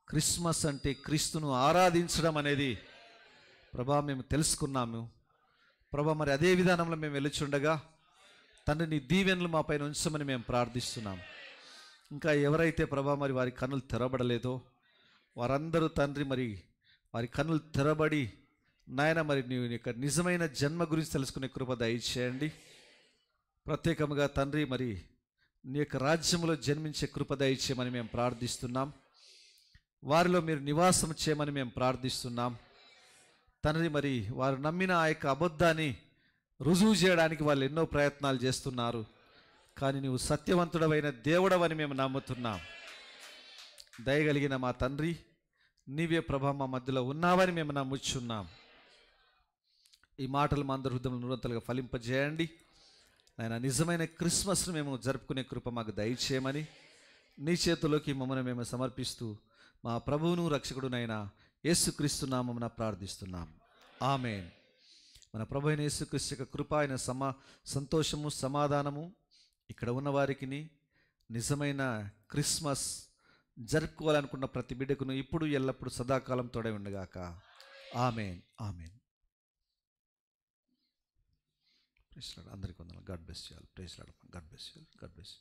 క్రిస్మస్ అంటే క్రీస్తును ఆరాధించడం అనేది ప్రభా మేము తెలుసుకున్నాము. ప్రభా, మరి అదే విధానంలో మేము వెలుచుండగా తండ్రి నీ దీవెనలు మా పైన ఉంచమని మేము ప్రార్థిస్తున్నాం. ఇంకా ఎవరైతే ప్రభా మరి వారి కన్నులు తెరవబడలేదో వారందరూ తండ్రి మరి వారి కన్నులు తెరబడి నాయన మరి నీ యొక్క నిజమైన జన్మ గురించి తెలుసుకునే కృప దయచేయండి. ప్రత్యేకంగా తండ్రి మరి నీ యొక్క రాజ్యంలో జన్మించే కృప దయచేయమని మేము ప్రార్థిస్తున్నాం. వారిలో మీరు నివాసం చేయమని మేము ప్రార్థిస్తున్నాం తండ్రి. మరి వారు నమ్మిన ఆ యొక్క అబద్ధాన్ని రుజువు చేయడానికి వాళ్ళు ఎన్నో ప్రయత్నాలు చేస్తున్నారు. కానీ నువ్వు సత్యవంతుడవైన దేవుడవని మేము నమ్ముతున్నాం. దయగలిగిన మా తండ్రి, నీవే ప్రభా మా మధ్యలో ఉన్నావని మేము నమ్ముచున్నాం. ఈ మాటలు మా అందరి హృదయంలో నిరంతరంగా ఫలింపజేయండి నాయన. నిజమైన క్రిస్మస్ను మేము జరుపుకునే కృప మాకు దయచేయమని నీ చేతుల్లోకి మమ్మల్ని మేము సమర్పిస్తూ మా ప్రభువును రక్షకుడునైన యేసుక్రీస్తు నామమున ప్రార్థిస్తున్నాం. ఆమేన్. మన ప్రభు అయిన యేసుక్రీస్తు యొక్క కృప, ఆయన సంతోషము, సమాధానము ఇక్కడ ఉన్న వారికి, నిజమైన క్రిస్మస్ జరుపుకోవాలనుకున్న ప్రతి బిడ్డకును ఇప్పుడు ఎల్లప్పుడు సదాకాలం తోడై ఉండగాక. ఆమేన్. ఆమేన్. అందరికీ వందనాలు. God bless you all. Praise Lord. God bless you. God bless you.